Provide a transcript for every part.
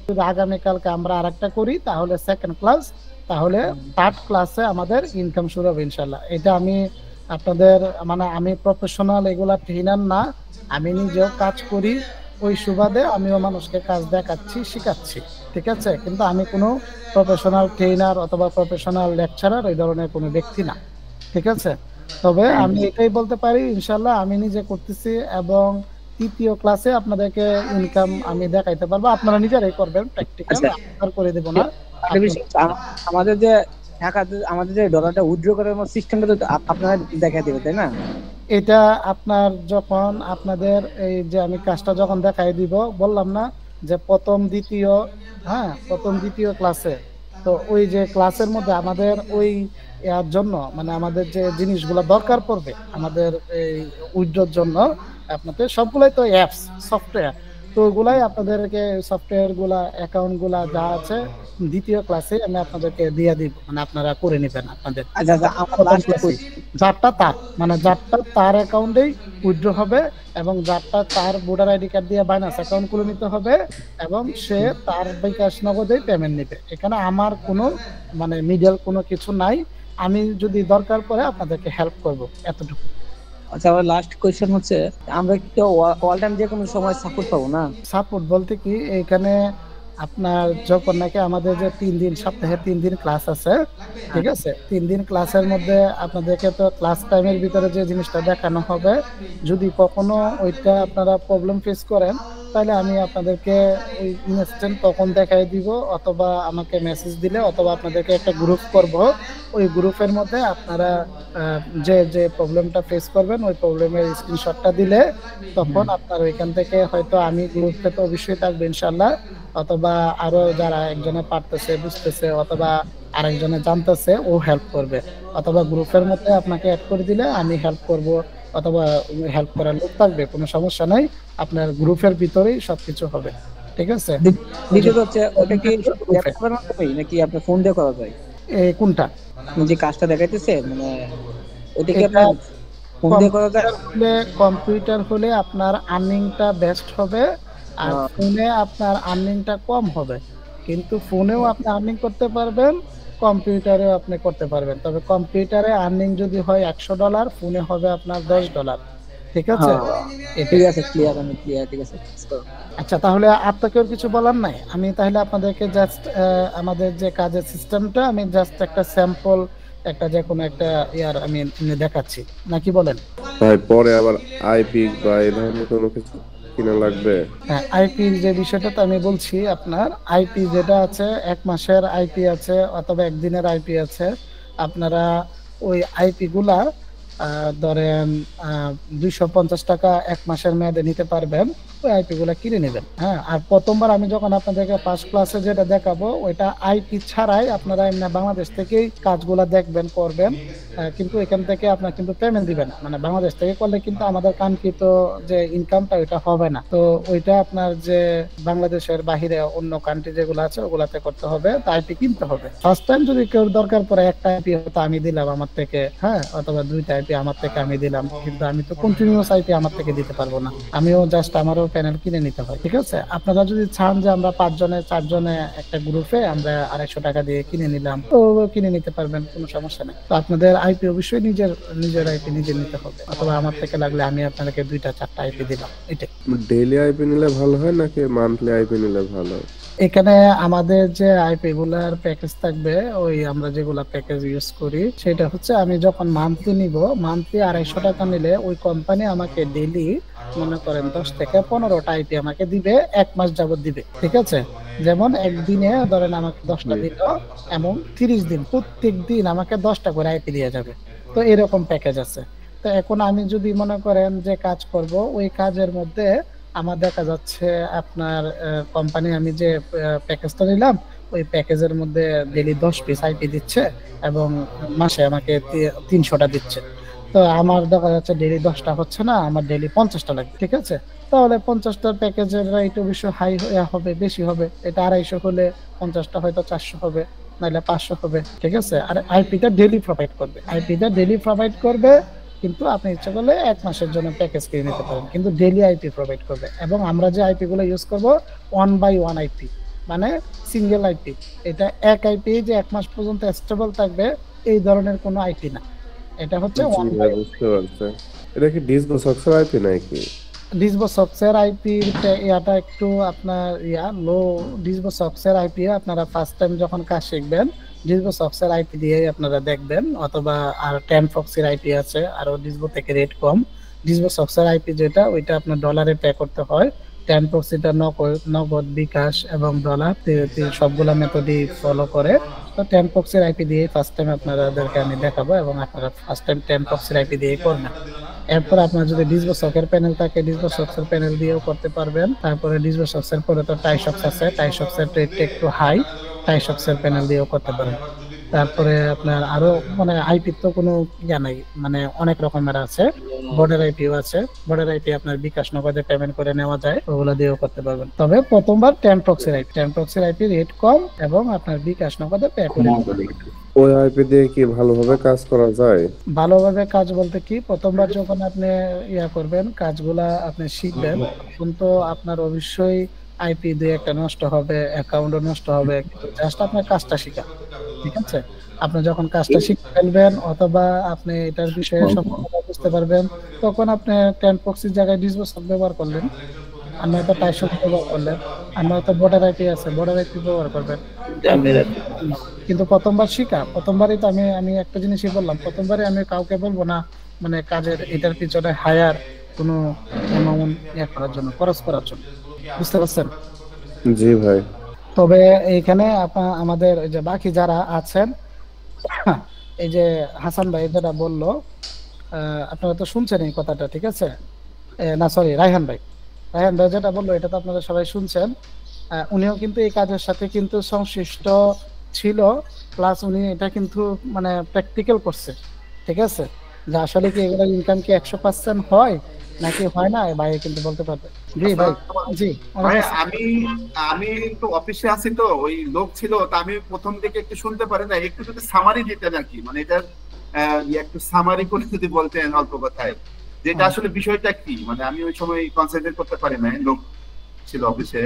যদি আগামীকালকে আমরা আরেকটা করি তাহলে সেকেন্ড ক্লাস, তাহলে থার্ড ক্লাসে আমাদের ইনকাম শুরু হবে ইনশাল্লাহ। এটা আমি আপনাদের মানে আমি প্রফেশনাল এগুলা ট্রেনার না, আমি নিজেও কাজ করি, ওই সুবাদে আমিও মানুষকে কাজ দেখাচ্ছি, শিখাচ্ছি। ঠিক আছে, কিন্তু আমি কোনো প্রফেশনাল ট্রেনার অথবা প্রফেশনাল লেকচারার এই ধরনের কোনো ব্যক্তি না। ঠিক আছে, তবে আমি এটাই বলতে পারি ইনশাল্লাহ আমি নিজে করতেছি, এবং তৃতীয় ক্লাসে আপনাদেরকে ইনকাম আমি দেখাইতে পারবো, আপনারা নিজেরাই করবেন প্র্যাকটিক্যাল, আচ্ছা, আর করে দেব না। একটা বিষয় হচ্ছে, আমাদের যে টাকা, আমাদের যে ডলারটা উইথড্র করার সিস্টেমটা তো আপনারা দেখা দেবে, তাই না? এটা আপনার যখন আপনাদের এই যে আমি কাজটা যখন দেখাই দিব, বললাম না যে প্রথম দ্বিতীয়, হ্যাঁ প্রথম দ্বিতীয় ক্লাসে, তো ওই যে ক্লাসের মধ্যে আমাদের ওই ইয়ার জন্য মানে আমাদের যে জিনিসগুলো দরকার পড়বে আমাদের এই উইথড্রর জন্য, আপনাদের সবগুলাই তো অ্যাপস সফটওয়্যার, তো ওগুলাই আপনাদেরকে সফটওয়্যার গুলা অ্যাকাউন্ট গুলা যা আছে দ্বিতীয় ক্লাসে আমি আপনাদেরকে দিয়ে দিব, মানে আপনারা করে নেবেন আপনাদের আচ্ছা আচ্ছা, আমার প্রথম লাস্ট ক্লাসে। যারটা তার মানে যারটা তার অ্যাকাউন্টেই উইথড্র হবে, এবং যারটা তার ভোটার আইডি কার্ড দিয়ে বাইনান্স অ্যাকাউন্ট খুলে নিতে হবে, এবং সে তার বিকাশ নগদেই পেমেন্ট নেবে। এখানে আমার কোনো মানে মিডিয়াল কোনো কিছু নাই, আমি যদি দরকার পড়ে আপনাদেরকে হেল্প করব, এতটুকু। আচ্ছা, আমার লাস্ট কোয়েশ্চেন হচ্ছে, আমরা কি অল টাইম যে কোনো সময় সাপোর্ট পাবো না? সাপোর্ট বলতে কি, এখানে আপনার যখন নাকি আমাদের যে 3 দিন সপ্তাহে 3 দিন ক্লাস আছে, ঠিক আছে, 3 দিন ক্লাসের মধ্যে আপনাদেরকে তো ক্লাস টাইমের ভিতরে যে জিনিসটা দেখানো হবে, যদি কখনো ওইটা আপনারা প্রবলেম ফেস করেন তাহলে আমি আপনাদেরকে ওই ইনস্ট্যান্ট তখন দেখাই দিব, অথবা আমাকে মেসেজ দিলে, অথবা আপনাদেরকে একটা গ্রুপ করব, ওই গ্রুপের মধ্যে আপনারা যে যে প্রবলেমটা ফেস করবেন ওই প্রবলেমের স্ক্রিনশটটা দিলে তখন আপনার ওইখান থেকে হয়তো আমি গ্রুপে তো অবশ্যই থাকবো ইনশাল্লাহ, অথবা আরো যারা একজনে পারতেছে বুঝতেছে অথবা আরেকজনে জানতেছে ও হেল্প করবে, অথবা গ্রুপের মধ্যে আপনাকে অ্যাড করে দিলে আমি হেল্প করব, অথবা হেল্প করার লোক থাকবে, কোনো সমস্যা নাই, আপনার গ্রুপের ভিতরেই সবকিছু হবে। ঠিক আছে, দ্বিতীয়ত হচ্ছে, ওটা কি গ্রুপে ল্যাপটপের মাধ্যমে নাকি আপনার ফোন দিয়ে করা যায়? কোনটা যে কাজটা দেখাইতেছে, মানে ওটা কি এটা আপনার ফোন দিয়ে করা যায়? কম্পিউটার হলে আপনার আর্নিংটা বেস্ট হবে, আর ফোনে আপনার আর্নিংটা কম হবে, কিন্তু ফোনেও আপনি আর্নিং করতে পারবেন, কম্পিউটারেও আপনি করতে পারবেন, তবে কম্পিউটারে আর্নিং যদি হয় $100, ফোনে হবে আপনার $10। ঠিক আছে, ঠিক এটাই। আছে, ক্লিয়ার, আমি ক্লিয়ার, ঠিক আছে। আচ্ছা, তাহলে আপনাকে আর কিছু বলার নাই, আমি তাহলে আপনাদেরকে জাস্ট আমাদের যে কাজের সিস্টেমটা আমি জাস্ট একটা স্যাম্পল একটা যে কোনো একটা ইয়ার আমি দেখাচ্ছি, নাকি বলেন? ভাই পরে আবার আইপি বা এই ধরনের কোনো কিছু কিনা লাগবে? হ্যাঁ, আইপি যে বিষয়টা তো আমি বলছি, আপনার আইপি যেটা আছে 1 মাসের আইপি আছে অথবা একদিনের আইপি আছে, আপনারা ওই আইপি গুলা ধরেন 250 টাকা 1 মাসের মেয়াদে নিতে পারবেন, ওই আইপি গুলা কিনে নেবেন। হ্যাঁ, আর প্রথমবার আমি যখন আপনাদেরকে ফার্স্ট ক্লাসে যেটা দেখাবো ওইটা আইপি ছাড়াই আপনারা এমনি বাংলাদেশ থেকেই কাজগুলা দেখবেন করবেন, কিন্তু এখান থেকে আপনার কিন্তু পেমেন্ট দিবেন না, মানে বাংলাদেশ থেকে করলে কিন্তু আমাদের কাঙ্ক্ষিত যে ইনকামটা ওইটা হবে না, তো ওইটা আপনার যে বাংলাদেশের বাহিরে অন্য কান্ট্রি যেগুলো আছে ওগুলাতে করতে হবে, তো আইপি কিনতে হবে। ফার্স্ট টাইম যদি কেউ দরকার পড়ে একটা আইপি হয়তো আমি দিলাম আমার থেকে, হ্যাঁ, অথবা 2টা আইপি আমার থেকে আমি দিলাম, কিন্তু আমি তো কন্টিনিউয়াস আইপি আমার থেকে দিতে পারবো না, আমিও জাস্ট আমারও প্যানেল কিনে নিতে হয়। ঠিক আছে, আপনারা যদি চান যে আমরা 5 জনে 4 জনে একটা গ্রুপে আমরা 250 টাকা দিয়ে কিনে নিলাম, তো কিনে নিতে পারবেন, কোনো সমস্যা নেই। তো আপনাদের আইপি অবশ্যই নিজের নিজের আইপি নিজে নিতে হবে, অথবা আমার থেকে লাগলে আমি আপনাদেরকে 2টা 4টা আইপি দিলাম, এটাই। ডেইলি আইপি নিলে ভালো হয় নাকি মান্থলি আইপি নিলে ভালো হয়? এখানে আমাদের যে আইপি গুলার প্যাকেজ থাকবে, ওই আমরা যেগুলা প্যাকেজ ইউজ করি সেটা হচ্ছে, আমি যখন মান্থলি নিব, মান্থলি 250 টাকা নিলে ওই কোম্পানি আমাকে ডেইলি মনে করেন 10 থেকে 15টা আইপি আমাকে দিবে, 1 মাস যাবত দিবে। ঠিক আছে, যেমন একদিনে ধরেন আমাকে 10টা দিল, এমন 30 দিন প্রত্যেক দিন আমাকে 10টা করে আইপি দিয়ে যাবে, তো এরকম প্যাকেজ আছে। তো এখন আমি যদি মনে করেন যে কাজ করব, ওই কাজের মধ্যে আমার দেখা যাচ্ছে আপনার কোম্পানি আমি যে প্যাকেজটা নিলাম ওই প্যাকেজের মধ্যে ডেইলি 10 পিস আইপি দিচ্ছে, এবং মাসে আমাকে 300টা দিচ্ছে, তো আমার দেখা যাচ্ছে ডেইলি 10টা হচ্ছে না, আমার ডেইলি 50টা লাগবে। ঠিক আছে, তাহলে 50টার প্যাকেজের রেট অবশ্য হাই হবে, বেশি হবে, এটা 250 হলে 50টা হয়তো 400 হবে, নাহলে 500 হবে। ঠিক আছে, আর আইপিটা ডেইলি প্রোভাইড করবে, আইপিটা ডেইলি প্রোভাইড করবে, কিন্তু আপনি ইচ্ছা করলে 1 মাসের জন্য প্যাকেজ কিনে নিতে পারেন, কিন্তু ডেইলি আইপি প্রোভাইড করবে, এবং আমরা যে আইপি গুলো ইউজ করব 1 বাই 1 আইপি, মানে সিঙ্গেল আইপি। এটা এক আইপি যে 1 মাস পর্যন্ত স্টেবল থাকবে এই ধরনের কোনো আইপি না। এটা হচ্ছে জি ওয়ান ভাই, বুঝতে পারছি। এটা কি ডিসবো সক্সের আইপি নাকি? ডিসবো সক্সের আইপির ইয়াটা একটু আপনার লো। ডিসবো সক্সের আইপি আপনারা ফার্স্ট টাইম যখন কাজ শিখবেন ডিসবো সক্সের আইপি দিয়েই আপনারা দেখবেন, অথবা আর 10 ফক্সের আইপি আছে আরো ডিসবো থেকে রেট কম। ডিসবো সক্সের আইপি যেটা ওইটা আপনার ডলারে পে করতে হয়। 10 ফক্সিটা নগদ, বিকাশ এবং ডলার সবগুলা মেথডই ফলো করে। তো 10 ফক্সের আইপি দিয়ে ফার্স্ট টাইম আপনাদেরকে আমি দেখাবো এবং আপনারা ফার্স্ট টাইম 10 ফক্সের আইপি দিয়ে করবেন। এরপর আপনার যদি ডিসবো সকের প্যানেল থাকে ডিসবো সক্সের প্যানেল দিয়েও করতে পারবেন। তারপরে ডিসবো সক্সের পরে তো টাইশক্স আছে, টাইশক্সের রেটটা একটু হাই, টাইশক্সের প্যানেল দিয়েও করতে পারেন। তারপরে আপনার আরো মানে আইপি তো কোনো নাই, মানে অনেক রকমের আছে। বর্ডার আইপিও আছে, বর্ডার আইপি আপনার বিকাশ নগদে পেমেন্ট করে নেওয়া যায়, ওগুলো দিয়েও করতে পারবেন। তবে প্রথমবার 10 প্রক্সির আইপি, 10 প্রক্সির আইপি রেট কম এবং আপনার বিকাশ নগদে পে করে ওই আইপি দিয়ে কি ভালোভাবে কাজ করা যায়? ভালোভাবে কাজ বলতে কি, প্রথমবার যখন আপনি করবেন কাজগুলা আপনি শিখবেন, তখন তো আপনার অবশ্যই আইপি দিয়ে একটা নষ্ট হবে, অ্যাকাউন্টও নষ্ট হবে, কিন্তু জাস্ট আপনার কাজটা শিখা, ঠিক আছে? আপনি যখন কাজটা শিখে ফেলবেন অথবা আপনি এটার বিষয়ে সম্পূর্ণ বুঝতে পারবেন, তখন আপনি 10 প্রক্সির জায়গায় ডিসবক্স ব্যবহার করলেন, আর নয়তো টাইশন ব্যবহার করলেন, আর নয়তো বর্ডার আইপি আছে বর্ডার আইপি ব্যবহার করবেন। কিন্তু প্রথমবার শিখা, প্রথমবারই তো আমি একটা জিনিসই বললাম, প্রথমবারই আমি কাউকে বলবো না মানে কাজের এটার পিছনে হায়ার কোনো অ্যামাউন্ট করার জন্য, খরচ করার জন্য, বুঝতে পারছেন? জি ভাই। তবে এইখানে আমাদের যে বাকি যারা আছেন, এই যে হাসান ভাই যেটা বললো, আপনারা তো শুনছেন এই কথাটা, ঠিক আছে? না সরি, রায়হান ভাই যেটা বললো এটা তো আপনারা সবাই শুনছেন। উনিও কিন্তু এই কাজের সাথে কিন্তু সংশ্লিষ্ট ছিল, প্লাস উনি এটা কিন্তু মানে প্র্যাকটিক্যাল করছে, ঠিক আছে? যে আসলে কি এগুলোর ইনকাম কি 100% হয় নাকি হয় না, ভাই কিন্তু বলতে পারবে। জি ভাই। জি ভাই, আমি আমি তো অফিসে আছি, তো ওই লোক ছিল, তা আমি প্রথম দিকে একটু শুনতে পারি না, একটু যদি সামারি দিতেন আর কি, মানে এটার একটু সামারি করে যদি বলতেন অল্প কথায়, যেটা আসলে বিষয়টা কি, মানে আমি ওই সময় কনসেন্ট্রেট করতে পারি না, লোক ছিল অফিসে।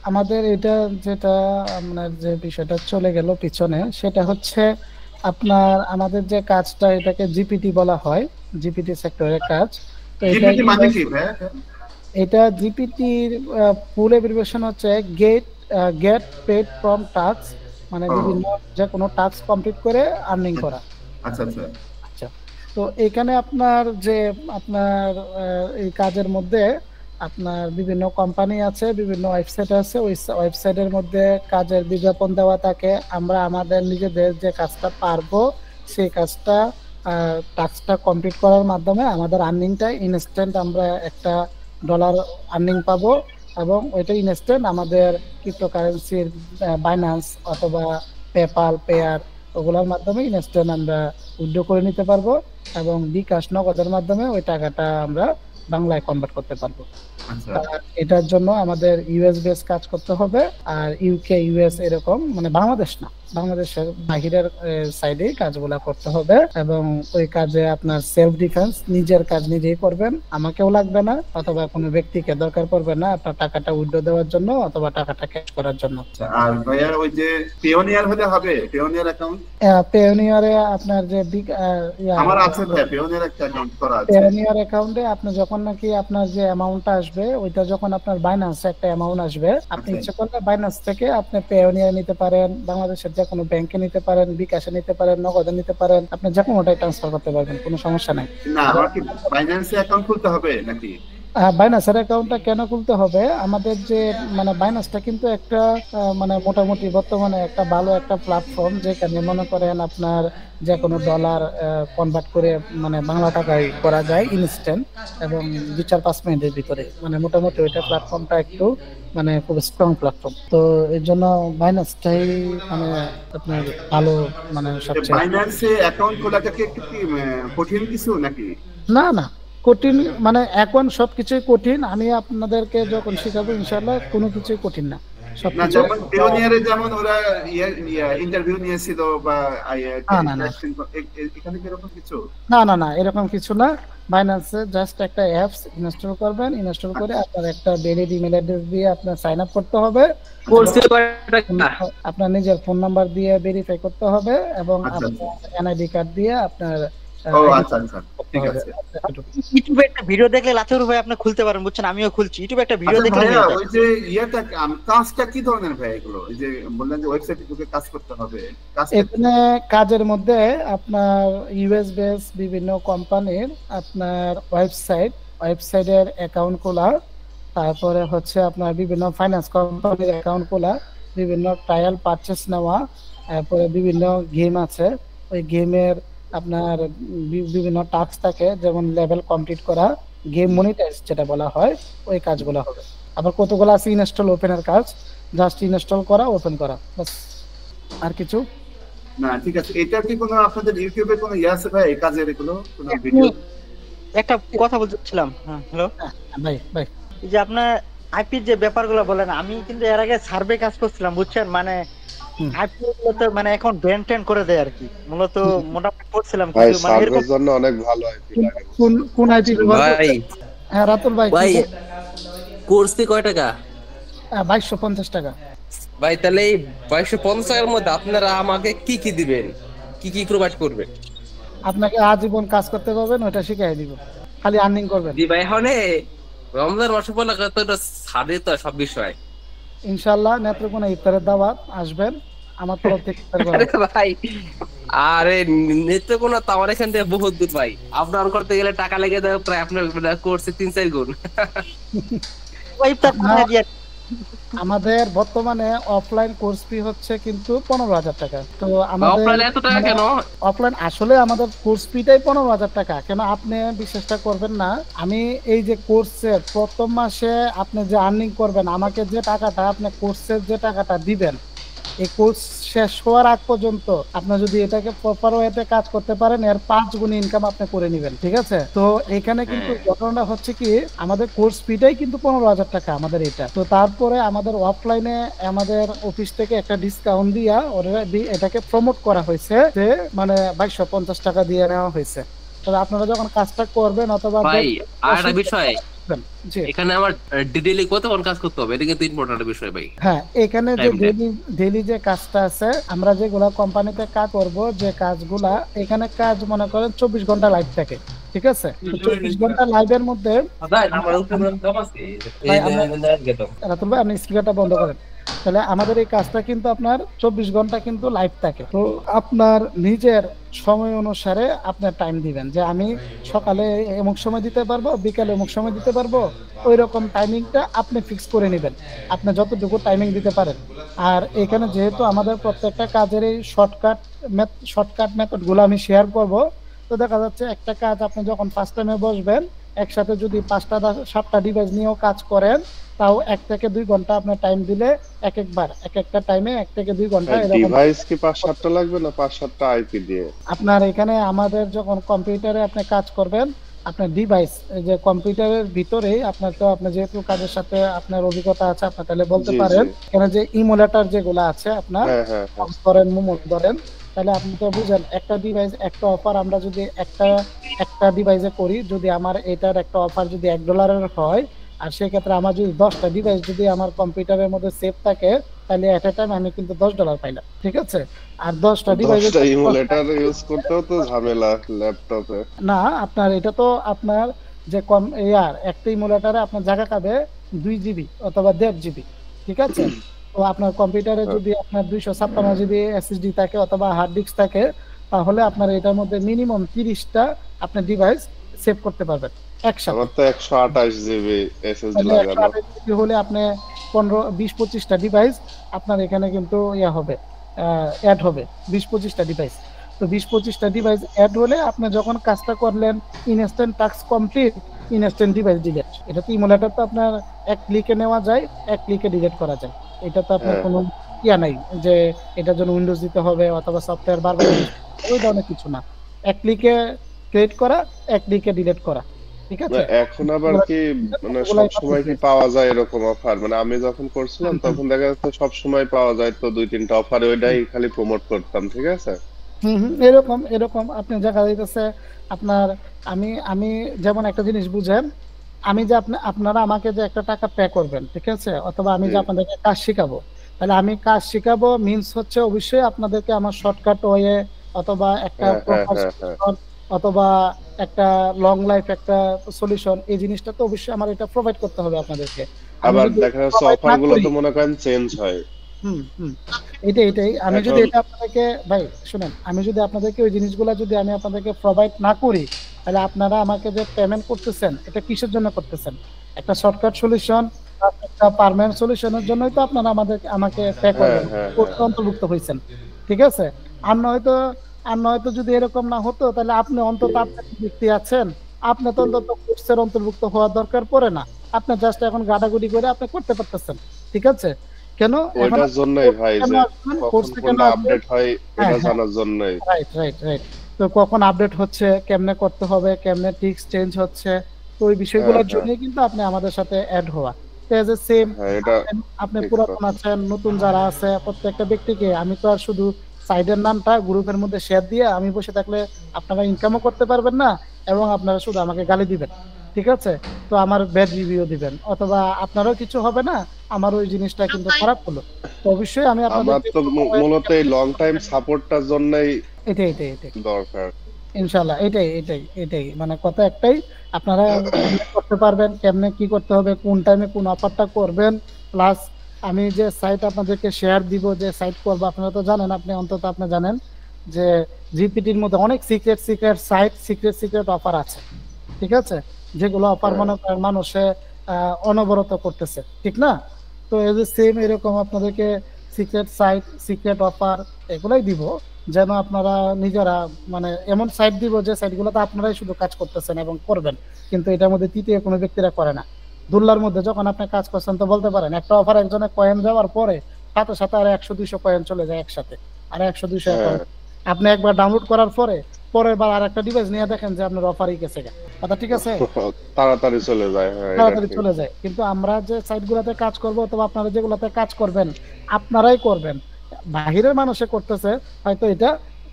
আমাদের এটা যেটা আপনার যে বিষয়টা চলে গেল পিছনে, সেটা হচ্ছে আপনার আমাদের যে কাজটা এটাকে জিপিটি বলা হয়, জিপিটি সেক্টরের কাজ। তো এটা জিপিটির ফুল এব্রিভিয়েশন হচ্ছে গেট পেড ফ্রম টাস্ক, মানে বিভিন্ন যে কোনো টাস্ক কমপ্লিট করে আর্নিং করা। আচ্ছা। তো এখানে আপনার যে আপনার এই কাজের মধ্যে আপনার বিভিন্ন কোম্পানি আছে, বিভিন্ন ওয়েবসাইট আছে, ওই ওয়েবসাইটের মধ্যে কাজের বিজ্ঞাপন দেওয়া থাকে। আমরা আমাদের নিজেদের যে কাজটা পারবো সেই কাজটা টাস্কটা কমপ্লিট করার মাধ্যমে আমাদের আর্নিংটা ইনস্ট্যান্ট আমরা একটা ডলার আর্নিং পাবো, এবং ওইটা ইনস্ট্যান্ট আমাদের ক্রিপ্টোকারেন্সির বাইন্যান্স অথবা পেপাল, পেয়ার ওগুলোর মাধ্যমে ইনস্ট্যান্ট আমরা উইথড্র করে নিতে পারবো, এবং বিকাশ নগদের মাধ্যমে ওই টাকাটা আমরা বাংলায় কনভার্ট করতে পারবো। এটার জন্য আমাদের ইউএস বেস কাজ করতে হবে, আর ইউকে ইউএস এরকম মানে বাংলাদেশ না, বাংলাদেশের বাহিরের সাইডে কাজগুলা করতে হবে, এবং ওই কাজে আপনার সেলফ ডিফেন্স, নিজের কাজ নিজেই করবেন, আমাকেও লাগবে না অথবা কোনো ব্যক্তিকে দরকার পড়বে না আপনার টাকাটা উইথড্র দেওয়ার জন্য অথবা টাকাটা ক্যাশ করার জন্য। আর ভাইয়া ওই যে পিওনিয়ার হলে হবে, পিওনিয়ার অ্যাকাউন্ট, পিওনিয়ারে আপনার যে আমার আছে ভাই, পিওনিয়ার একটা অ্যাকাউন্ট করা আছে। পিওনিয়ার অ্যাকাউন্টে আপনি যখন নাকি আপনার যে অ্যামাউন্টটা আসবে ওইটা যখন আপনার বাইন্যান্সে একটা অ্যামাউন্ট আসবে, আপনি ইচ্ছা করলে বাইন্যান্স থেকে আপনি পিওনিয়ার নিতে পারেন, বাংলাদেশের যে কোনো ব্যাংকে নিতে পারেন, বিকাশে নিতে পারেন, নগদে নিতে পারেন, আপনি যে কোনোটাই ট্রান্সফার করতে পারবেন, কোনো সমস্যা নাই। না, আমার কি বাইন্যান্সে অ্যাকাউন্ট খুলতে হবে নাকি? বাইন্যান্সের অ্যাকাউন্টটা কেন খুলতে হবে, আমাদের যে মানে বাইন্যান্সটা কিন্তু একটা মানে মোটামুটি বর্তমানে একটা ভালো একটা প্ল্যাটফর্ম, যেখানে মনে করেন আপনার যে কোনো ডলার কনভার্ট করে মানে বাংলা টাকায় করা যায় ইনস্ট্যান্ট, এবং 2-4-5 মিনিটের ভিতরে, মানে মোটামুটি ওইটা প্ল্যাটফর্মটা একটু মানে খুব স্ট্রং প্ল্যাটফর্ম। তো এর জন্য বাইন্যান্সটাই মানে আপনার ভালো, মানে সবচেয়ে। বাইন্যান্সে অ্যাকাউন্ট খোলাটা কি একটু কি কঠিন কিছু নাকি? না না, কঠিন মানে এখন সবকিছুই কঠিন, আমি আপনাদেরকে যখন শিখাবো ইনশাআল্লাহ কোনো কিছুই কঠিন না। না সবকিছু। যেমন পিওনিয়ারে যেমন ওরা ইন্টারভিউ নিয়েছিল বা না না এখানে কি এরকম কিছু? না না না, এরকম কিছু না। বাইন্যান্সে জাস্ট একটা অ্যাপস ইনস্টল করবেন, ইনস্টল করে আচ্ছা আপনার একটা ভ্যালিড ইমেল অ্যাড্রেস দিয়ে আপনার সাইন আপ করতে হবে এবং কোর্স কয়টা টাকা? আপনার নিজের ফোন নাম্বার দিয়ে ভেরিফাই করতে হবে এবং আচ্ছা আচ্ছা। আপনার এনআইডি কার্ড দিয়ে আপনার ও আইডি আচ্ছা আচ্ছা, করতে ঠিক হবে। আছে। ইউটিউবে একটা ভিডিও দেখলে লাচুর ভাই আপনি খুলতে পারেন, বুঝছেন? আমিও খুলছি, ইউটিউবে একটা ভিডিও আচ্ছা দেখলে ভাইয়া, হয়ে যায়। ওই যে ইয়েটা কাজটা কি ধরনের ভাই এগুলো? এই যে বললেন যে ওয়েবসাইটে ঢুকে কাজ করতে হবে, কাজটা কি? এখানে কাজের মধ্যে আপনার ইউএস বেস বিভিন্ন কোম্পানির আপনার ওয়েবসাইটের অ্যাকাউন্ট খোলা, তারপরে হচ্ছে আপনার বিভিন্ন ফাইন্যান্স কোম্পানির অ্যাকাউন্ট খোলা, বিভিন্ন ট্রায়াল পারচেস নেওয়া, তারপরে বিভিন্ন গেম আছে, ওই গেমের আপনার বিভিন্ন টাস্ক থাকে, যেমন লেভেল কমপ্লিট করা, গেম মনিটাইজ যেটা বলা হয়, ওই কাজগুলো হবে। আবার কতগুলো আছে ইনস্টল ওপেনের কাজ, জাস্ট ইনস্টল করা, ওপেন করা, বাস। আর কিছু না ঠিক আছে, এটা কি কোনো আপনাদের ইউটিউবে কোনো ইয়ে আছে ভাই এই কাজের এগুলো কোনো ভিডিও? একটা কথা বলছিলাম। হ্যাঁ, হ্যালো। ভাই ভাই এই যে আপনার আইপির যে ব্যাপারগুলো বলেন, আমি কিন্তু এর আগে সার্ভে কাজ করছিলাম, বুঝছেন? মানে হুম। আইপি গুলো তো মানে এখন ব্যান ট্যান করে দেয় আর কি, মূলত মোটামুটি করছিলাম ভাই কিছু, মানে এরকম। সার্ভের জন্য অনেক ভালো আইপি লাগে। কোন আইপি ব্যবহার ভাই করছেন? হ্যাঁ রাতুল ভাই, ভাই কোর্স ফি কয় টাকা? 2250 টাকা। ভাই তাহলে এই 2250 টাকার মধ্যে আপনারা আমাকে কি কি দিবেন, কি কি প্রোভাইড করবেন? আপনাকে আজীবন কাজ করতে পারবেন, ওটা শিখাই দিব, খালি আর্নিং করবেন। জি ভাই, এখন রমজান মাস উপলক্ষে তো এটা ছাড়ে তো সব বিষয়। ইনশাআল্লাহ নেত্রকোনা ইফতারের দাওয়াত, আসবেন আমার তরফ থেকে ইফতার আরে করাবো। ভাই, আরে নেত্রকোনা তো আমার এখান থেকে বহুত দূর ভাই, আপনার করতে গেলে টাকা লেগে যাবে প্রায় আপনার কোর্সে 3-4 গুণ। ওই ইফতার খাওয়া দিয়ে আমাদের বর্তমানে অফলাইন কোর্স ফি হচ্ছে কিন্তু 15,000 টাকা। তো আমাদের অফলাইন এত টাকা কেন? অফলাইন আসলে আমাদের কোর্স ফিটাই 15,000 টাকা। কেন আপনি বিশ্বাসটা করবেন না, আমি এই যে কোর্সের প্রথম মাসে আপনি যে আর্নিং করবেন, আমাকে যে টাকাটা আপনি কোর্সের যে টাকাটা দিবেন, এই কোর্স শেষ হওয়ার আগ পর্যন্ত আপনি যদি এটাকে প্রপার ওয়েতে কাজ করতে পারেন, এর 5 গুণ ইনকাম আপনি করে নেবেন, ঠিক আছে? তো এখানে কিন্তু ঘটনাটা হচ্ছে কি, আমাদের কোর্স ফিটাই কিন্তু 15,000 টাকা আমাদের এটা। তো তারপরে আমাদের অফলাইনে আমাদের অফিস থেকে একটা ডিসকাউন্ট দিয়া ওরা এটাকে প্রমোট করা হয়েছে, যে মানে 2250 টাকা দিয়ে নেওয়া হয়েছে। তবে আপনারা যখন কাজটা করবেন অথবা ভাই আর একটা বিষয়, জি এখানে আমার ডিটেইলি কতক্ষণ কাজ করতে হবে, এটা কিন্তু ইম্পর্টেন্ট বিষয় ভাই। হ্যাঁ, এখানে যে Time ডেইলি যে কাজটা আছে, আমরা যেগুলা কোম্পানিতে কাজ করব, যে কাজগুলা এখানে কাজ মনে করেন 24 ঘন্টা লাইভ থাকে, ঠিক আছে? তো 24 ঘন্টা লাইভের মধ্যে ভাই আমার উপরে কাম আছে ভাই, এই রাতুল ভাই আপনি স্পিকারটা বন্ধ করেন। তাহলে আমাদের এই কাজটা কিন্তু আপনার 24 ঘন্টা কিন্তু লাইভ থাকে। তো আপনার নিজের সময় অনুসারে আপনার টাইম দিবেন, যে আমি সকালে অমুক সময় দিতে পারবো, বিকালে অমুক সময় দিতে পারবো, ওই রকম টাইমিংটা আপনি ফিক্স করে নেবেন, আপনি যতটুকু টাইমিং দিতে পারেন। আর এখানে যেহেতু আমাদের প্রত্যেকটা কাজের এই শর্টকাট মেথডগুলো আমি শেয়ার করব, তো দেখা যাচ্ছে একটা কাজ আপনি যখন ফার্স্ট টাইমে বসবেন, একসাথে যদি 5টা 7টা ডিভাইস নিয়েও কাজ করেন, তাও 1 থেকে 2 ঘন্টা আপনার টাইম দিলে এক একটা টাইমে 1 থেকে 2 ঘন্টা এরকম। ডিভাইস কি 5-7টা লাগবে না 5-7টা আইপি দিয়ে? আপনার এখানে আমাদের যখন কম্পিউটারে আপনি কাজ করবেন, আপনার ডিভাইস এই যে কম্পিউটারের ভিতরেই আপনার, তো আপনি যেহেতু কাজের সাথে আপনার অভিজ্ঞতা আছে, আপনি তাহলে বলতে জি, পারেন, জি। এখানে যে ইমুলেটর যেগুলো আছে আপনার, হ্যাঁ হ্যাঁ হ্যাঁ। ধরেন মোমো ধরেন, তাহলে আপনি তো বুঝেন একটা ডিভাইস একটা অফার, আমরা যদি একটা ডিভাইসে করি, যদি আমার এটার একটা অফার যদি $1 হয়, আর সেক্ষেত্রে আমার যদি 10টা ডিভাইস যদি আমার কম্পিউটারের মধ্যে সেভ থাকে, তাহলে এট এ টাইম আমি কিন্তু $10 পাইলাম, ঠিক আছে? আর 10টা ডিভাইস 10টা ইমুলেটর ইউজ করতেও তো ঝামেলা ল্যাপটপে। না, আপনার এটা তো আপনার যে কম একটা ইমুলেটরে আপনার জায়গা খাবে 2 GB অথবা 1.5 GB, ঠিক আছে? তো আপনার কম্পিউটারে যদি আপনার 256 GB এসএসডি থাকে অথবা হার্ড ডিস্ক থাকে, তাহলে আপনার এটার মধ্যে মিনিমাম 30টা আপনার ডিভাইস সেভ করতে পারবেন একসাথে। আমার তো 128 জিবি এসএসডি তাহলে লাগানো। 128 GB হলে আপনি 15-20-25টা ডিভাইস আপনার এখানে কিন্তু হবে, অ্যাড হবে 20-25টা ডিভাইস। তো 20-25টা ডিভাইস অ্যাড হলে আপনি যখন কাজটা করলেন, instant task complete, instant device delete. এটা তো ইমুলেটর তো আপনার এক ক্লিকে নেওয়া যায়, এক ক্লিকে ডিলিট করা যায়। এটা তো আপনার কোনো নাই যে এটার জন্য উইন্ডোজ দিতে হবে অথবা সফটওয়্যার বারবার ওই ধরনের কিছু না। এক ক্লিকে ক্রিয়েট করা, এক ক্লিকে ডিলিট করা, ঠিক না, আছে? এখন আবার কি মানে সব সময় কি পাওয়া যায় এরকম অফার? মানে আমি যখন করছিলাম তখন দেখা যাচ্ছে সব সময় পাওয়া যায় তো 2-3টা অফার, ওইটাই খালি প্রমোট করতাম, ঠিক আছে? এরকম এরকম আপনি দেখা যাইতেছে আপনার, আমি আমি যেমন একটা জিনিস বুঝেন, আমি যে আপনারা আমাকে যে একটা টাকা পে করবেন, ঠিক আছে, অথবা আমি জি। যে আপনাদেরকে কাজ শিখাবো, তাহলে আমি কাজ শিখাবো মিন্স হচ্ছে অবশ্যই আপনাদেরকে আমার শর্টকাট ওয়ে অথবা একটা হ্যাঁ, হ্যাঁ, প্রপার হ্যাঁ, হ্যাঁ। সলিউশন অথবা একটা লং লাইফ একটা সলিউশন, এই জিনিসটা তো অবশ্যই আমার এটা প্রোভাইড করতে হবে আপনাদেরকে। আমি আবার যদি দেখা যাচ্ছে প্রোভাইড অফার না গুলো করি, তো মনে করেন চেঞ্জ হয় হুম হুম এটাই আমি যদি এখন। এটা আপনাদেরকে, ভাই শুনেন, আমি যদি আপনাদেরকে ওই জিনিসগুলো যদি আমি আপনাদেরকে প্রোভাইড না করি, তাহলে আপনারা আমাকে যে পেমেন্ট করতেছেন এটা কিসের জন্য করতেছেন? একটা শর্টকাট সলিউশন, একটা পার্মানেন্ট সলিউশনের জন্যই তো আপনারা আমাকে পে হ্যাঁ, করবেন, হ্যাঁ, হ্যাঁ। কোর্সে অন্তর্ভুক্ত হয়েছেন, ঠিক আছে? আর নয়তো যদি এরকম না হতো, তাহলে আপনি অন্তত আপনার যে ব্যক্তি আছেন, আপনি তো অন্তত কোর্সের অন্তর্ভুক্ত হওয়ার দরকার পড়ে না। আপনি জাস্ট এখন গাটাগুটি করে আপনি করতে পারতেছেন, ঠিক আছে? কেন এখন ওইটার জন্যই ভাই কেন যে আসবেন, কখন কোর্সে কেন কোনটা আসবেন? আপডেট হয় হ্যাঁ এটা হ্যাঁ, জানার জন্যই। Right right right. তো কখন আপডেট হচ্ছে, কেমনে করতে হবে, কেমনে টিক্স চেঞ্জ হচ্ছে, তো ওই হ্যাঁ, বিষয়গুলোর হ্যাঁ, জন্যই কিন্তু আপনি আমাদের সাথে অ্যাড হওয়া। তো এজ এ সেম, হ্যাঁ, এটা আপনি ঠিক পুরাতন কথা। আছেন, নতুন যারা আছে, প্রত্যেকটা ব্যক্তিকে আমি তো আর শুধু সাইডের নামটা গ্রুপের মধ্যে শেয়ার দিয়ে আমি বসে থাকলে আপনারা ইনকামও করতে পারবেন না, এবং আপনারা শুধু আমাকে গালি দিবেন, ঠিক আছে? তো আমার ব্যাড রিভিউ দিবেন, অথবা আপনারও কিছু হবে না, আমার ওই জিনিসটা কিন্তু খারাপ হলো। তো অবশ্যই আমি আমার আপনাদেরকে তো মূলত এই লং টাইম সাপোর্টটার জন্যই এটাই দরকার। ইনশাল্লাহ, এটাই মানে কথা একটাই, আপনারা কেমনে করতে পারবেন, কেমনে কি করতে হবে, কোন টাইমে কোন অফারটা করবেন, প্লাস আমি যে সাইট আপনাদেরকে শেয়ার দিব, যে সাইট করবো, আপনারা তো জানেন, আপনি জানেন যে জিপিটির মধ্যে অনেক সিক্রেট সাইট, সিক্রেট অফার আছে, ঠিক আছে? যেগুলো অফার হ্যাঁ। মনে করেন মানুষে অনবরত করতেছে, ঠিক না? তো এই যে সেম এরকম আপনাদেরকে সিক্রেট সাইট, সিক্রেট অফার এগুলাই দিব, যেন আপনারা নিজেরা, মানে এমন সাইট দিব যে সাইটগুলোতে আপনারাই শুধু কাজ করতেছেন এবং করবেন, কিন্তু এটার মধ্যে তৃতীয় কোনো ব্যক্তিরা করে না। দুল্লার মধ্যে যখন আপনি কাজ করছেন তো বলতে পারেন, একটা অফার একজনে কয়েন যাওয়ার পরে সাথে সাথে আর 100-200 কয়েন চলে যায় একসাথে, আর 100-200 হ্যাঁ, অ্যাকাউন্ট আপনি একবার ডাউনলোড করার পরে পরের বার আর একটা ডিভাইস নিয়ে দেখেন যে আপনার অফারই গেছে গা। কথা ঠিক আছে? তাড়াতাড়ি চলে যায়, হ্যাঁ এটা তাড়াতাড়ি ঠিক। চলে যায়। কিন্তু আমরা যে সাইটগুলোতে কাজ করব অথবা আপনারা যেগুলোতে কাজ করবেন, আপনারাই করবেন। বাহিরের মানুষে করতেছে, হয়তো এটা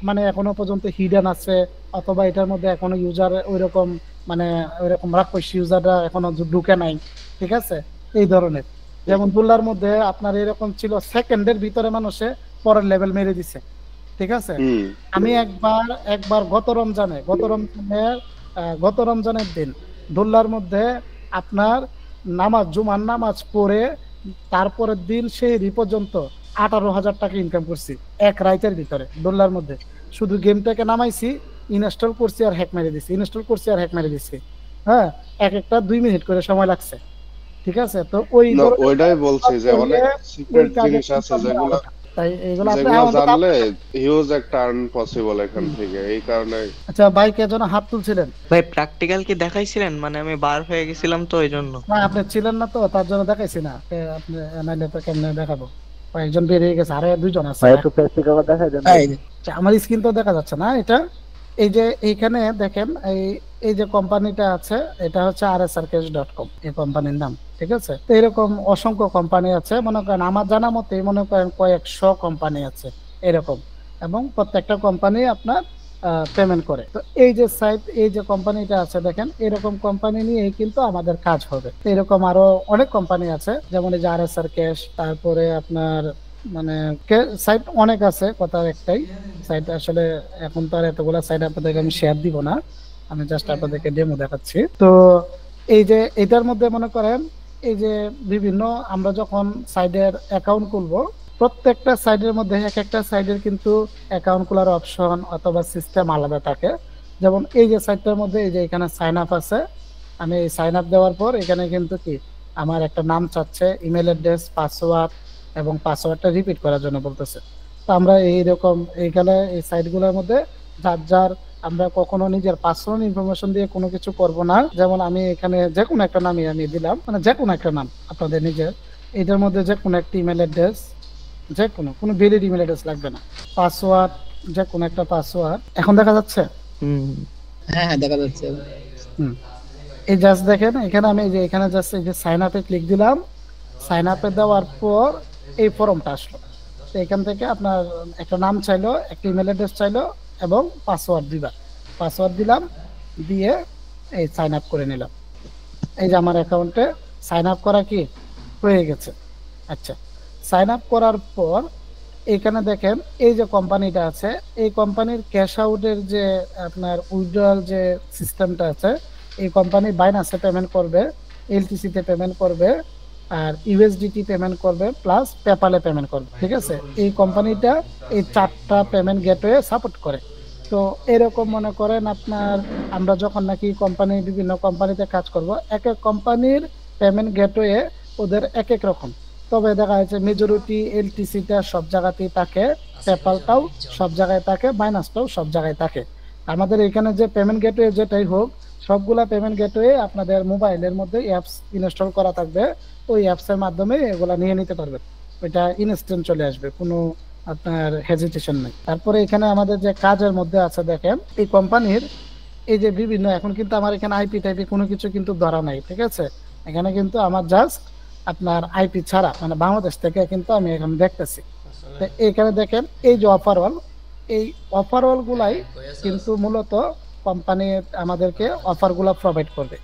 মানে এখনো পর্যন্ত হিডেন আছে, অথবা এটার মধ্যে এখনো ইউজার ওইরকম, মানে ওইরকম রাক্ষস ইউজাররা এখনো ঢুকে নাই, ঠিক আছে? এই ধরনের, যেমন দুল্লার মধ্যে আপনার এরকম ছিল, সেকেন্ডের ভিতরে মানুষে পরের লেভেল মেরে দিছে, ঠিক আছে? হুম। আমি একবার গত রমজানের দিন দোল্লার মধ্যে আপনার জুমার নামাজ পড়ে তারপরের দিন সেই পর্যন্ত 18,000 টাকা ইনকাম করছি এক রাইতের ভিতরে দোল্লার মধ্যে। শুধু গেমটাকে নামাইছি, ইনস্টল করছি আর হ্যাক মেরে দিছি, হ্যাঁ, এক একটা 2 মিনিট করে সময় লাগছে, ঠিক আছে? তো ওই না, ধরনের ওইটাই বলছি যে অনেক ওই সিক্রেট কাজে জিনিস আছে যেগুলো তাই এইগুলো আপনি জানলে হিউজ একটা আর্ন পসিবল এখান থেকে, এই কারণে। আচ্ছা ভাই, কে যেন হাত তুলছিলেন? ভাই প্র্যাকটিক্যাল কি দেখাইছিলেন? মানে আমি বার হয়ে গেছিলাম তো এই জন্য। না, আপনি ছিলেন না তো, তার জন্য দেখাইছি না। আপনি নাইলে তো কেমনে দেখাবো? একজন বেরিয়ে গেছে, আরে 2 জন আছে। আচ্ছা, আমার স্ক্রিন তো দেখা যাচ্ছে না এটা। এই যে এইখানে দেখেন, এই যে কোম্পানিটা আছে, এটা হচ্ছে rsrcash.com, এই কোম্পানির নাম, ঠিক আছে? তো এরকম অসংখ্য কোম্পানি আছে, মনে করেন আমার জানা মতে মনে করেন কয়েকশো কোম্পানি আছে এরকম, এবং প্রত্যেকটা কোম্পানি আপনার পেমেন্ট করে। তো এই যে সাইট, এই যে কোম্পানিটা আছে দেখেন, এরকম কোম্পানি নিয়ে কিন্তু আমাদের কাজ হবে। এরকম আরো অনেক কোম্পানি আছে, যেমন এই যে rsrcash, তারপরে আপনার মানে সাইট অনেক আছে, কথা একটাই সাইট আসলে এখন তো আর এতগুলা সাইট আপনাদেরকে আমি শেয়ার দিব না, আমি জাস্ট আপনাদেরকে ডেমো দেখাচ্ছি। তো এই যে এটার মধ্যে মনে করেন, এই যে বিভিন্ন আমরা যখন সাইডের অ্যাকাউন্ট খুলবো, প্রত্যেকটা সাইডের মধ্যে এক একটা সাইডের কিন্তু অ্যাকাউন্ট খোলার অপশন অথবা সিস্টেম আলাদা থাকে। যেমন এই যে সাইটটার মধ্যে এই যে এখানে সাইন আপ আছে, আমি এই সাইন আপ দেওয়ার পর এখানে কিন্তু কি আমার একটা নাম চাচ্ছে, ইমেল অ্যাড্রেস, পাসওয়ার্ড, এবং পাসওয়ার্ডটা রিপিট করার জন্য বলতেছে। তো আমরা এইরকম এইখানে এই সাইটগুলোর মধ্যে যার আমরা কখনো নিজের পার্সোনাল ইনফরমেশন দিয়ে কোনো কিছু করব না। যেমন আমি এখানে যে কোনো একটা নামই আমি দিলাম, মানে যে কোনো একটা নাম আপনাদের নিজের, এটার মধ্যে যে কোনো একটা ইমেল অ্যাড্রেস, যে কোনো ভ্যালিড ইমেল অ্যাড্রেস লাগবে না, পাসওয়ার্ড, যে কোনো একটা পাসওয়ার্ড। এখন দেখা যাচ্ছে? হুম। হ্যাঁ হ্যাঁ দেখা যাচ্ছে। হুম, এই জাস্ট দেখেন এখানে আমি এই যে এখানে জাস্ট এই যে সাইন আপে ক্লিক দিলাম, সাইন আপে দেওয়ার পর এই ফর্মটা আসলো। তো এখান থেকে আপনার একটা নাম চাইলো, একটা ইমেল অ্যাড্রেস চাইলো এবং পাসওয়ার্ড দিবা, পাসওয়ার্ড দিলাম, দিয়ে এই সাইন আপ করে নিলাম। এই যে আমার অ্যাকাউন্টে সাইন আপ করা কি হয়ে গেছে। আচ্ছা, সাইন আপ করার পর এখানে দেখেন এই যে কোম্পানিটা আছে, এই কোম্পানির ক্যাশ আউটের যে আপনার উইথড্রয়াল যে সিস্টেমটা আছে, এই কোম্পানি বাইনান্সে পেমেন্ট করবে, এলটিসিতে পেমেন্ট করবে, আর ইউএসডিটি পেমেন্ট করবে, প্লাস পেপালে পেমেন্ট করবে। ঠিক আছে, এই কোম্পানিটা এই 4টা পেমেন্ট গেটওয়ে সাপোর্ট করে। তো এরকম মনে করেন আপনার আমরা যখন নাকি কোম্পানি বিভিন্ন কোম্পানিতে কাজ করব, এক এক কোম্পানির পেমেন্ট গেটওয়ে ওদের এক এক রকম। তবে দেখা যাচ্ছে মেজরিটি এলটিসিটা সব জায়গাতেই থাকে, পেপালটাও সব জায়গায় থাকে, বাইনান্সটাও সব জায়গায় থাকে। আমাদের এখানে যে পেমেন্ট গেটওয়ে যেটাই হোক, সবগুলা পেমেন্ট গেটওয়ে আপনাদের মোবাইলের মধ্যে অ্যাপস ইনস্টল করা থাকবে, ওই অ্যাপসের মাধ্যমে এগুলা নিয়ে নিতে পারবেন। ওইটা ইনস্ট্যান্ট চলে আসবে, কোনো আপনার হেজিটেশন নেই। তারপরে এখানে আমাদের যে কাজের মধ্যে আছে দেখেন, এই কোম্পানির এই যে বিভিন্ন, এখন কিন্তু আমার এখানে আইপি টাইপি কোনো কিছু কিন্তু ধরা নাই। ঠিক আছে, এখানে কিন্তু আমার জাস্ট আপনার আইপি ছাড়া মানে বাংলাদেশ থেকে কিন্তু আমি এখন দেখতেছি। তো এখানে দেখেন এই যে অফারওয়াল, এই অফারওয়াল গুলাই কিন্তু মূলত কোম্পানি আমাদেরকে অফার গুলা প্রোভাইড করবে।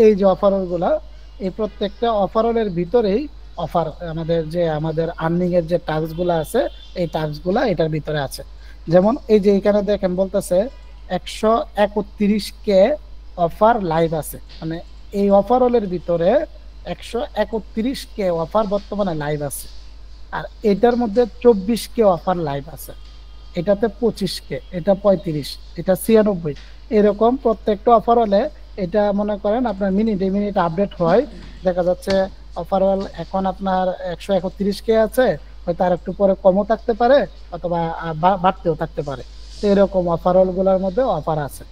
এই যে অফারওয়াল গুলা, এই প্রত্যেকটা অফারওয়ালের ভিতরেই অফার আমাদের আর্নিং এর যে টাস্ক গুলা আছে, এই টাস্ক গুলা এটার ভিতরে আছে। যেমন এই যে এখানে দেখেন বলতেছে 131K অফার লাইভ আছে, মানে এই অফারওয়ালের ভিতরে 131K অফার বর্তমানে লাইভ আছে। আর এটার মধ্যে 24K অফার লাইভ আছে, এটাতে 25K, এটা 35, এটা 96, এরকম প্রত্যেকটা অফার হলে এটা মনে করেন আপনার মিনিট আপডেট হয়। দেখা যাচ্ছে অফারওয়াল এখন আপনার 131K আছে, হয়তো আর একটু পরে কমও থাকতে পারে অথবা বাড়তেও থাকতে পারে। তো এরকম অফারওয়াল গুলোর মধ্যে অফার আছে।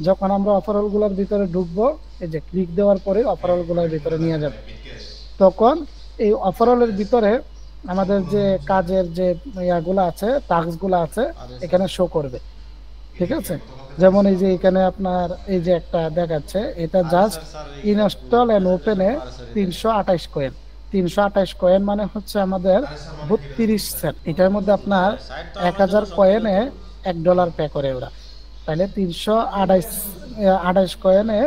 যখন আমরা অফারওয়াল গুলোর ভিতরে ঢুকবো, এই যে ক্লিক দেওয়ার পরে অফারওয়াল গুলোর ভিতরে নিয়ে যাবে, তখন এই অফারওয়ালের ভিতরে আমাদের যে কাজের যে ইয়াগুলো আছে, টাস্ক গুলো আছে, এখানে শো করবে। ঠিক আছে, যেমন এই যে এখানে আপনার এই যে একটা দেখাচ্ছে, এটা জাস্ট ইনস্টল এন্ড ওপেনে 328 কয়েন। 328 কয়েন মানে হচ্ছে আমাদের 32 সেন্ট। এটার মধ্যে আপনার 1000 কয়েনে $1 পে করে ওরা, তাহলে 328 কয়েনে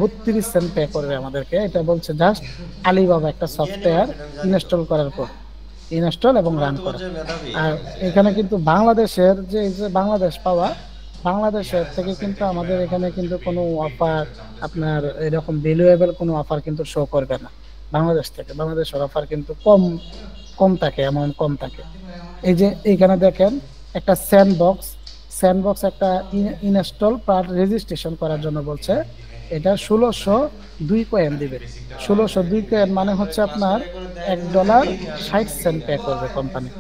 32 সেন্ট পে করবে আমাদেরকে। এটা বলছে জাস্ট আলিবাবা একটা সফটওয়্যার ইনস্টল করার পর, ইনস্টল এবং রান করা। আর এখানে কিন্তু বাংলাদেশের যে এই যে বাংলাদেশ পাওয়া, বাংলাদেশের থেকে কিন্তু আমাদের এখানে কিন্তু কোনো অফার আপনার এরকম ভ্যালুয়েবল কোনো অফার কিন্তু শো করবে না বাংলাদেশ থেকে। বাংলাদেশের অফার কিন্তু কম থাকে, অ্যামাউন্ট কম থাকে। এই যে এইখানে দেখেন একটা স্যান্ডবক্স একটা ইনস্টল পার রেজিস্ট্রেশন করার জন্য বলছে, এটা 1602 কয়েন দিবে। 1602 কয়েন মানে হচ্ছে আপনার $1.60 পে করবে কোম্পানি।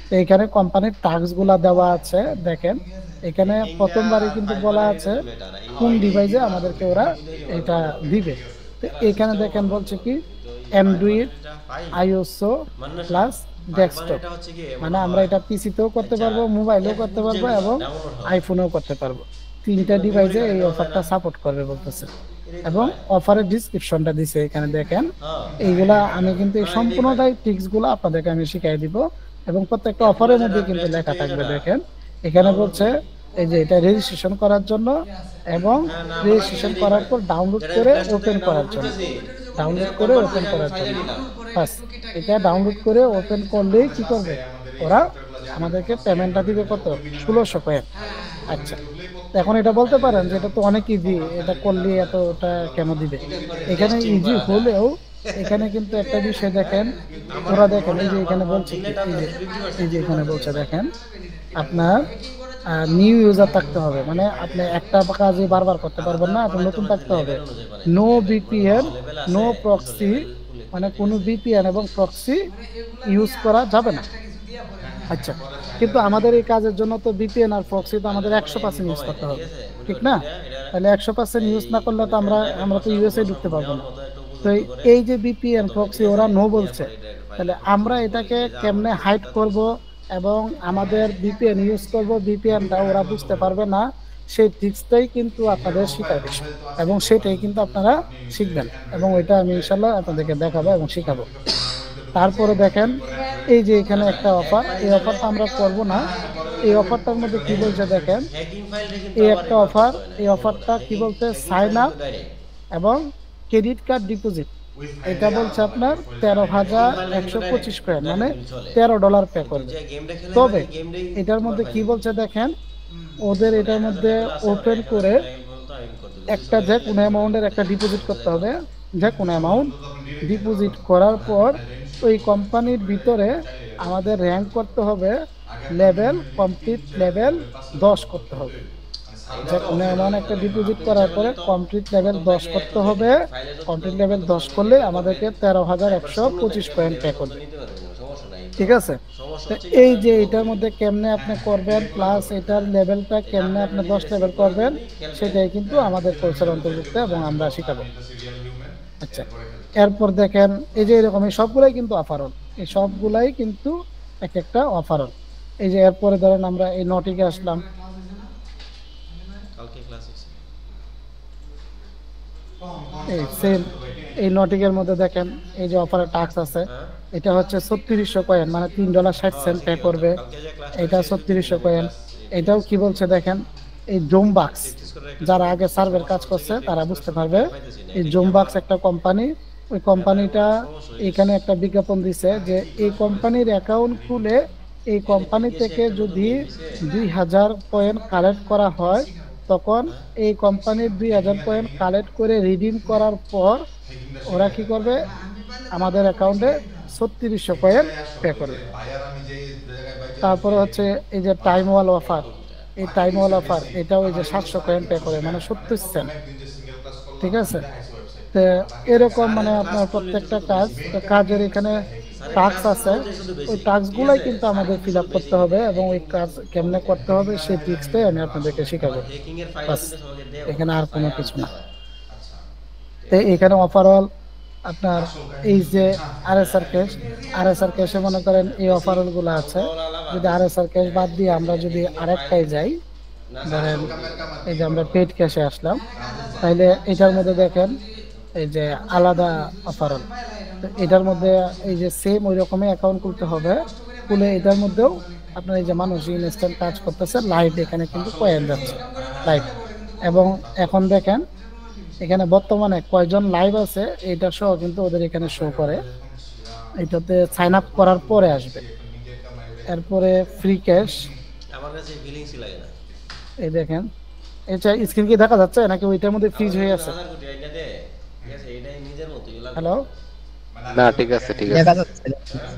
তো এখানে কোম্পানির টাস্ক গুলা দেওয়া আছে দেখেন, এখানে প্রথমবারই কিন্তু বলা আছে কোন ডিভাইসে আমাদেরকে ওরা এটা দিবে। তো এখানে দেখেন বলছে কি অ্যান্ড্রয়েড, আইওএসও প্লাস ডেস্কটপ, মানে আমরা এটা পিসিতেও করতে পারবো, মোবাইলেও করতে পারবো এবং আইফোনেও করতে পারবো। 3টা ডিভাইসে এই অফারটা সাপোর্ট করবে বলতেছে। এবং অফারের ডিসক্রিপশনটা দিছে এখানে দেখেন। এইগুলা আমি কিন্তু এই সম্পূর্ণটাই টিপস গুলো আপনাদেরকে আমি শিখাই দিব, এবং প্রত্যেকটা অফারের মধ্যে কিন্তু লেখা থাকবে। দেখেন এখানে বলছে এই যে এটা রেজিস্ট্রেশন করার জন্য এবং রেজিস্ট্রেশন করার পর ডাউনলোড করে ওপেন করার জন্য, বাস এটা ডাউনলোড করে ওপেন করলেই কি করবে ওরা আমাদেরকে পেমেন্টটা দিবে কত, 1600 কয়েন। আচ্ছা, এখন এটা বলতে পারেন যে এটা তো অনেক ইজি, এটা করলে এতটা কেন দিবে? এখানে ইজি হলেও এখানে কিন্তু একটা বিষয় দেখেন, ওরা দেখেন এই যে এখানে বলছে এই যে এখানে বলছে দেখেন আপনার নিউ ইউজার থাকতে হবে, মানে আপনি একটা কাজই বারবার করতে পারবেন না, আপনি নতুন থাকতে হবে। নো ভিপিএন, নো প্রক্সি, মানে কোনো ভিপিএন এবং প্রক্সি ইউজ করা যাবে না। আচ্ছা, কিন্তু আমাদের এই কাজের জন্য তো ভিপিএন আর প্রক্সি তো আমাদের 100% ইউজ করতে হবে, ঠিক না? তাহলে 100% ইউজ না করলে তো আমরা তো ইউএসএ ঢুকতে পারবো না। তো এই যে ভিপিএন প্রক্সি ওরা নো বলছে, তাহলে আমরা এটাকে কেমনে হাইড করব এবং আমাদের ভিপিএন ইউজ করব, ভিপিএনটা ওরা বুঝতে পারবে না, সেই ট্রিক্সটাই কিন্তু আপনাদের শেখার বিষয় এবং সেটাই কিন্তু আপনারা শিখবেন এবং ওইটা আমি ইনশাল্লাহ আপনাদেরকে দেখাবো এবং শেখাবো। তারপরে দেখেন এই যে এখানে একটা অফার, এই অফারটা আমরা করব না। এই অফারটার মধ্যে কি বলছে দেখেন, এই একটা অফার, এই অফারটা কি বলতে সাইন আপ এবং ক্রেডিট কার্ড ডিপোজিট, এটা বলছে আপনার 13,125 কয়েন মানে $13 পে করবে। তবে এটার মধ্যে কি বলছে দেখেন, ওদের এটার মধ্যে ওপেন করে একটা যে কোনো অ্যামাউন্টের একটা ডিপোজিট করতে হবে, যে কোনো অ্যামাউন্ট ডিপোজিট করার পর ওই কোম্পানির ভিতরে আমাদের র্যাঙ্ক করতে হবে লেভেল কমপ্লিট লেভেল 10 করতে হবে। যে কোনো অ্যামাউন্ট একটা ডিপোজিট করার পরে কমপ্লিট লেভেল 10 করতে হবে। কমপ্লিট লেভেল 10 করলে আমাদেরকে 13,125 কয়েন পে করবে। ঠিক আছে, তো এই যে এটার মধ্যে কেমনে আপনি করবেন প্লাস এটার লেভেলটা কেমনে আপনি 10 লেভেল করবেন সেটাই কিন্তু আমাদের কোর্সের অন্তর্ভুক্ত এবং আমরা শিখাবো। আচ্ছা, এরপর দেখেন এই যে এরকম এই সবগুলাই কিন্তু অফারন, এই সবগুলাই কিন্তু এক একটা অফারন। এই যে এরপরে ধরেন আমরা এই নটিকে আসলাম, এই সেম এই নটিকের মধ্যে দেখেন এই যে অফারের টাস্ক আছে, এটা হচ্ছে 3600 কয়েন মানে $3.60 পে করবে। এটা 3600 কয়েন। এটাও কি বলছে দেখেন, এই জোমবাক্স, যারা আগে সার্ভের কাজ করছে তারা বুঝতে পারবে। এই জোমবাক্স একটা কোম্পানি, ওই কোম্পানিটা এখানে একটা বিজ্ঞাপন দিছে যে এই কোম্পানির অ্যাকাউন্ট খুলে এই কোম্পানি থেকে যদি 2000 কয়েন কালেক্ট করা হয় তখন এই কোম্পানির 2000 কয়েন কালেক্ট করে রিডিম করার পর ওরা কি করবে, আমাদের অ্যাকাউন্টে 3600 কয়েন পে করবে। তারপরে হচ্ছে এই যে টাইম ওয়াল অফার, এই টাইম ওয়াল অফার এটাও এই যে 700 কয়েন পে করে মানে 70 সেন্ট। ঠিক আছে, তো এরকম মানে আপনার প্রত্যেকটা কাজের এখানে টাস্ক আছে, ওই টাস্কগুলাই কিন্তু আমাদের ফিল আপ করতে হবে এবং ওই কাজ কেমনে করতে হবে সেই ট্রিক্সটাই আমি আপনাদেরকে শেখাবো। বাস, এখানে আর কোনো কিছু না। তো এখানে ওভারঅল আপনার এই যে আরএসআর ক্যাশে মনে করেন এই অফারল গুলো আছে। যদি আরএসআর ক্যাশ বাদ দিয়ে আমরা যদি আরেকটাই যাই, ধরেন এই যে আমরা পেড ক্যাশে আসলাম, তাইলে এটার মধ্যে দেখেন এই যে আলাদা অফারল, তো এটার মধ্যে এই যে সেম ওই রকমই অ্যাকাউন্ট খুলতে হবে। খুলে এটার মধ্যেও আপনার এই যে মানুষ ইনস্ট্যান্ট কাজ করতেছে লাইভ, এখানে কিন্তু কয়েন যাচ্ছে লাইভ। এবং এখন দেখেন এখানে বর্তমানে কয়জন লাইভ আছে এটা সহ কিন্তু ওদের এখানে শো করে, এটাতে সাইন আপ করার পরে আসবে। এরপরে ফ্রি ক্যাশ, আমার কাছে ফিলিংসই লাগে না। এই দেখেন এটা স্ক্রিন কি দেখা যাচ্ছে নাকি ওইটার মধ্যে ফ্রিজ হয়ে আছে? হ্যালো, না ঠিক আছে ঠিক আছে,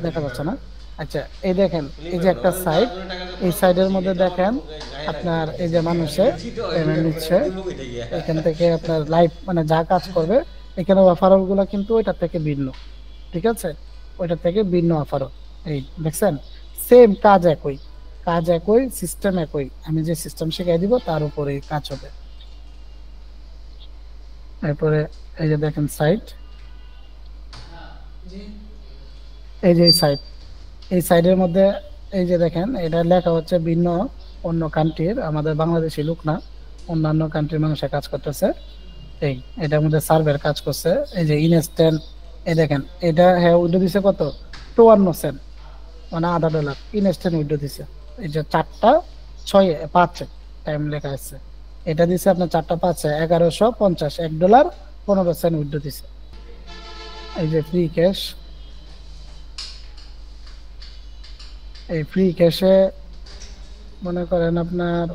দেখা যাচ্ছে না? আচ্ছা, এই দেখেন এই যে একটা সাইড, এই সাইডের মধ্যে দেখেন আপনার এই যে মানুষে পেমেন্ট নিচ্ছে, এখান থেকে আপনার লাইভ মানে যা কাজ করবে এখানে অফারল গুলো কিন্তু ওইটা থেকে ভিন্ন। ঠিক আছে, ওইটা থেকে ভিন্ন অফারল। এই দেখছেন সেম কাজ একই সিস্টেম একই, আমি যে সিস্টেম শিখাই দিব তার উপরে কাজ হবে। তারপরে এই যে দেখেন সাইট, এই যে সাইট, এই সাইডের মধ্যে এই যে দেখেন এটা লেখা হচ্ছে ভিন্ন অন্য কান্ট্রির, আমাদের বাংলাদেশি লোক না, অন্যান্য কান্ট্রির মানুষের কাজ করতেছে। এই এটার মধ্যে সার্ভের কাজ করছে। এই যে ইনস্ট্যান্ট, এই দেখেন এটা হ্যাঁ উইডো দিছে কত, 52 সেন্ট মানে $0.5 ইনস্ট্যান্ট উইডো দিছে। এই যে 4:05 টাইম লেখা আছে, এটা দিছে আপনার 4:05 1150 $1.15 উইডো দিছে। এই যে ফ্রি ক্যাশ, এই ফ্রি ক্যাশে মনে করেন আপনার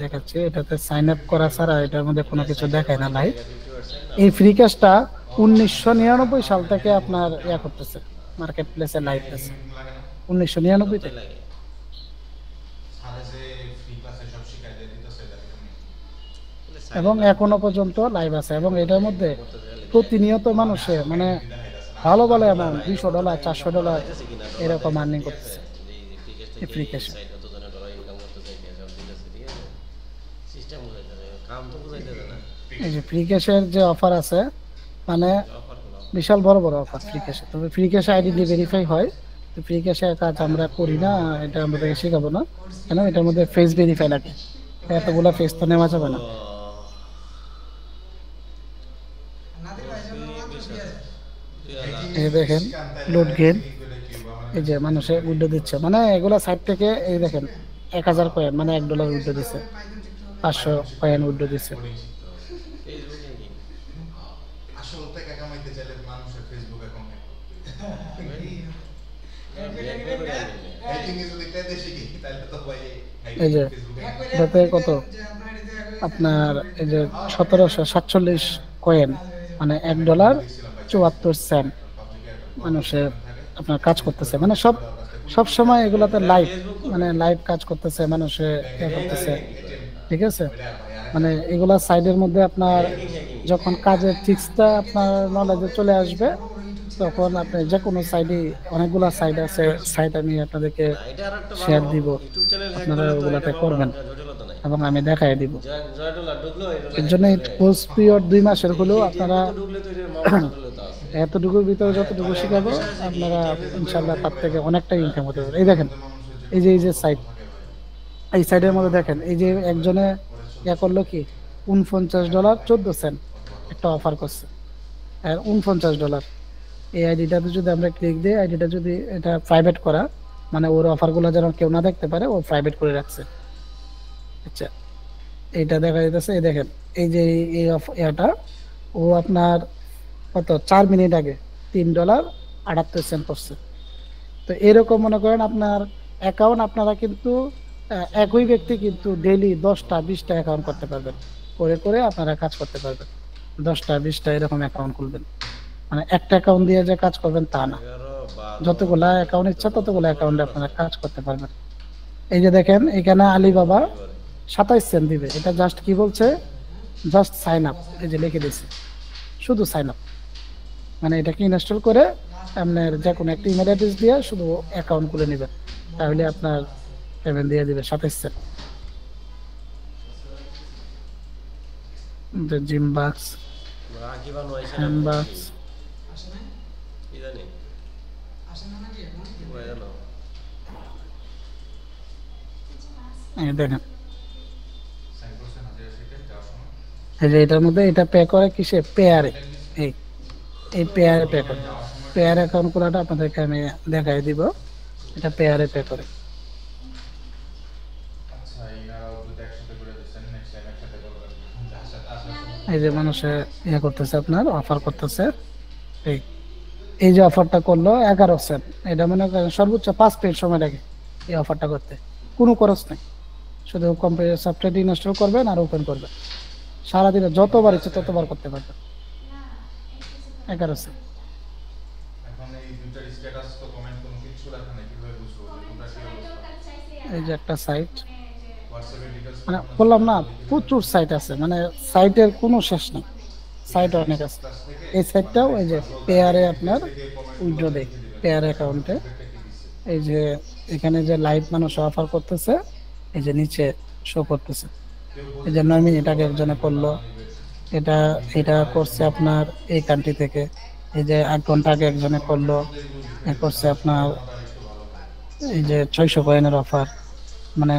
দেখাচ্ছি, এটাতে সাইন আপ করা ছাড়া এটার মধ্যে কোনো কিছু দেখায় না লাইভ। এই ফ্রি ক্যাশটা 1999 সাল থেকে আপনার ইয়া করতেছে, মার্কেট প্লেসে লাইভ আছে 1999 থেকে, এবং এখনো পর্যন্ত লাইভ আছে। এবং এটার মধ্যে প্রতিনিয়ত মানুষে মানে ভালো ভালো অ্যামাউন্ট $200 $400 এরকম আর্নিং করতেছে এই ফ্রি ক্যাশে। এই যে ফ্রি ক্যাশের যে অফার আছে, মানে বিশাল বড় বড় অফার ফ্রি ক্যাশে। তবে ফ্রি ক্যাশে আইডি দিয়ে ভেরিফাই হয়, ফ্রি ক্যাশে কাজ আমরা করি না, এটা আমাদেরকে শেখাবো না, কেন এটার মধ্যে ফেস ভেরিফাই লাগে, এতগুলা ফেস তো নেওয়া যাবে না। এই দেখেন লোড গেন, এই যে মানুষে উইড্রো দিচ্ছে, মানে এগুলা সাইড থেকে এই দেখেন 1000 কয়েন মানে $1 উইড্রো দিচ্ছে, 500 কয়েন উইড্রো দিচ্ছে। আসল টাকা কামাইতে চাইলে মানুষের ফেসবুক অ্যাকাউন্ট হ্যাকিং এ যদি টাকা শিখি তাহলে তো ভাই এই যে এটাতে কত আপনার এই যে 1747 কয়েন মানে $1.74 মানুষে আপনার কাজ করতেছে, মানে সব সময় এগুলাতে লাইভ, মানে লাইভ কাজ করতেছে মানুষে করতেছে, ঠিক আছে। মানে এগুলা সাইডের মধ্যে আপনার যখন কাজের টিক্সটা আপনার নলেজে চলে আসবে তখন আপনি যে কোনো সাইডে, অনেকগুলা সাইড আছে, সাইড আমি আপনাদেরকে শেয়ার দিব, আপনারা ওগুলাতে করবেন এবং আমি দেখাই দিব। এর জন্য কোর্স পিরিয়ড 2 মাসের হলেও আপনারা এতটুকুর ভিতরে যতটুকু শিখাবো আপনারা ইনশাল্লাহ তার থেকে অনেকটাই ইনকাম হতে পারবেন। এই দেখেন এই যে সাইড, এই সাইডের মধ্যে দেখেন এই যে একজনে করলো কি $49.14 একটা অফার করছে, আর $49 এই আইডিটাতে যদি আমরা ক্লিক দিই, আইডিটা যদি এটা প্রাইভেট করা, মানে ওর অফারগুলো যেন কেউ না দেখতে পারে, ও প্রাইভেট করে রাখছে। আচ্ছা এইটা দেখা যাইতেছে, এই দেখেন এই যে এই এটা ও আপনার কত 4 মিনিট আগে $3.78 করছে। তো এরকম মনে করেন আপনার অ্যাকাউন্ট আপনারা কিন্তু একই ব্যক্তি কিন্তু ডেইলি 10টা 20টা অ্যাকাউন্ট করতে পারবেন, করে আপনারা কাজ করতে পারবেন, 10টা 20টা এরকম অ্যাকাউন্ট খুলবেন, মানে একটা অ্যাকাউন্ট দিয়ে যে কাজ করবেন তা না, যতগুলা অ্যাকাউন্ট ইচ্ছা ততগুলা অ্যাকাউন্টে আপনারা কাজ করতে পারবেন। এই যে দেখেন এখানে আলিবাবা 27 সেন্ট দিবে, এটা জাস্ট কি বলছে, জাস্ট সাইন আপ, এই যে লিখে দিয়েছে শুধু সাইন আপ, মানে এটাকে ইনস্টল করে আপনার যে কোনো একটা ইমেল অ্যাড্রেস দিয়ে শুধু অ্যাকাউন্ট খুলে নেবেন, তাহলে আপনার পেমেন্ট দিয়ে দিবে 27 সেন্ট। জিম বাক্স, হ্যান্ড দেখেন এই যে এটার মধ্যে এটা পে করে কিসে, পেয়ারে, এই পেয়ারে পে করে, পেয়ার অ্যাকাউন্ট খোলাটা আপনাদেরকে আমি দেখাই দিব, এটা পেয়ারে পে করে। এই যে মানুষে ইয়ে করতেছে, আপনার অফার করতেছে, এই যে অফারটা করলো 11 সেন্ট, এটা মনে করেন সর্বোচ্চ 5 মিনিট সময় লাগে এই অফারটা করতে, কোনো খরচ নেই, শুধু কম্পিউটার সফটওয়্যার ইনস্টল করবেন আর ওপেন করবেন, সারাদিনে যতবার ইচ্ছে ততবার করতে পারবেন। 11 সেন্ট। এই যে একটা সাইট, মানে বললাম না প্রচুর সাইট আছে, মানে সাইটের কোনো শেষ নেই, সাইট অনেক আছে। এই সাইটটাও এই যে পেয়ারে আপনার উইথড্র দেয়, পেয়ার অ্যাকাউন্টে, এই যে এখানে যে লাইভ মানুষ অফার করতেছে, এই যে নিচে শো করতেছে, এই যে 9 মিনিট আগে একজনে করলো, এটা করছে আপনার এই কান্ট্রি থেকে, এই যে 8 ঘন্টা আগে একজনে করলো, করছে আপনার এই যে 600 কয়েনের অফার, মানে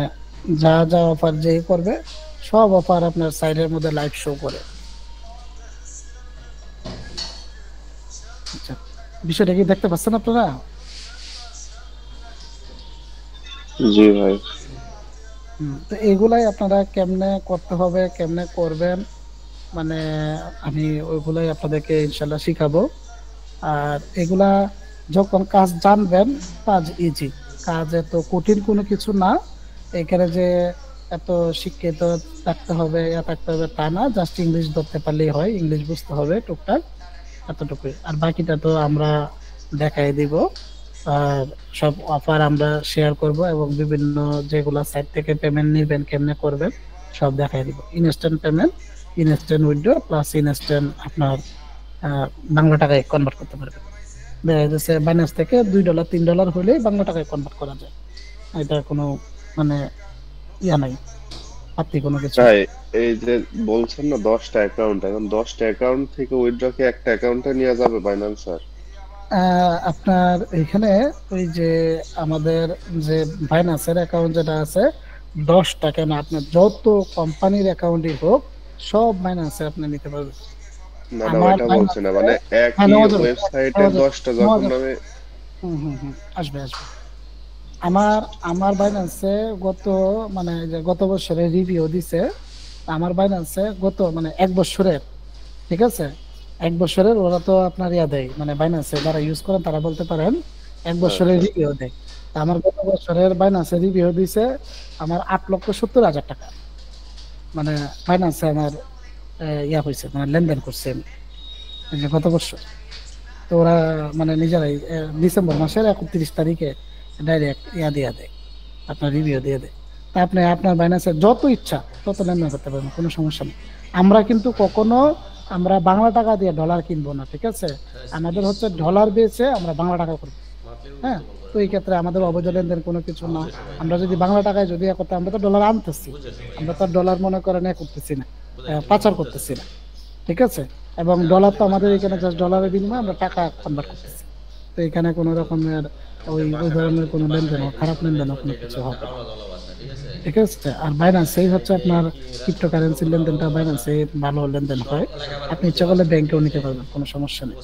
যা যা অফার যেই করবে সব অফার আপনার সাইডের মধ্যে লাইভ শো করে। আচ্ছা বিষয়টা কি দেখতে পাচ্ছেন আপনারা? জি ভাই। তো এগুলাই আপনারা কেমনে করতে হবে, কেমনে করবেন, মানে আমি ওইগুলাই আপনাদেরকে ইনশাল্লাহ শিখাবো। আর এগুলা যখন কাজ জানবেন, কাজ ইজি, কাজ এত কঠিন কোনো কিছু না, এখানে যে এত শিক্ষিত থাকতে হবে তা না, জাস্ট ইংলিশ ধরতে পারলেই হয়, ইংলিশ বুঝতে হবে টুকটাক, এতটুকুই। আর বাকিটা তো আমরা দেখাই দিব, আর সব অফার আমরা শেয়ার করব এবং বিভিন্ন যেগুলা সাইট থেকে পেমেন্ট নেবেন কেমনে করবেন সব দেখাই দিব। Instant payment, instant withdraw plus instant আপনার বাংলা টাকায় কনভার্ট করতে পারবেন। দেখা যাচ্ছে বাইন্যান্স থেকে $2 $3 হলে বাংলা টাকায় কনভার্ট করা যায়, এটা কোনো মানে ইয়া নাই, আপনি কোনো কিছু। এই যে বলছেন না 10টা অ্যাকাউন্ট, এখন 10টা অ্যাকাউন্ট থেকে উইথড্র কি একটা অ্যাকাউন্টে নেওয়া যাবে বাইন্যান্স? আর আপনার এখানে ওই যে আমাদের যে বাইন্যান্সের অ্যাকাউন্ট যেটা আছে 10 টাকা না, আপনার যত কোম্পানির অ্যাকাউন্টই হোক সব বাইন্যান্সে আপনি নিতে পারবেন। না না, আমার ওইটা বলছি না, বাইন্যান্সে মানে হ্যাঁ একই নেওয়া যাবে, ওয়েবসাইটে নেওয়া যাবে, 10টা নেওয়া যখন যাবে। আমি আসবে আসবে। আমার আমার বাইন্যান্সে গত মানে যে গত বছরের রিভিউ দিছে, আমার বাইন্যান্সে গত মানে 1 বছরের, ঠিক আছে, 1 বছরের ওরা তো আপনার ইয়া দেয়, মানে বাইন্যান্সে যারা ইউজ করেন তারা বলতে পারেন 1 বছরের রিভিউ দেয়। তা আমার গত বছরের বাইন্যান্সে রিভিউ দিছে আমার 8,70,000 টাকা, মানে বাইন্যান্সে আমার ইয়া হয়েছে, মানে লেনদেন করছে আমি এই যে গত বছর। তো ওরা মানে নিজেরাই ডিসেম্বর মাসের 31 তারিখে ডাইরেক্ট ইয়া দিয়ে দেয়, আপনার রিভিউ দিয়ে দেয়। তা আপনি আপনার বাইন্যান্সে যত ইচ্ছা তত লেনদেন করতে পারবেন, কোনো সমস্যা নেই। আমরা কিন্তু কখনো আমরা বাংলা টাকা দিয়ে ডলার কিনবো না, ঠিক আছে, আমাদের হচ্ছে ডলার বেচে আমরা বাংলা টাকা করবো। হ্যাঁ, তো এই ক্ষেত্রে আমাদের অবৈধ লেনদেন কোনো কিছু না। আমরা যদি বাংলা টাকায় যদি করতে, আমরা তো ডলার আনতেছি, আমরা তো ডলার মনে করেন করতেছি না, পাচার করতেছি না, ঠিক আছে। এবং ডলার তো আমাদের এখানে জাস্ট ডলারের বিনিময়ে আমরা টাকা কনভার্ট করতেছি। তো এখানে কোনো রকমের ওই ধরনের কোনো লেনদেন, খারাপ লেনদেন কোনো কিছু হবে না, ঠিক আছে। আর বাইন্যান্সেই হচ্ছে আপনার ক্রিপ্টোকারেন্সির লেনদেনটা বাইন্যান্সে ভালো লেনদেন হয়। আপনি ইচ্ছা করলে ব্যাংকেও নিতে পারবেন, কোনো সমস্যা নেই।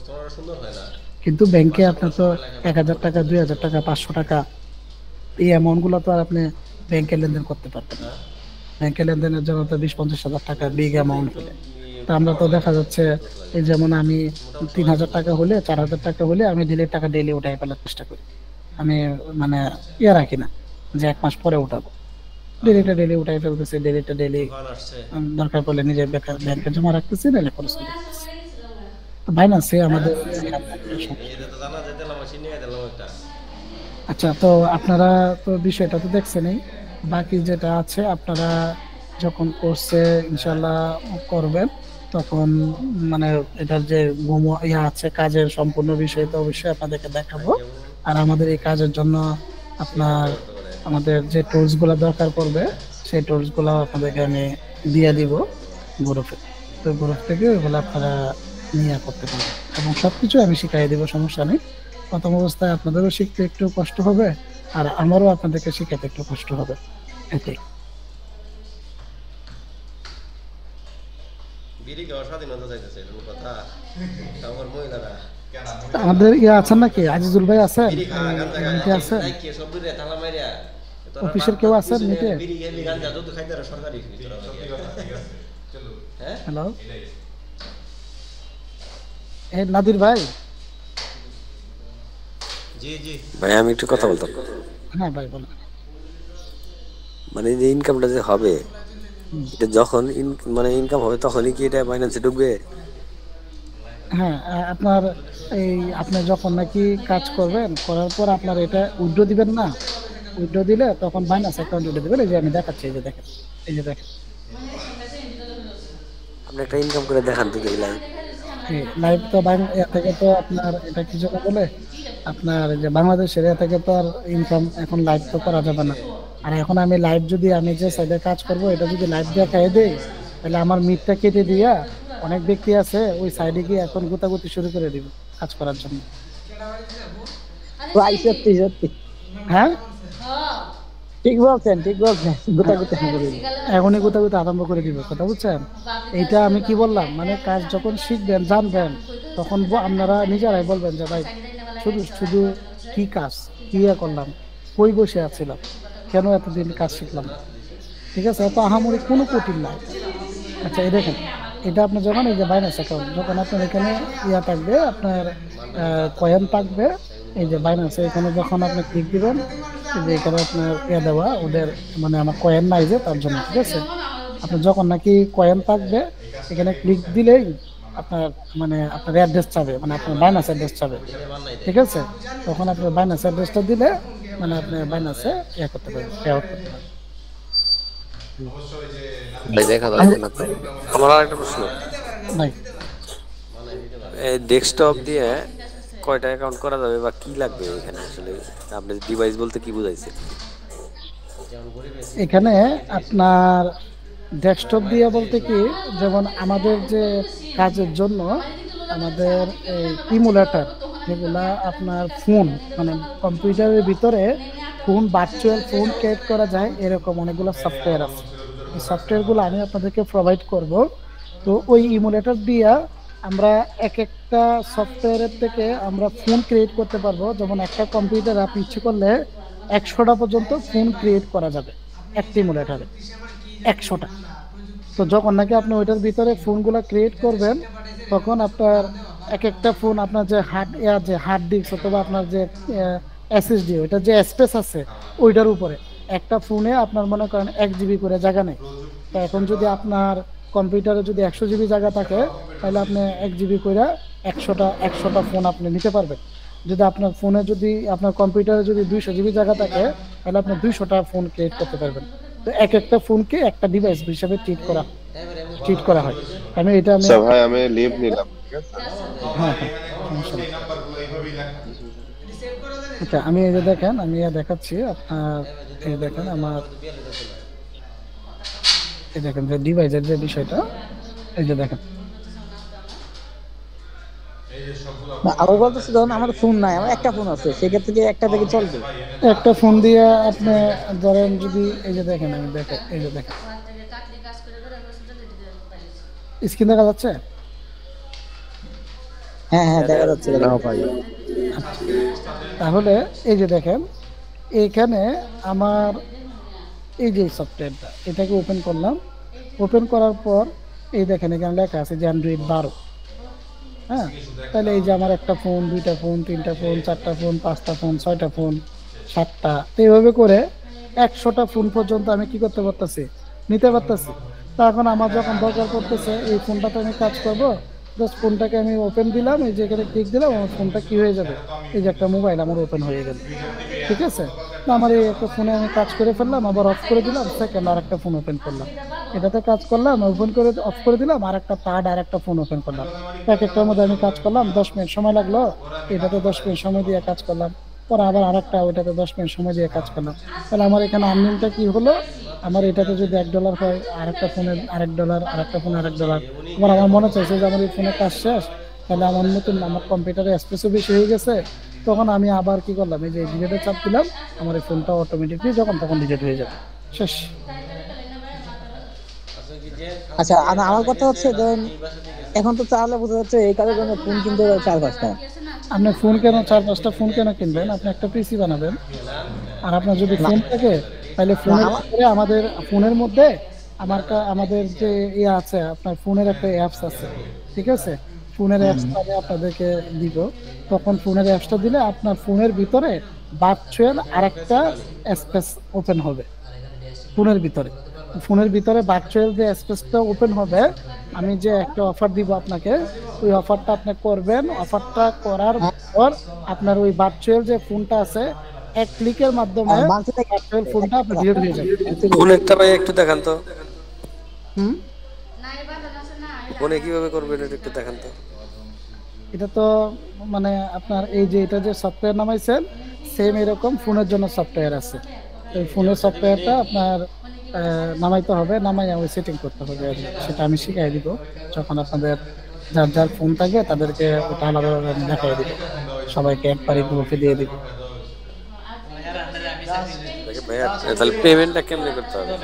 কিন্তু ব্যাংকে আপনার তো 1,000 টাকা, 2,000 টাকা, 500 টাকা এই অ্যামাউন্ট গুলো তো আর আপনি ব্যাংকে লেনদেন করতে পারবেন না। ব্যাংকে লেনদেনের জন্য তো 20-50 হাজার টাকা বিগ অ্যামাউন্ট হলে, তা আমরা তো দেখা যাচ্ছে এই যেমন আমি 3,000 টাকা হলে, 4,000 টাকা হলে আমি টাকা ডেইলি উঠাই ফেলার চেষ্টা করি। আমি মানে ইয়ে রাখি না যে 1 মাস পরে উঠাবো, ডেইলি উঠাই ফেলতেছি, ডেইলি দরকার পড়লে নিজের ব্যাংকে জমা রাখতেছি, নাহলে খরচ করে দিতেছি। তো বাইন্যান্সে আমাদের এটা তো জানা যেতে না মেশিন নিয়ে দিলাম একটা। আচ্ছা, তো আপনারা তো বিষয়টা তো দেখছেনই, বাকি যেটা আছে আপনারা যখন কোর্সে ইনশাল্লাহ করবেন তখন মানে এটার যে ইয়া আছে কাজের সম্পূর্ণ বিষয় তো অবশ্যই আপনাদেরকে দেখাবো। আর আমাদের এই কাজের জন্য আপনার আমাদের যে টুলস গুলো দরকার পড়বে সেই টুলস গুলো আপনাদেরকে আমি দিয়ে দিব গ্রুপে। তো গ্রুপ থেকে ওগুলো আপনারা নিয়ে করতে পারবেন এবং সবকিছু আমি শিখাই দিব, সমস্যা নেই। প্রথম অবস্থায় আপনাদেরও শিখতে একটু কষ্ট হবে, আর আমারও আপনাদেরকে শিখাতে একটু কষ্ট হবে, এটাই। বিড়ি খাওয়ার স্বাধীনতা চাইতেছে এরকম কথা আমার মহিলারা আমাদের ইয়ে আছেন নাকি, আজিজুল ভাই আছেন, বিড়ি খাওয়া গাঞ্জা মিটে আছেন, খায় কি সব বিড়ি তালা মাইরা অফিসের কেউ আছেন মিটে? বিড়ি খেলে গাঞ্জা দুধ খাইতে আর সরকারি হ্যাঁ। হ্যালো, এই নাদির ভাই। জি জি ভাই আমি একটু কথা বলতাম। হ্যাঁ ভাই বলেন। মানে যে ইনকামটা যে হবে, এটা যখন মানে ইনকাম হবে তখনই কি এটা বাইন্যান্সে ঢুকবে? হ্যাঁ, আপনার এই আপনি যখন নাকি কাজ করবেন, করার পর আপনার এটা উইথড্র দিবেন না, উইথড্র দিলে তখন বাইন্যান্স অ্যাকাউন্টে উঠে দিবেন। এই যে আমি দেখাচ্ছি, এই যে দেখেন, এই যে দেখেন, আপনি একটা ইনকাম করে দেখান তো দেখি লাইভ। লাইভ তো এর থেকে তো আপনার এটা কি জন্য বলে, আপনার যে বাংলাদেশের এ থেকে তো আর ইনকাম এখন লাইভ তো করা যাবে না। আর এখন আমি লাইভ যদি আমি যে সাইডে কাজ করব এটা যদি লাইভ দেখাই দেই, তাহলে আমার মিটটা কেটে দিয়া অনেক ব্যক্তি আছে ওই সাইডে গিয়ে এখন গুতাগুতি শুরু করে দিবে কাজ করার জন্য। ভাই সত্যি সত্যি, হ্যাঁ ঠিক বলছেন, ঠিক বলছেন, গুতাগুতি শুরু করে দিবে। এখনই গুতাগুতি আরম্ভ করে দিবে, কথা বুঝছেন? এইটা আমি কি বললাম, মানে কাজ যখন শিখবেন জানবেন তখন আপনারা নিজেরাই বলবেন যে ভাই শুধু শুধু কি কাজ কি করলাম, কই বসে আছিলাম, কেন এতদিন কাজ শিখলাম, ঠিক আছে? এত আহামরি কোনো কঠিন না। আচ্ছা, এই দেখেন, এটা আপনার যখন এই যে বাইন্যান্স অ্যাকাউন্ট, যখন আপনার এখানে ইয়া থাকবে, আপনার কয়েন থাকবে, এই যে বাইন্যান্সে এখানে যখন আপনি ক্লিক দিবেন, এই যে এখানে আপনার ইয়া দেওয়া ওদের, মানে আমার কয়েন নাই যে তার জন্য, ঠিক আছে? আপনার যখন নাকি কয়েন থাকবে এখানে ক্লিক দিলেই আপনার মানে আপনার অ্যাড্রেস চাবে, মানে আপনার বাইন্যান্স অ্যাড্রেস চাবে, ঠিক আছে? তখন আপনার বাইন্যান্স অ্যাড্রেসটা দিলে মানে আপনি বাইন্যান্সে ইয়া করতে পারবেন, পে আউট করতে পারবেন। ভাই দেখা যাচ্ছে না তো। আমার আর একটা প্রশ্ন ভাই, এই ডেস্কটপ দিয়ে কয়টা অ্যাকাউন্ট করা যাবে বা কি লাগবে এখানে আসলে? আপনি ডিভাইস বলতে কি বুঝাইছেন? এখানে আপনার ডেস্কটপ দিয়ে বলতে কি, যেমন আমাদের যে কাজের জন্য আমাদের এই ইমুলেটর, যেগুলা আপনার ফোন মানে কম্পিউটারের ভিতরে ফোন ভার্চুয়াল ফোন ক্রিয়েট করা যায়, এরকম অনেকগুলো সফটওয়্যার আছে। এই সফটওয়্যারগুলো আমি আপনাদেরকে প্রোভাইড করব। তো ওই ইমুলেটর দিয়ে আমরা এক একটা সফটওয়্যারের থেকে আমরা ফোন ক্রিয়েট করতে পারবো। যেমন একটা কম্পিউটার আপনি ইচ্ছে করলে 100টা পর্যন্ত ফোন ক্রিয়েট করা যাবে একটা ইমুলেটরে, 100টা। তো যখন নাকি আপনি ওইটার ভিতরে ফোনগুলো ক্রিয়েট করবেন, তখন আপনার এক একটা ফোন আপনার যে হার্ড ডিস্ক অথবা আপনার যে এসএসডি, ওইটার যে স্পেস আছে ওইটার উপরে একটা ফোনে আপনার মনে করেন 1 জিবি করে জায়গা নেই। তো এখন যদি আপনার কম্পিউটারে যদি 100 জিবি জায়গা থাকে, তাহলে আপনি 1 জিবি করে 100টা ফোন আপনি নিতে পারবেন। যদি আপনার ফোনে যদি আপনার কম্পিউটারে যদি 200 জিবি জায়গা থাকে, তাহলে আপনি 200টা ফোন ক্রিয়েট করতে পারবেন। তো এক একটা ফোনকে একটা ডিভাইস হিসেবে ট্রিট করা হয়। আমি আচ্ছা ভাই, আমি লিভ নিলাম, ঠিক আছে? হ্যাঁ হ্যাঁ, সমস্যা নেই। আচ্ছা, আমি এই যে দেখেন, আমি দেখাচ্ছি আপনার, এই দেখেন আমার, এই দেখেন যে ডিভাইসের যে বিষয়টা, এই যে দেখেন। আবার বলতেছি ধরুন আমার ফোন নাই, আমার একটা ফোন আছে, সেক্ষেত্রে কি একটা থেকে চলবে? একটা ফোন দিয়ে আপনি ধরেন যদি, এই যে দেখেন, আমি দেখেন, এই যে দেখেন স্ক্রিন দেখা যাচ্ছে? হ্যাঁ হ্যাঁ, দেখা যাচ্ছে। তাহলে এই যে দেখেন, এইখানে আমার এই যে সফটওয়্যারটা, এটাকে ওপেন করলাম। ওপেন করার পর এই দেখেন এখানে লেখা আছে যে অ্যান্ড্রয়েড 12। হ্যাঁ, তাহলে এই যে আমার একটা ফোন, 2টা ফোন, 3টা ফোন, 4টা ফোন, 5টা ফোন, 6টা ফোন, 7টা, তো এইভাবে করে 100টা ফোন পর্যন্ত আমি কি করতে পারতেছি, নিতে পারতেছি। তা এখন আমার যখন দরকার পড়তেছে এই ফোনটাতে আমি কাজ করবো, জাস্ট ফোনটাকে আমি ওপেন দিলাম, এই যে এখানে ক্লিক দিলাম, আমার ফোনটা কি হয়ে যাবে, এই যে একটা মোবাইল আমার ওপেন হয়ে গেল। ঠিক আছে, তো আমার এই একটা ফোনে আমি কাজ করে ফেললাম, আবার অফ করে দিলাম, সেকেন্ড আর একটা ফোন ওপেন করলাম, এটাতে কাজ করলাম, ওপেন করে অফ করে দিলাম, আর একটা থার্ড আর একটা ফোন ওপেন করলাম। এক একটার মধ্যে আমি কাজ করলাম, 10 মিনিট সময় লাগলো, এটাতে 10 মিনিট সময় দিয়ে কাজ করলাম, পরে আবার আরেকটা ওইটাতে 10 মিনিট সময় দিয়ে কাজ করলাম। তাহলে আমার এখানে আর্নিংটা কি হলো, আমার এটাতে যদি $1 হয়, আরেকটা ফোনের $1, আরেকটা ফোনে $1। এবার আমার মনে চাইছে যে আমার এই ফোনের কাজ শেষ, তাহলে আমার নতুন আমার কম্পিউটারে স্পেসও বেশি হয়ে গেছে, তখন আমি আবার কি করলাম, এই যে ডিলেটে চাপ দিলাম, আমার এই ফোনটা অটোমেটিকলি যখন তখন ডিলেট হয়ে যাবে, শেষ। আচ্ছা, আমার কথা হচ্ছে ধরুন এখন তো তাহলে বোঝা যাচ্ছে এই কাজের জন্য ফোন কিনতে হবে 4-5টা। আপনি ফোন কেন 4-5টা ফোন কেন কিনবেন? আপনি একটা পিসি বানাবেন, আর আপনার যদি ফোন থাকে তাহলে ফোনের ভিতরে, আমাদের ফোনের মধ্যে আমাদের যে ইয়ে আছে, আপনার ফোনের একটা অ্যাপস আছে, ঠিক আছে? ফোনের অ্যাপসটা আমি আপনাদেরকে দিব। তখন ফোনের অ্যাপসটা দিলে আপনার ফোনের ভিতরে ভার্চুয়াল আরেকটা স্পেস ওপেন হবে। ফোনের ভিতরে ভার্চুয়াল যে স্পেসটা ওপেন হবে, আমি যে একটা অফার দিব আপনাকে, ওই অফারটা আপনি করবেন। অফারটা করার পর আপনার ওই ভার্চুয়াল যে ফোনটা আছে, এক ক্লিকের মাধ্যমে ভার্চুয়াল ফোনটা আপনার ডিলিট হয়ে যাবে। ফোনেরটা ভাই একটু দেখান তো। হুম, ফোনে কিভাবে করবেন এটা একটু দেখান তো। এটা তো মানে আপনার এই যে এটা যে সফটওয়্যার নামাইছেন, সেম এরকম ফোনের জন্য সফটওয়্যার আছে। এই ফোনের সফটওয়্যারটা আপনার নামাইতে হবে, নামাইয়া ওই সেটিং করতে হবে, সেটা আমি শিখাই দিব। যখন আপনাদের যার যার ফোন থাকে তাদেরকে ওটা আলাদাভাবে আমি দেখাই দিব, সবাইকে একবারই গ্রুপে দিয়ে দিব। তাহলে পেমেন্টটা কেমনে করতে হবে?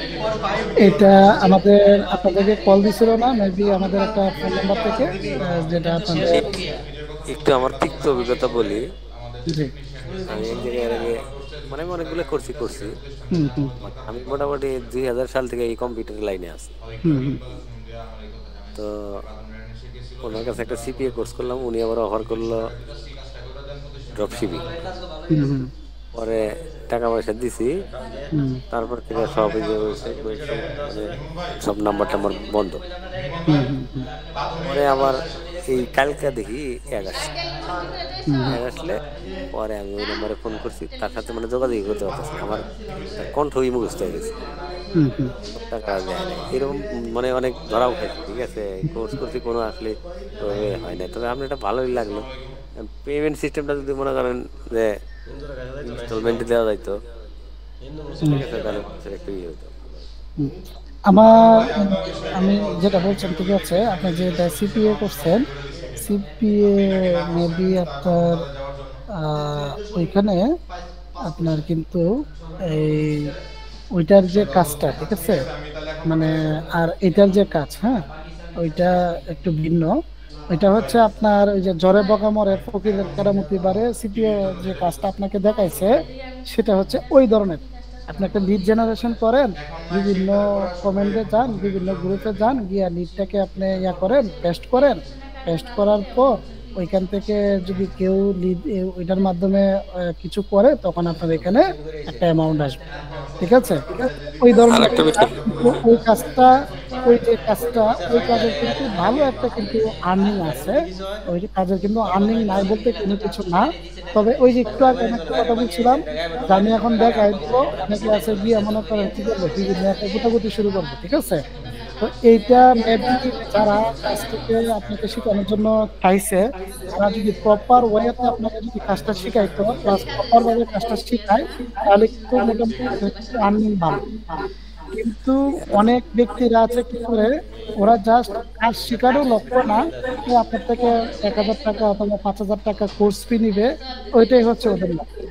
এটা আমাদের আপনাদেরকে কল দিছিল না, মেবি আমাদের একটা ফোন নাম্বার থেকে, যেটা আপনাদের একটু আমার তিক্ত অভিজ্ঞতা বলি। জি, আমি এক জায়গায় আগে মানে অনেকগুলো করছি। আমি মোটামুটি 2000 সাল থেকে এই কম্পিউটার লাইনে আছি। তো ওনার কাছে একটা সিপিএ কোর্স করলাম, উনি আবার অফার করলো ড্রপশিপিং। পরে টাকা পয়সা দিছি, তারপর থেকে সব মানে সব নাম্বার টাম্বার বন্ধ। পরে আবার এই কালকে দেখি অ্যাড আসলে পরে আমি ওই নাম্বারে ফোন করছি, তার সাথে মানে যোগাযোগ করতে পারতেছি, আমার কণ্ঠই মুখস্থ হয়ে গেছে, টাকা দেয় না এরকম, মানে অনেক ধরাও খাইছি। ঠিক আছে, কোর্স করছি, কোনো আসলে হয় না। তবে আপনার এটা ভালোই লাগলো। পেমেন্ট সিস্টেমটা যদি মনে করেন যে ইনস্টলমেন্টে দেওয়া যাইতো, ঠিক আছে, তাহলে একটু ইয়ে হতো। আমি যেটা বলছেন ঠিক আছে, আপনি যে সিপিএ করছেন, সিপিএ মেবি আপনার ওইখানে আপনার কিন্তু এই ওইটার যে কাজটা, ঠিক আছে, মানে আর এটার যে কাজ, হ্যাঁ, ওইটা একটু ভিন্ন। এটা হচ্ছে আপনার ওই যে জ্বরে বকা মরে ফকিরের কেরামতি বারে সিপিএ যে কাজটা আপনাকে দেখাইছে সেটা হচ্ছে ওই ধরনের। আপনি একটা লিড জেনারেশন করেন, বিভিন্ন কমেন্টে যান, বিভিন্ন গ্রুপে যান, গিয়া লিডটাকে আপনি ইয়া করেন, পেস্ট করেন, পেস্ট করার পর ওইখান থেকে যদি কেউ লিড ওইটার মাধ্যমে কিছু করে তখন আপনার এখানে একটা অ্যামাউন্ট আসবে, ঠিক আছে। ওই ধরনের ওই কাজটা, ওই যে কাজটা, ওই কাজের কিন্তু ভালো একটা কিন্তু আর্নিং আছে। ওই কাজের কিন্তু আর্নিং নাই বলতে কোনো কিছু না, তবে ওই যে একটু আগে আমি একটা কথা বলছিলাম যে আমি এখন দেখাই দিব, অনেকে আছে গিয়ে মনে করেন কি করবো, বিভিন্ন একটা গোটাগুটি শুরু করবো, ঠিক আছে। তো এইটা মেবি যারা কাজ থেকে আপনাকে শেখানোর জন্য চাইছে, তারা যদি প্রপার ওয়েতে আপনাকে যদি কাজটা শিখাইতো, প্লাস প্রপার ভাবে কাজটা শিখায়, তাহলে কিন্তু মোটামুটি আর্নিং ভালো। কিন্তু অনেক ব্যক্তিরা আছে কি করে, ওরা জাস্ট কাজ শেখারও লক্ষ্য না, আপনার থেকে 1,000 টাকা অথবা 5,000 টাকা কোর্স ফি নিবে, ওইটাই হচ্ছে ওদের লক্ষ্য।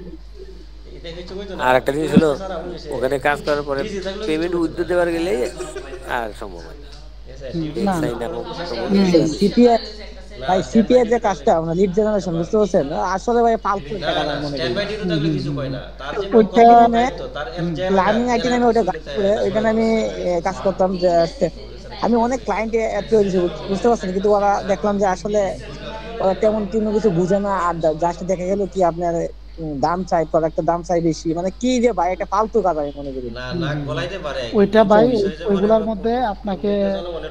আর একটা জিনিস হলো, ওখানে কাজ করার পরে পেমেন্ট উইথড্র দেওয়ার গেলে আর সম্ভব হয় ভাই। সিপিএ যে কাজটা আমরা লিড জেনারেশন, বুঝতে পারছেন, আসলে ভাই ফালতু টাকা মনে করি। লার্নিং আইটি নামে ওটা কাজ করে, ওইখানে আমি কাজ করতাম। যে আমি অনেক ক্লায়েন্টে তৈরি, বুঝতে পারছেন, কিন্তু ওরা দেখলাম যে আসলে ওরা তেমন কোনো কিছু বুঝে না, আর জাস্ট দেখা গেল কি আপনার দাম চাই, প্রোডাক্টের দাম চাই বেশি, মানে কি যে ভাই একটা ফালতু কাজ আমি মনে করি। ওইটা ভাই ওইগুলোর মধ্যে আপনাকে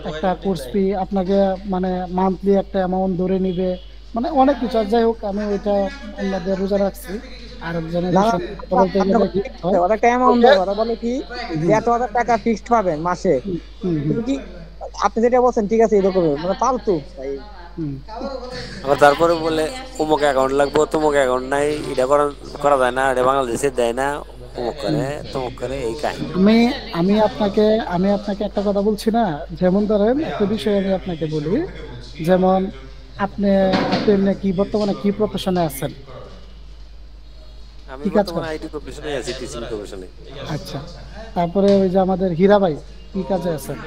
একটা কোর্স ফি, আপনাকে মানে মান্থলি একটা অ্যামাউন্ট ধরে নিবে, মানে অনেক কিছু। যাই হোক, আমি ওইটা আপনাদের রোজা রাখছি। আর একজনের ওরা একটা অ্যামাউন্ট দেয়, ওরা বলে কি 1,000 টাকা ফিক্সড পাবেন মাসে, কিন্তু কি আপনি যেটা বলছেন ঠিক আছে, এরকম মানে ফালতু ভাই। আবার তারপরে বলে অমুক অ্যাকাউন্ট লাগবো, তমুক অ্যাকাউন্ট নাই, এটা করা যায় না, এটা বাংলাদেশে দেয় না, অমুক করে তমুক করে, এই কাহিনী। আমি আপনাকে একটা কথা বলছি না, যেমন ধরেন একটা বিষয় আমি আপনাকে বলি, যেমন আপনি কি বর্তমানে কি প্রফেশনে আছেন? আমি বর্তমানে আইটি প্রফেশনে আছি, টিচিং প্রফেশনে। আচ্ছা, তারপরে ওই যে আমাদের হীরা ভাই কি কাজে আছেন?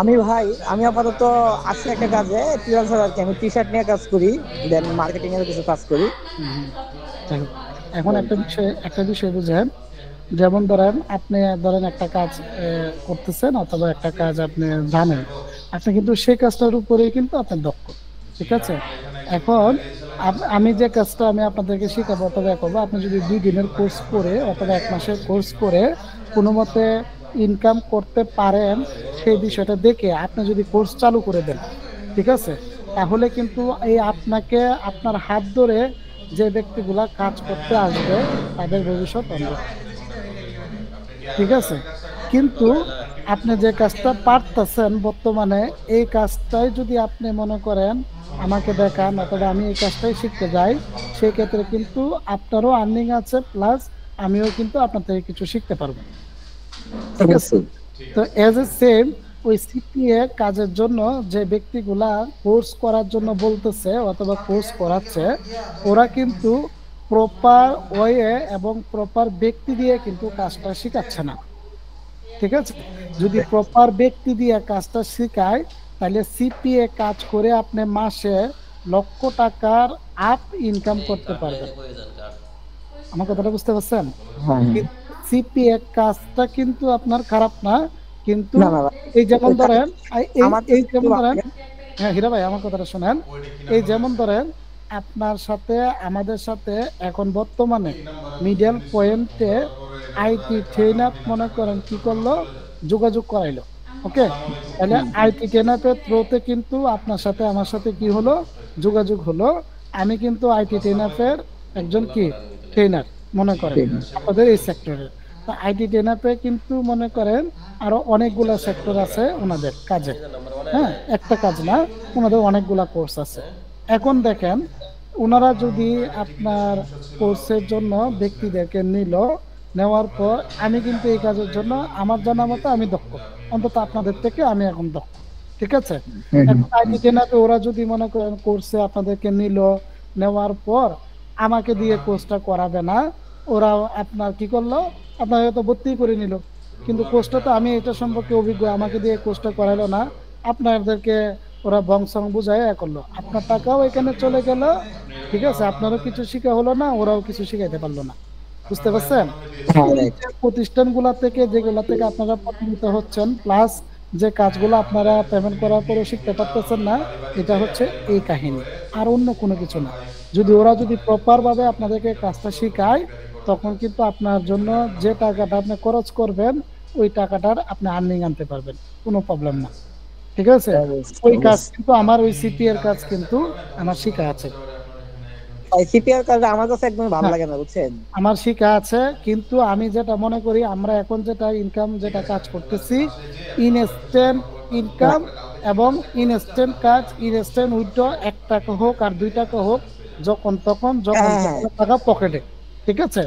আমি ভাই, আমি আপাতত আছি একটা কাজে, ফ্রিল্যান্সার আর কি। আমি টি শার্ট নিয়ে কাজ করি, দেন মার্কেটিং এর কিছু কাজ করি। এখন একটা বিষয় বুঝেন, যেমন ধরেন আপনি একটা কাজ করতেছেন অথবা একটা কাজ আপনি জানেন, আপনি কিন্তু সেই কাজটার উপরেই কিন্তু আপনি দক্ষ, ঠিক আছে। এখন আমি যে কাজটা আমি আপনাদেরকে শেখাবো অথবা করবো, আপনি যদি 2 দিনের কোর্স করে অথবা 1 মাসের কোর্স করে কোনো মতে ইনকাম করতে পারেন, সেই বিষয়টা দেখে আপনি যদি কোর্স চালু করে দেন, ঠিক আছে, তাহলে কিন্তু এই আপনাকে আপনার হাত ধরে যে ব্যক্তিগুলা কাজ করতে আসবে তাদের ভবিষ্যৎ অন্ধকার, ঠিক আছে। কিন্তু আপনি যে কাজটা পারতেছেন বর্তমানে, এই কাজটাই যদি আপনি মনে করেন আমাকে দেখান অথবা আমি এই কাজটাই শিখতে যাই, সেই ক্ষেত্রে কিন্তু আপনারও আর্নিং আছে, প্লাস আমিও কিন্তু আপনার থেকে কিছু শিখতে পারবো, ঠিক আছে। তো এজ এ সেম ওই সিপিএ কাজের জন্য যে ব্যক্তিগুলা কোর্স করার জন্য বলতেছে অথবা কোর্স করাচ্ছে, ওরা কিন্তু প্রপার ওয়ে এবং প্রপার ব্যক্তি দিয়ে কিন্তু কাজটা শেখাচ্ছে না, ঠিক আছে। যদি প্রপার ব্যক্তি দিয়ে কাজটা শেখায়, তাহলে সিপিএ কাজ করে আপনি মাসে লক্ষ টাকার আপ ইনকাম করতে পারবেন। আমার কথাটা বুঝতে পারছেন? সিপিএ কাজটা কিন্তু আপনার খারাপ না, কিন্তু এই যেমন ধরেন হ্যাঁ হীরা ভাই আমার কথাটা শোনেন, এই যেমন ধরেন আপনার সাথে আমাদের সাথে এখন বর্তমানে মিডল পয়েন্টে আইটি ট্রেনার মনে করেন কি করলো, যোগাযোগ করাইলো, ওকে। তাহলে আইটি ট্রেনারের থ্রুতে কিন্তু আপনার সাথে আমার সাথে কি হলো, যোগাযোগ হলো। আমি কিন্তু আইটি ট্রেনারের একজন কি ট্রেনার মনে করেন আপনাদের এই সেক্টরে। তো আইটি ট্রেনারে কিন্তু মনে করেন আরো অনেকগুলা সেক্টর আছে ওনাদের কাজে, হ্যাঁ, একটা কাজ না, ওনাদের অনেকগুলা কোর্স আছে। এখন দেখেন ওনারা যদি আপনার কোর্সের জন্য ব্যক্তিদেরকে নেওয়ার পর, আমি কিন্তু এই কাজের জন্য আমার জানা মতো আমি দক্ষ, অন্তত আপনাদের থেকে আমি এখন দক্ষ, ঠিক আছে? এখন আইটি ট্রেনারকে ওরা যদি মনে করেন কোর্সে আপনাদেরকে নিল, নেওয়ার পর আমাকে দিয়ে কোর্সটা করাবে না, ওরা আপনার কি করলো, আপনাকে তো ভর্তি করে নিল, কিন্তু কোর্সটা তো আমি এটা সম্পর্কে অভিজ্ঞ, আমাকে দিয়ে কোর্সটা করাইলো না, আপনাদেরকে ওরা বংশং বুঝায় করলো, আপনার টাকাও এখানে চলে গেল, ঠিক আছে, আপনারও কিছু শিখা হলো না, ওরাও কিছু শিখাইতে পারলো না। বুঝতে পারছেন? প্রতিষ্ঠানগুলা থেকে যেগুলা থেকে আপনারা প্রতারিত হচ্ছেন, প্লাস যে কাজগুলো আপনারা পেমেন্ট করার পরে শিখতে পারতেছেন না, এটা হচ্ছে এই কাহিনী, আর অন্য কোনো কিছু না। যদি ওরা যদি প্রপার ভাবে আপনাদেরকে কাজটা শিখায়, তখন কিন্তু আপনার জন্য যে টাকাটা আপনি খরচ করবেন ওই টাকাটার আপনি আর্নিং আনতে পারবেন, কোনো প্রবলেম না। ঠিক আছে? ওই কাজ কিন্তু আমার ওই সিপিএর কাজ কিন্তু আমার শিখা আছে। সিপিআর কাজ আমার কাছে একদম ভালো লাগে না, বুঝছেন? আমার শিখা আছে, কিন্তু আমি যেটা মনে করি আমরা এখন যেটা ইনকাম যেটা কাজ করতেছি, ইনস্ট্যান্ট ইনকাম এবং ইনস্ট্যান্ট কাজ, ইনস্ট্যান্ট উইথড্র, 1 টাকা হোক আর 2 টাকা হোক, যখন তখন টাকা পকেটে। ঠিক আছে?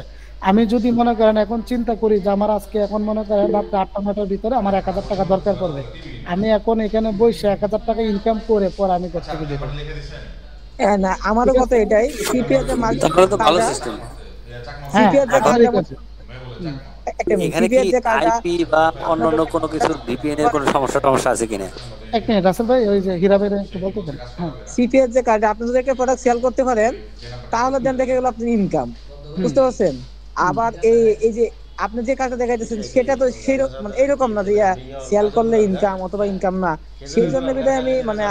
আমি যদি মনে করেন এখন চিন্তা করি যে আমার আজকে এখন মনে করেন রাত্রে 8টা-9টার ভিতরে আমার 1000 টাকা দরকার পড়বে, আমি এখন এখানে বসে 1000 টাকা ইনকাম করে পরে আমি কোথা থেকে দেবো? না, আমারও কথা এটাই, সিপিআর যে মাল তাহলে তো ভালো সিস্টেম। সিপিআর যে কাজ এখানে কি আইপি বা অন্যান্য কোনো কিছু ভিপিএন এর কোনো সমস্যা আছে কিনা? এক মিনিট রাসেল ভাই, ওই যে হীরা ভাই একটু বলতে দেন। হ্যাঁ, সিপিআর যে কাজ আপনি যদি একটা প্রোডাক্ট সেল করতে পারেন, তাহলে দেন দেখে গেল আপনার ইনকাম, বুঝতে পারছেন? আবার এই যে আপনি যে কাজটা দেখাইতেছেন সেটা তো সেইরকম, মানে এইরকম না যে সেল করলে ইনকাম অথবা ইনকাম না, সেই জন্য বিধায় আমি মানে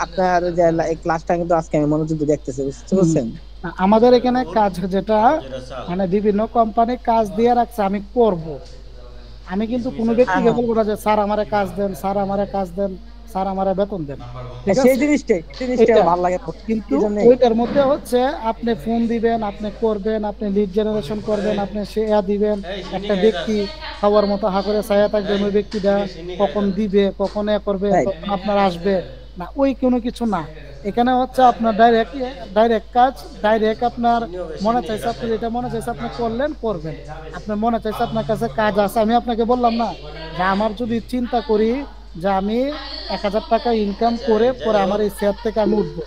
আপনার যে এই ক্লাসটা কিন্তু আজকে আমি মনোযোগ দিয়ে দেখতেছি, বুঝতে পারছেন? আমাদের এখানে কাজ যেটা মানে বিভিন্ন কোম্পানি কাজ দিয়ে রাখছে, আমি করব, আমি কিন্তু কোনো ব্যক্তিকে বলবো না যে স্যার আমারে কাজ দেন, স্যার আমারে কাজ দেন, স্যার আমারে বেতন দেন। সেই জিনিসটাই ভালো লাগে। কিন্তু ওইটার মধ্যে হচ্ছে আপনি ফোন দিবেন, আপনি করবেন, আপনি লিড জেনারেশন করবেন, আপনি শেয়ার দিবেন, একটা ব্যক্তি খাওয়ার মতো হা করে ছায়া থাকবেন, ওই ব্যক্তিটা কখন দিবে, কখন করবে, কখন আপনার আসবে না, ওই কোনো কিছু না। এখানে হচ্ছে আপনার ডাইরেক্ট কাজ, ডাইরেক্ট আপনার মনে চাইছে আপনি যেটা মনে চাইছে আপনি করলেন, করবেন, আপনার মনে চাইছে আপনার কাছে কাজ আছে। আমি আপনাকে বললাম না যে আমার যদি চিন্তা করি যে আমি 1000 টাকা ইনকাম করে পরে আমার এই শেয়ার থেকে আমি উঠবো,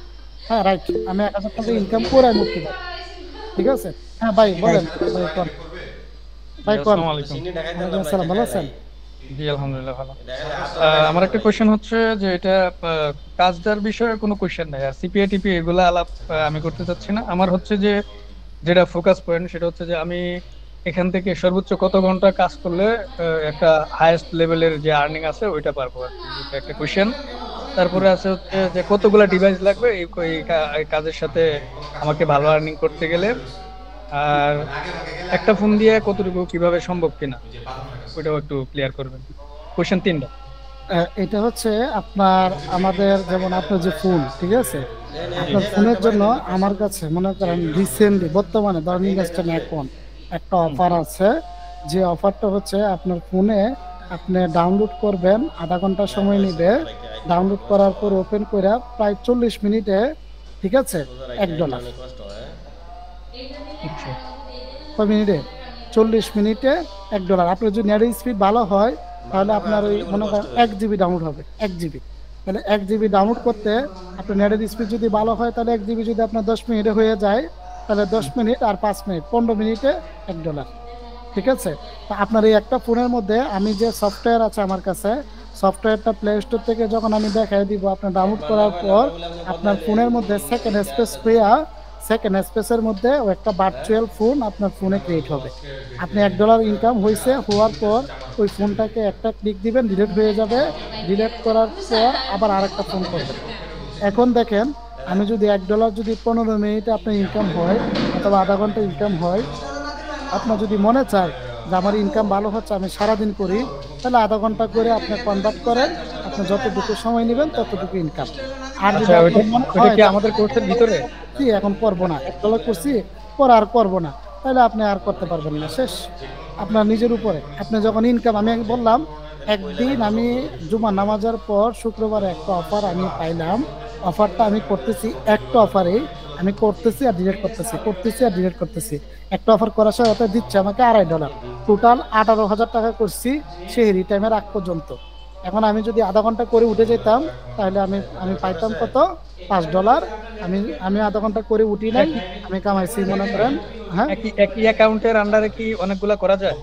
হ্যাঁ রাইট, আমি 1000 টাকা ইনকাম করে আমি উঠতে পারি। ঠিক আছে? হ্যাঁ ভাই বলেন। ভাই কোন আসসালামু ভালো আছেন? জি আলহামদুলিল্লাহ ভালো। আমার একটা কোশ্চেন হচ্ছে যে এটা কাজদার বিষয়ে কোনো কোশ্চেন নাই, আর সিপিআই টিপি এগুলো আলাপ আমি করতে চাচ্ছি না। আমার হচ্ছে যে যেটা ফোকাস পয়েন্ট সেটা হচ্ছে যে আমি এখান থেকে সর্বোচ্চ কত ঘন্টা কাজ করলে একটা হাইয়েস্ট লেভেলের যে আর্নিং আছে ওইটা পারবো, আর কি একটা কোশ্চেন। তারপরে আছে হচ্ছে যে কতগুলা ডিভাইস লাগবে এই কাজের সাথে আমাকে ভালো আর্নিং করতে গেলে, আর একটা ফোন দিয়ে কতটুকু কিভাবে সম্ভব কিনা ওইটাও একটু ক্লিয়ার করবেন। কোশ্চেন 3টা। এটা হচ্ছে আপনার আমাদের যেমন আপনার যে ফোন, ঠিক আছে, আপনার ফোনের জন্য আমার কাছে মনে করেন রিসেন্টলি বর্তমানে ধরেন এখন একটা অফার আছে, যে অফারটা হচ্ছে আপনার ফোনে আপনি ডাউনলোড করবেন, আধা ঘন্টা সময় নিবে, ডাউনলোড করার পর ওপেন করে প্রায় 40 মিনিটে, ঠিক আছে, $1। কয় মিনিটে? 40 মিনিটে $1। আপনার যদি নেট স্পিড ভালো হয় তাহলে আপনার ওই মনে করেন 1 জিবি ডাউনলোড হবে, 1 জিবি। তাহলে 1 জিবি ডাউনলোড করতে আপনার নেটের স্পিড যদি ভালো হয় তাহলে 1 জিবি যদি আপনার 10 মিনিটে হয়ে যায়, তাহলে 10 মিনিট আর 5 মিনিট 15 মিনিটে $1। ঠিক আছে? তো আপনার এই একটা ফোনের মধ্যে আমি যে সফটওয়্যার আছে আমার কাছে, সফটওয়্যারটা প্লে স্টোর থেকে যখন আমি দেখাই দিব, আপনার ডাউনলোড করার পর আপনার ফোনের মধ্যে সেকেন্ড স্পেসের মধ্যে ও একটা ভার্চুয়াল ফোন আপনার ফোনে ক্রিয়েট হবে। আপনি $1 ইনকাম হওয়ার পর ওই ফোনটাকে একটা ক্লিক দিবেন, ডিলিট হয়ে যাবে, ডিলিট করার পর আবার আরেকটা ফোন করবেন। এখন দেখেন আমি যদি $1 যদি 15 মিনিটে আপনার ইনকাম হয় অথবা আধা ঘন্টা ইনকাম হয়, আপনার যদি মনে চায় যে আমার ইনকাম ভালো হচ্ছে আমি সারাদিন করি, তাহলে আধা ঘন্টা করে আপনি কনভার্ট করেন, আপনি যতটুকু সময় নেবেন ততটুকু ইনকাম। আর যদি আমাদের কোর্সের ভিতরে এখন করবো না, $1 করছি পর আর করবো না, তাহলে আপনি আর করতে পারবেন না, শেষ। আপনার নিজের উপরে আপনি যখন ইনকাম, আমি বললাম একদিন আমি জুমা নামাজের পর শুক্রবারে একটা অফার আমি পাইলাম, অফারটা আমি করতেছি, একটা অফারেই আমি করতেছি আর ডিলিট করতেছি। একটা অফার করার সাথে দিচ্ছে আমাকে $2.5, টোটাল 18,000 টাকা করছি সেই টাইমের আগ পর্যন্ত। এখন আমি যদি আধা ঘন্টা করে উঠে যেতাম তাহলে আমি আমি পাইতাম কত $5। আমি আধা ঘন্টা করে উঠি নাই, আমি কামাইছি মনে করেন। হ্যাঁ, একই অ্যাকাউন্টের আন্ডারে কি অনেকগুলা করা যায়?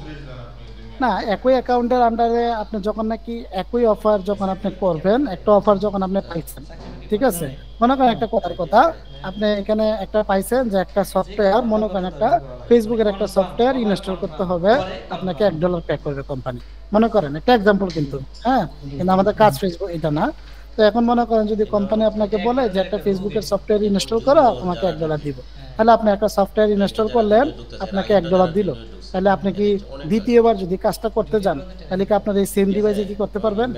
না, একই অ্যাকাউন্টের আন্ডারে আপনি যখন নাকি একই অফার যখন আপনি করবেন, একটা অফার যখন আপনি পাইছেন, ঠিক আছে, মনে করেন একটা কথার কথা, আপনি এখানে একটা পাইছেন যে একটা সফটওয়্যার, মনে করেন একটা ফেসবুকের একটা সফটওয়্যার ইনস্টল করতে হবে, আপনাকে $1 পে করবে কোম্পানি, মনে করেন একটা এক্সাম্পল কিন্তু, হ্যাঁ, কিন্তু আমাদের কাজ ফেসবুক এটা না। তো এখন মনে করেন যদি কোম্পানি আপনাকে বলে যে একটা ফেসবুকের সফটওয়্যার ইনস্টল করো, তোমাকে $1 দিব, তাহলে আপনি একটা সফটওয়্যার ইনস্টল করলেন, আপনাকে $1 দিল, তাহলে আপনি কি দ্বিতীয়বার যদি কাজটা করতে যান তাহলে কি আপনার এই সেম ডিভাইসে কি করতে পারবেন?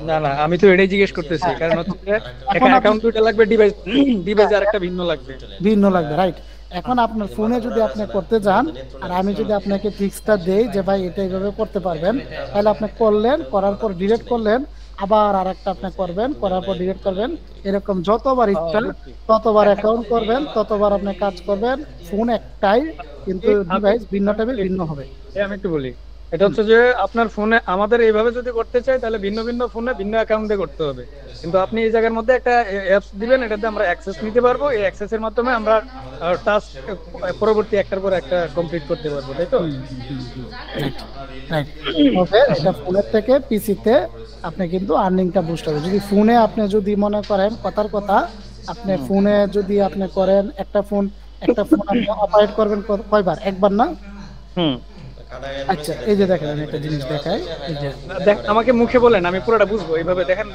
না না, আমি তো এটাই জিজ্ঞেস করতেছি, কারণ হচ্ছে একটা অ্যাকাউন্ট দুটো লাগবে, ডিভাইস আরেকটা ভিন্ন লাগবে, রাইট। এখন আপনার ফোনে যদি আপনি করতে যান আর আমি যদি আপনাকে ফিক্সটা দেই যে ভাই এটা এইভাবে করতে পারবেন, তাহলে আপনি করলেন, করার পর ডিলিট করলেন, আবার আরেকটা আপনি করবেন, করার পর ডিলিট করবেন, এরকম যতবার ইচ্ছা ততবার অ্যাকাউন্ট করবেন, ততবার আপনি কাজ করবেন। ফোন একটাই, কিন্তু ডিভাইস ভিন্ন টাইপের, ভিন্ন হবে। আমি একটু বলি, এটা হচ্ছে যে আপনার ফোনে আমাদের এইভাবে যদি করতে চাই তাহলে ভিন্ন ভিন্ন ফোনে ভিন্ন অ্যাকাউন্টে করতে হবে, কিন্তু আপনি এই জায়গার মধ্যে একটা অ্যাপস দিবেন, এটাতে আমরা অ্যাক্সেস নিতে পারবো, এই অ্যাক্সেসের মাধ্যমে আমরা টাস্ক পরবর্তী একটার পর একটা কমপ্লিট করতে পারবো, তাই তো? এটা ফোনের থেকে পিসিতে আপনি কিন্তু আর্নিংটা বুস্ট হবে। যদি ফোনে আপনি যদি মনে করেন কথার কথা, আপনি ফোনে যদি আপনি করেন একটা ফোন আপনি অপারেট করবেন কয়বার? একবার না? আচ্ছা, এই যে দেখেন আমি একটা জিনিস দেখাই, এই যে আমাকে মুখে বলেন, আমি পুরোটা বুঝবো, এইভাবে দেখেন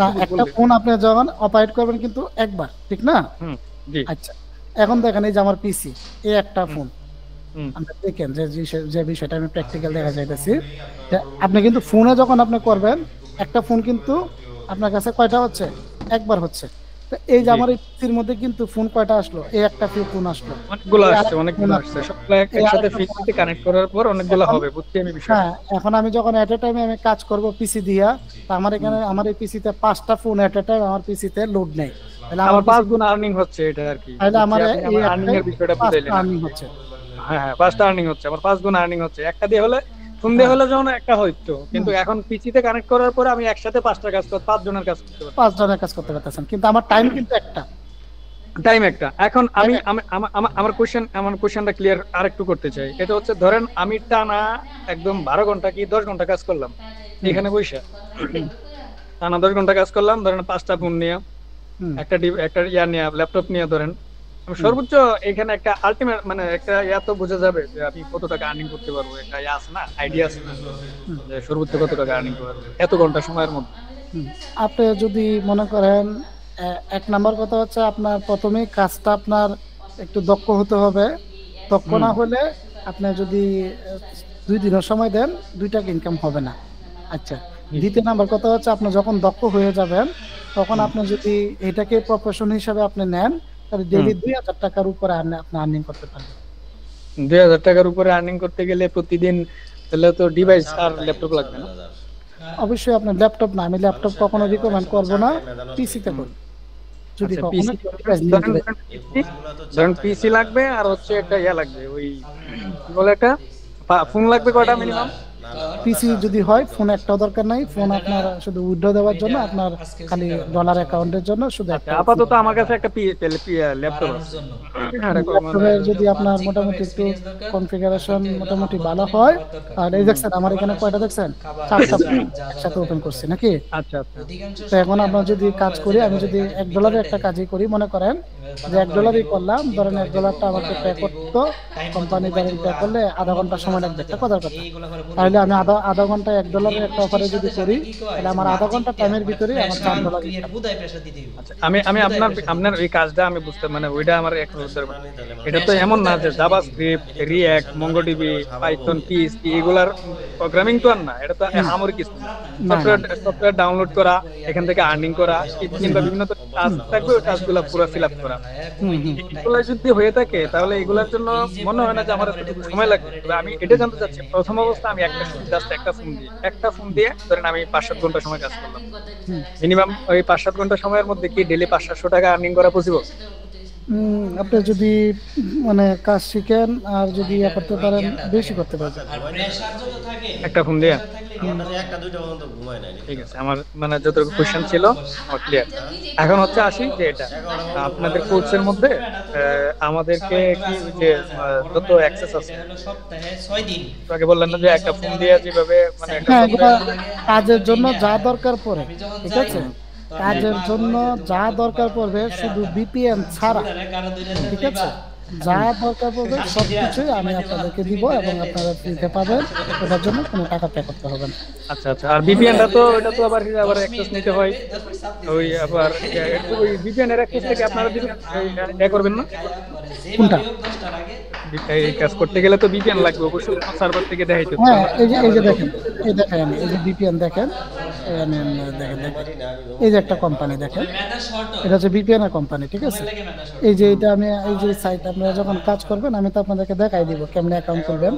না। একটা ফোন আপনি যখন অপারেট করবেন কিন্তু একবার, ঠিক না? আচ্ছা, এখন দেখেন এই যে আমার পিসি, এই একটা ফোন, আমরা দেখেন যে বিষয়টা আমি প্র্যাকটিক্যাল দেখা যাইতেছি, আপনি কিন্তু ফোনে যখন আপনি করবেন একটা ফোন কিন্তু আপনার কাছে কয়টা হচ্ছে? একবার হচ্ছে। এই যে আমার এই পিসির মধ্যে কিন্তু ফোন কয়টা আসলো? এই একটা ফোন আসলো, অনেকগুলো আসছে, সবগুলো একসাথে ফিজিতে কানেক্ট করার পর অনেকগুলো হবে, বুঝছি আমি বিষয়টা। হ্যাঁ, এখন আমি যখন এট এ টাইমে আমি কাজ করব পিসি দিয়া, তো আমার এখানে আমার এই পিসিতে 5টা ফোন এট এ টাইম আমার পিসিতে লোড নেই, তাহলে আমার 5 গুণ আর্নিং হচ্ছে, এটা আর কি। তাহলে আমার এই আর্নিং এর বিষয়টা বুঝাইলেন, আর্নিং হচ্ছে। হ্যাঁ, 5টা আর্নিং হচ্ছে, আমার 5 গুণ আর্নিং হচ্ছে। একটা দিয়ে হলে ফোন দিয়ে হলে যখন একটা হইতো, কিন্তু এখন পিসিতে কানেক্ট করার পরে আমি একসাথে 5টা কাজ করতে, 5 জনের কাজ করতে পারছি, 5 জনের কাজ করতে পারতেছেন, কিন্তু আমার টাইম কিন্তু একটা। এখন আমি আমার কোশ্চেনটা ক্লিয়ার আরেকটু করতে চাই। এটা হচ্ছে ধরেন আমি টানা একদম 12 ঘন্টা কি 10 ঘন্টা কাজ করলাম এখানে বসে, টানা 10 ঘন্টা কাজ করলাম, ধরেন 5টা ফোন নিয়ে, একটা নিয়ে, ল্যাপটপ নিয়ে, ধরেন আমি সর্বোচ্চ এখানে একটা আলটিমেট মানে একটা তো বোঝা যাবে যে আমি কত টাকা আর্নিং করতে পারবো, একটা আছে না, আইডিয়া আছে না যে সর্বোচ্চ কত টাকা আর্নিং করতে পারবো এত ঘন্টা সময়ের মধ্যে? আপনি যদি মনে করেন, এক নাম্বার কথা হচ্ছে আপনার প্রথমেই কাজটা আপনার একটু দক্ষ হতে হবে। দক্ষ না হলে আপনি যদি 2 দিনের সময় দেন 2 টাকা ইনকাম হবে না। আচ্ছা, দ্বিতীয় নাম্বার কথা হচ্ছে আপনি যখন দক্ষ হয়ে যাবেন তখন আপনি যদি এটাকে প্রফেশন হিসেবে আপনি নেন, তাহলে ডেইলি 2000 টাকার উপরে আপনি আর্নিং করতে পারবেন। 2000 টাকার উপরে আর্নিং করতে গেলে প্রতিদিন তাহলে তো ডিভাইস আর ল্যাপটপ লাগবে না? অবশ্যই আপনার ল্যাপটপ না, আমি ল্যাপটপ কখনো রিকমেন্ড করব না, পিসিতে করব। যদি ধরেন পিসি লাগবে আর হচ্ছে একটা লাগবে, ওই বলে একটা ফোন লাগবে, কয়টা মিনিমাম? পিসি যদি হয় ফোন একটাও দরকার নাই, ফোন আপনার শুধু উইথড্র দেওয়ার জন্য, আপনার খালি ডলার অ্যাকাউন্টের জন্য শুধু একটা। আপাতত আমার কাছে একটা ল্যাপটপ আছে, ল্যাপটপে যদি আপনার মোটামুটি একটু কনফিগারেশন মোটামুটি ভালো হয়, আর এই দেখছেন আমার এখানে কয়টা দেখছেন, 4টা একসাথে ওপেন করছি নাকি? আচ্ছা, তো এখন আমরা যদি কাজ করি, আমি যদি $1 একটা কাজই করি, মনে করেন যে $1 করলাম, ধরেন $1টা আমাকে পে করতো কোম্পানি, ধরেন পে করলে আধা ঘন্টা সময় লাগবে, একটা কথার কথা। তাহলে আমি আধা ঘন্টা $1 একটা অফারে যদি করি, তাহলে আমার আধা ঘন্টা টাইমের ভিতরে আমার $4। আচ্ছা, আমি আপনার ওই কাজটা আমি বুঝতে, মানে ওইটা আমার এটা তো এমন না যে JavaScript, react, MongoDB, Python, PHP এগুলার প্রোগ্রামিং তো আর না, এটা তো আমার কিছু সফটওয়্যার ডাউনলোড করা, এখান থেকে আর্নিং করা, কিংবা বিভিন্ন টাস্ক থাকবে, ওই টাস্কগুলো পুরো ফিল আপ করা। এগুলো যদি হয়ে থাকে তাহলে এগুলোর জন্য মনে হয় না যে আমার এতটুকু সময় লাগবে। তবে আমি এটা জানতে চাচ্ছি, প্রথম অবস্থা আমি একটা ফোন দিয়ে ধরেন আমি 5-7 ঘন্টা সময় কাজ করলাম, মিনিমাম ওই 5-7 ঘন্টা সময়ের মধ্যে কি ডেইলি 500-700 টাকা আর্নিং করা পসিবল? আপনি যদি মানে কাজ শিখেন আর যদি ইয়ে করতে পারেন বেশি করতে পারবেন। একটা ফোন দিয়া একটা দুইটা পর্যন্ত ঘুমায় নাই। ঠিক আছে, আমার মানে যতটুকু কোশ্চেন ছিল ক্লিয়ার। এখন হচ্ছে আসি যে এটা আপনাদের কোর্সের মধ্যে আমাদেরকে কি যে যত অ্যাক্সেস আছে সপ্তাহে 6 দিন আগে বললেন না যে একটা ফোন দিয়ে যেভাবে মানে হ্যাঁ, এগুলা কাজের জন্য যা দরকার পড়ে, ঠিক আছে, কাজের জন্য যা দরকার পড়বে শুধু বিপিএন ছাড়া, ঠিক আছে, যা দরকার পড়বে সবকিছুই আমি আপনাদেরকে দিব এবং আপনারা ফ্রিতে পাবেন, ওটার জন্য কোনো টাকা পে করতে হবে না। আচ্ছা আচ্ছা, আর বিপিএনটা তো এটা তো আবার অ্যাক্সেস নিতে হয়, ওই আবার ওই বিপিএন এর অ্যাক্সেস থেকে আপনারা দিবেন এ করবেন না? কোনটা? এই কাজ করতে গেলে তো বিপিএন লাগবে অবশ্যই, সার্ভার থেকে দেখাইতে হবে। হ্যাঁ, এই যে দেখেন, এই দেখেন, আমি এই যে বিপিএন দেখেন, আমি দেখেন এই যে একটা কোম্পানি দেখেন, এটা হচ্ছে বিপিএন এর কোম্পানি, ঠিক আছে। এই যে এটা আমি এই যে সাইট আপনারা যখন কাজ করবেন আমি তো আপনাদেরকে দেখাই দিব কেমনে অ্যাকাউন্ট খুলবেন।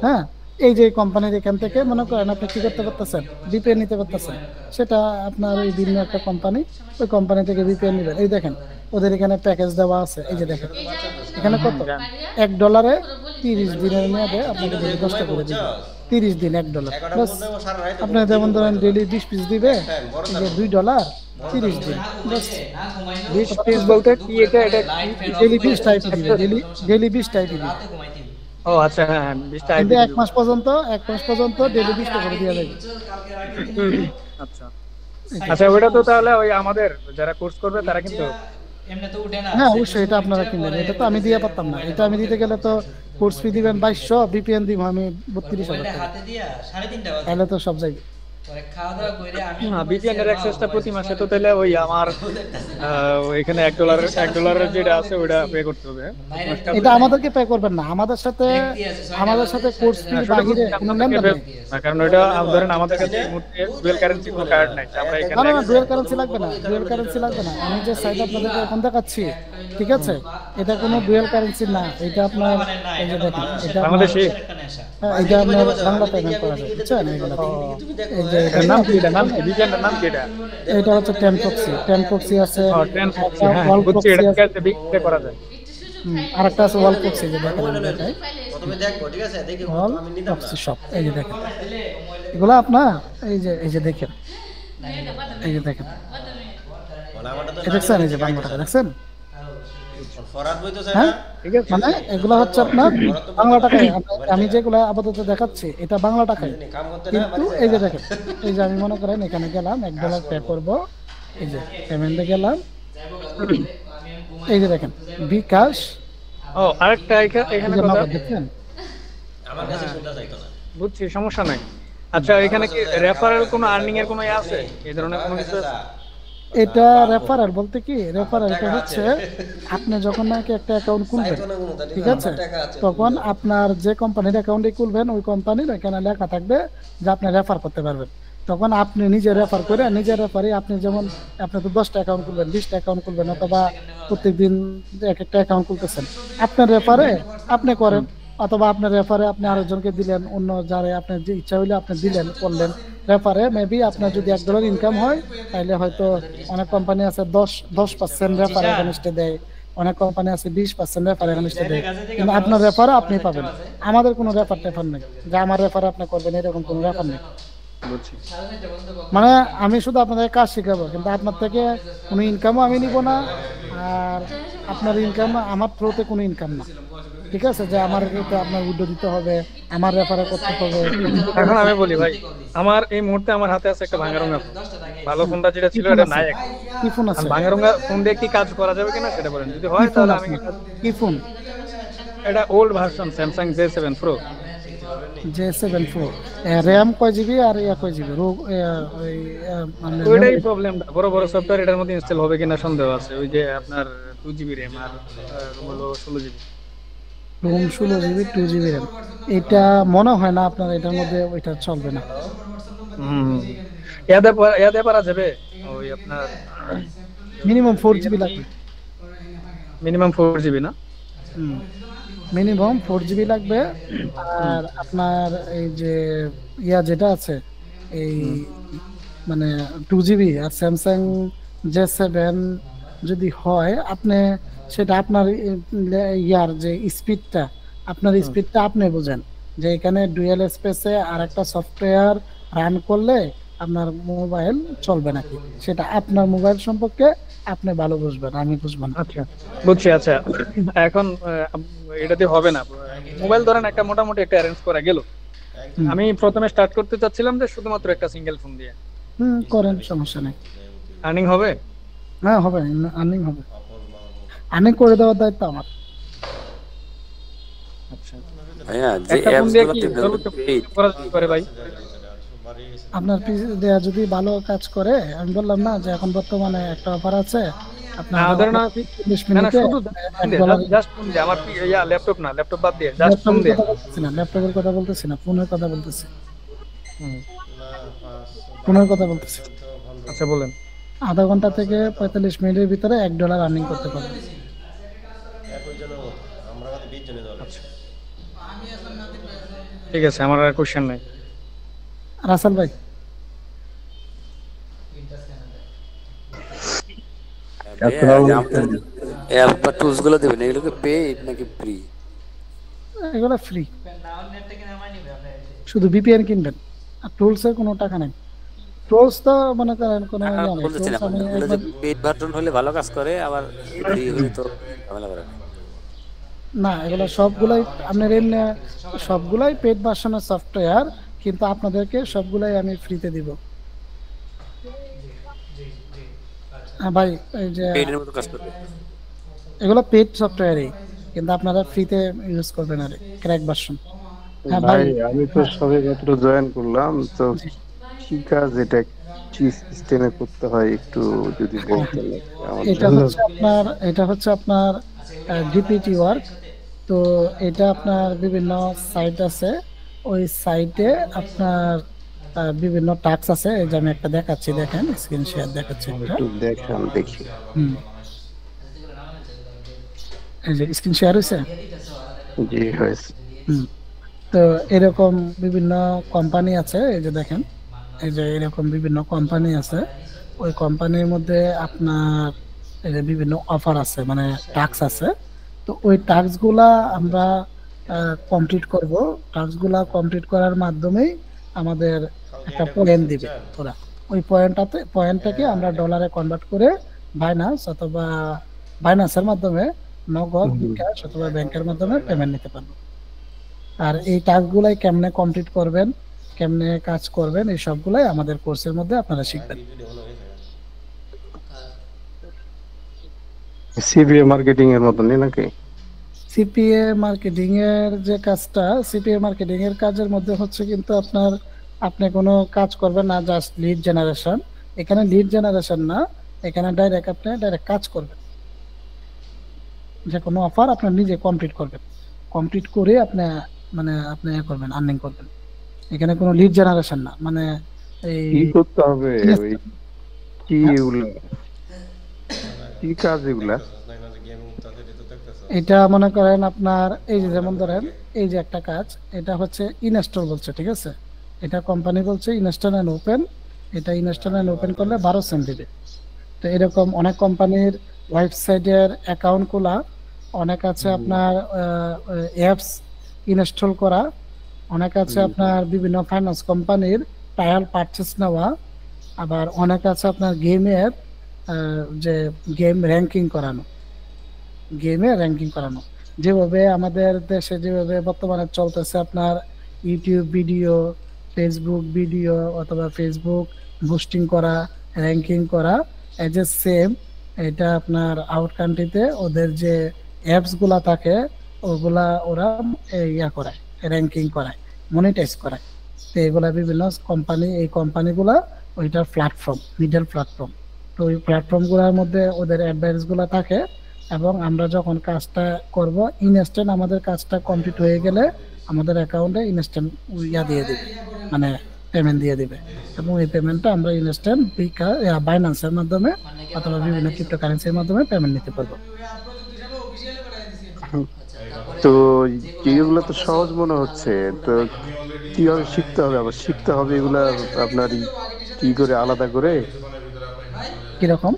হ্যাঁ, এই যে কোম্পানির এখান থেকে মনে করেন আপনি কি করতে পারতেছেন, বিপিএন নিতে পারতেছেন, সেটা আপনার ওই ভিন্ন একটা কোম্পানি, ওই কোম্পানি থেকে বিপিএন নেবেন। এই দেখেন ওদের এখানে প্যাকেজ দেওয়া আছে, এই যে দেখেন এখানে কত, $1 30 দিনের মেয়াদে আপনাকে 10টা করে দিবে, 30 দিন $1 বাস। আপনি যেমন ধরেন ডেইলি 20 পিস দিবে, যে $2 30 দিন বাস। 20 পিস বলতে কি এটা ডেইলি 20 টাইপ দিবে, ডেইলি 20 টাইপ দিবে। ও আচ্ছা, হ্যাঁ 20 টাইপ কিন্তু 1 মাস পর্যন্ত ডেইলি 20টা করে দেওয়া যাবে। আচ্ছা আচ্ছা, ওটা তো তাহলে ওই আমাদের যারা কোর্স করবে তারা কিন্তু হ্যাঁ অবশ্যই এটা আপনারা কিনবেন, এটা তো আমি দিয়ে পারতাম না, এটা আমি দিতে গেলে তো কোর্স ফি দিবেন 2200, বিপিএন দিব আমি 32,000 টাকা, তাহলে তো সব যাইবে। বিপিএন এর অ্যাক্সেসটা প্রতি মাসে তো তাহলে ওই আমার এখানে $1 যেটা আছে ওটা পে করতে হবে। এটা আমাদেরকে পে করবেন না, আমাদের সাথে কোর্স ফি বাহিরে কোনো লেনদেন নেই, কারণ এটা ধরেন আমাদের কাছে ডুয়াল কারেন্সি কোনো কার্ড নাই, আমরা এখানে না ডুয়াল কারেন্সি লাগবে না, ডুয়াল কারেন্সি লাগবে না। আমি যে সাইট আপনাদেরকে এখন দেখাচ্ছি, ঠিক আছে, এটা কোনো ডুয়াল কারেন্সি না, এটা আপনার এই যে দেখেন, এটা বাংলাদেশি, হ্যাঁ এটা আপনার বাংলা পেমেন্ট করা যায়, বুঝছেন? এগুলো এই যে এটার নাম কি, এটার নাম কি, বিপিএন এর নাম কি? এটা হচ্ছে টেনপক্সি আছে, বুঝছি, এটা কাছে বিক্রি করা যায়। আরেকটা আছে ওয়ালপক্সি, যে দেখেন আমি দেখাই, প্রথমে দেখো, ঠিক আছে, দেখি আমি নিতাম না সব, এই যে দেখেন এগুলো আপনার, এই যে দেখেন, এই যে দেখেন, দেখছেন, এই যে বাংলা টাকা দেখছেন, হ্যাঁ ঠিক আছে, মানে এগুলো হচ্ছে আপনার বাংলা টাকায়। আমি যেগুলো আপাতত দেখাচ্ছি এটা বাংলা টাকায়, কিন্তু এই যে দেখেন, এই যে আমি মনে করেন এখানে গেলাম $1 পে করব, এই যে পেমেন্টে গেলাম, এই যে দেখেন বিকাশ। ও আরেকটা এখানে কথা দেখেন, আমার কাছে কোনটা চাইতো না, বুঝছি, সমস্যা নাই। আচ্ছা, এখানে কি রেফারেল কোনো আর্নিং এর কোনো আছে এই ধরনের কোনো কিছু? এটা রেফারেল বলতে কি, রেফারেলটা হচ্ছে আপনি যখন নাকি একটা অ্যাকাউন্ট খুলবেন, ঠিক আছে, তখন আপনার যে কোম্পানির অ্যাকাউন্টে খুলবেন ওই কোম্পানির এখানে লেখা থাকবে যে আপনি রেফার করতে পারবেন। তখন আপনি নিজে রেফার করে নিজের রেফারে আপনি যেমন আপনি তো 10টা অ্যাকাউন্ট খুলবেন, 20টা অ্যাকাউন্ট খুলবেন, অথবা প্রত্যেকদিন এক একটা অ্যাকাউন্ট খুলতেছেন, আপনার রেফারে আপনি করেন, অথবা আপনার রেফারে আপনি আরেকজনকে দিলেন, অন্য যারা আপনার যে ইচ্ছা হইলে আপনি দিলেন, করলেন রেফারে। মেবি আপনার যদি $1 ইনকাম হয় তাহলে হয়তো অনেক কোম্পানি আছে 10% রেফার এগেনস্টে দেয়, অনেক কোম্পানি আছে 20% রেফার এগেনস্টে দেয়, কিন্তু আপনার রেফারে আপনি পাবেন। আমাদের কোনো রেফার টেফার নেই যে আমার রেফারে আপনি করবেন, এরকম কোনো রেফার নেই। মানে আমি শুধু আপনাদের কাজ শিখাবো, কিন্তু আপনার থেকে কোনো ইনকামও আমি নিব না, আর আপনার ইনকাম আমার থ্রুতে কোনো ইনকাম না, ঠিক আছে, যে আমার এটা আপনার উইড্রো দিতে হবে, আমার রেফারে করতে হবে। এখন আমি বলি ভাই, আমার এই মুহূর্তে আমার হাতে আছে একটা ভাঙারঙ্গা ফোন, ভালো ফোনটা যেটা ছিল এটা নাই এখন। কি ফোন আছে? ভাঙারঙ্গা ফোন দিয়ে কি কাজ করা যাবে কিনা সেটা বলেন, যদি হয় তাহলে আমি। কি ফোন? এটা old version Samsung J7 Pro। J7 Pro, RAM কয় জিবি আর কয় জিবি? ওইটাই প্রবলেমটা, বড় বড় সফটওয়্যার এটার মধ্যে ইনস্টল হবে কিনা সন্দেহ আছে। ওই যে আপনার 2GB RAM আর হলো 16GB, room 16GB 2GB RAM, এটা মনে হয় না আপনার এটার মধ্যে ওইটা চলবে না। ইয়াদে পারা যাবে, ওই আপনার মিনিমাম 4GB লাগবে, মিনিমাম 4GB না, মিনিমাম 4GB লাগবে। আর আপনার এই যে যেটা আছে এই মানে 2GB, আর স্যামসাং J7 যদি হয় আপনি সেটা আপনার ইয়ার যে স্পিডটা, আপনার স্পিডটা আপনি বুঝেন যে এখানে ডুয়েল স্পেসে আর একটা সফটওয়্যার রান করলে আপনার মোবাইল চলবে নাকি, সেটা আপনার মোবাইল সম্পর্কে আপনি ভালো বুঝবেন, আমি বুঝবো না। আচ্ছা বুঝছি। আচ্ছা এখন এটা দিয়ে হবে না। মোবাইল ধরেন একটা মোটামুটি একটা অ্যারেঞ্জ করা গেল, আমি প্রথমে স্টার্ট করতে চাচ্ছিলাম যে শুধুমাত্র একটা সিঙ্গেল ফোন দিয়ে। করেন, সমস্যা নেই। আর্নিং হবে? হ্যাঁ হবে, আর্নিং হবে, আর্নিং করে দেওয়ার দায়িত্ব আমার। আচ্ছা ভাইয়া যে একটা ফোন অ্যাপস দিয়ে গুলো কি সর্বোচ্চ করা যেতে পারে ভাই? আপনার পিসি দেয়া যদি ভালো কাজ করে, আমি বললাম না যে এখন বর্তমানে একটা অফার আছে আপনার ধরেন 30 মিনিটে জাস্ট ফোন দিয়ে, আমার ল্যাপটপ না, ল্যাপটপ বাদ দিয়ে জাস্ট ফোন দিয়ে। ল্যাপটপের কথা বলতেছি না, ফোনের কথা বলতেছি, ফোনের কথা বলতেছি। আচ্ছা বলেন। আধা ঘন্টা থেকে 45 মিনিটের ভিতরে $1 আর্নিং করতে পারবেন। ঠিক আছে, আমার আর কোশ্চেন নাই। রাসেল ভাই অ্যাপ বা টুলস গুলো দেবেন, এগুলো কি পেইড নাকি ফ্রি? এগুলো ফ্রি, শুধু ভিপিএন কিনবেন, আর টুলস এর কোনো টাকা নেই। টুলস তো মনে করেন কোনো ইয়া নেই, বলতেছিলাম এগুলো যে পেইড ভার্সন হলে ভালো কাজ করে, আবার ফ্রি হলে তো ঝামেলা করে না। এগুলো সবগুলাই আপনার এমনি সবগুলাই পেইড ভার্সনের সফটওয়্যার, কিন্তু আপনাদেরকে সবগুলাই আমি ফ্রিতে দিব। হ্যাঁ ভাই, এই যে পেইডের মতো কাজ করবে, এগুলো পেইড সফটওয়্যারই, কিন্তু আপনারা ফ্রিতে ইউজ করবেন আর ক্র্যাক ভার্সন। হ্যাঁ ভাই, আমি তো সবে মাত্র জয়েন করলাম, তো কি কাজ, এটা কি সিস্টেমে করতে হয় একটু যদি বলতেন। এটা হচ্ছে আপনার ডিপিটি ওয়ার্ক। তো এটা আপনার বিভিন্ন সাইট আছে, ওই সাইটে আপনার বিভিন্ন টাস্ক আছে। এই যে আমি একটা দেখাচ্ছি, দেখেন স্ক্রিন শেয়ার দেখাচ্ছি, একটু দেখান দেখি। এই যে স্ক্রিন শেয়ার হয়েছে? জি হয়েছে। তো এরকম বিভিন্ন কোম্পানি আছে, এই যে দেখেন, এই যে এরকম বিভিন্ন কোম্পানি আছে। ওই কোম্পানির মধ্যে আপনার এই যে বিভিন্ন অফার আছে, মানে টাস্ক আছে। তো ওই টাস্কগুলা আমরা কমপ্লিট করব। টাস্কগুলা কমপ্লিট করার মাধ্যমেই আমাদের একটা পয়েন্ট দিবে ওরা। ওই পয়েন্টটাকে আমরা ডলারে কনভার্ট করে বাইন্যান্স অথবা বাইন্যান্সের মাধ্যমে নগদ, বিকাশ অথবা ব্যাংকের মাধ্যমে পেমেন্ট নিতে পারবো। আর এই টাস্কগুলাই কেমনে কমপ্লিট করবেন, কেমনে কাজ করবেন, এই সবগুলাই আমাদের কোর্সের মধ্যে আপনারা শিখবেন। সিপিএ মার্কেটিং এর মতনই নাকি? সিপিএ মার্কেটিং এর যে কাজটা, সিপিএ মার্কেটিং এর কাজের মধ্যে হচ্ছে কিন্তু আপনি কোনো কাজ করবেন না, জাস্ট লিড জেনারেশন। এখানে লিড জেনারেশন না, এখানে আপনি ডাইরেক্ট কাজ করবেন। যে কোনো অফার আপনার নিজে কমপ্লিট করবেন, কমপ্লিট করে আপনি করবেন, আর্নিং করবেন। এখানে কোনো লিড জেনারেশন না, মানে এই কি করতে হবে, ওই কি এগুলা, কি কাজ এগুলা? এটা মনে করেন আপনার এই যে, যেমন ধরেন এই যে একটা কাজ, এটা হচ্ছে ইনস্টল বলছে, ঠিক আছে? এটা কোম্পানি বলছে ইনস্টল এন্ড ওপেন, এটা ইনস্টল এন্ড ওপেন করলে 12 সেন্ট দিবে। তো এরকম অনেক কোম্পানির ওয়েবসাইটের অ্যাকাউন্ট খোলা, অনেক আছে আপনার অ্যাপস ইনস্টল করা, অনেক আছে আপনার বিভিন্ন ফাইন্যান্স কোম্পানির ট্রায়াল পারচেস নেওয়া, আবার অনেক আছে আপনার গেমের যে গেম র্যাঙ্কিং করানো, যেভাবে আমাদের দেশে যেভাবে বর্তমানে চলতেছে আপনার ইউটিউব ভিডিও, ফেসবুক ভিডিও অথবা ফেসবুক বুস্টিং করা, র্যাঙ্কিং করা, এজ এ সেম এটা আপনার আউট কান্ট্রিতে ওদের যে অ্যাপস গুলা থাকে ওগুলা ওরা ইয়া করায়, র্যাঙ্কিং করায়, মনিটাইজ করায়। তো এগুলা বিভিন্ন কোম্পানি, এই কোম্পানিগুলা ওইটার প্ল্যাটফর্ম, মিডল প্ল্যাটফর্ম। তো ওই প্ল্যাটফর্মগুলোর মধ্যে ওদের অ্যাডভাইস গুলা থাকে, এবং আমরা যখন কাজটা করব ইনস্ট্যান্ট আমাদের কাজটা কমপ্লিট হয়ে গেলে আমাদের অ্যাকাউন্টে ইনস্ট্যান্ট ইয়া দিয়ে দিবে, মানে পেমেন্ট দিয়ে দিবে। এবং এই পেমেন্টটা আমরা ইনস্ট্যান্ট বাইন্যান্সের মাধ্যমে অথবা বিভিন্ন ক্রিপ্টোকারেন্সির মাধ্যমে পেমেন্ট নিতে পারবো। তো এগুলো তো সহজ মনে হচ্ছে, তো কিভাবে শিখতে হবে? আবার শিখতে হবে এগুলা আপনার কি করে আলাদা করে কিরকম?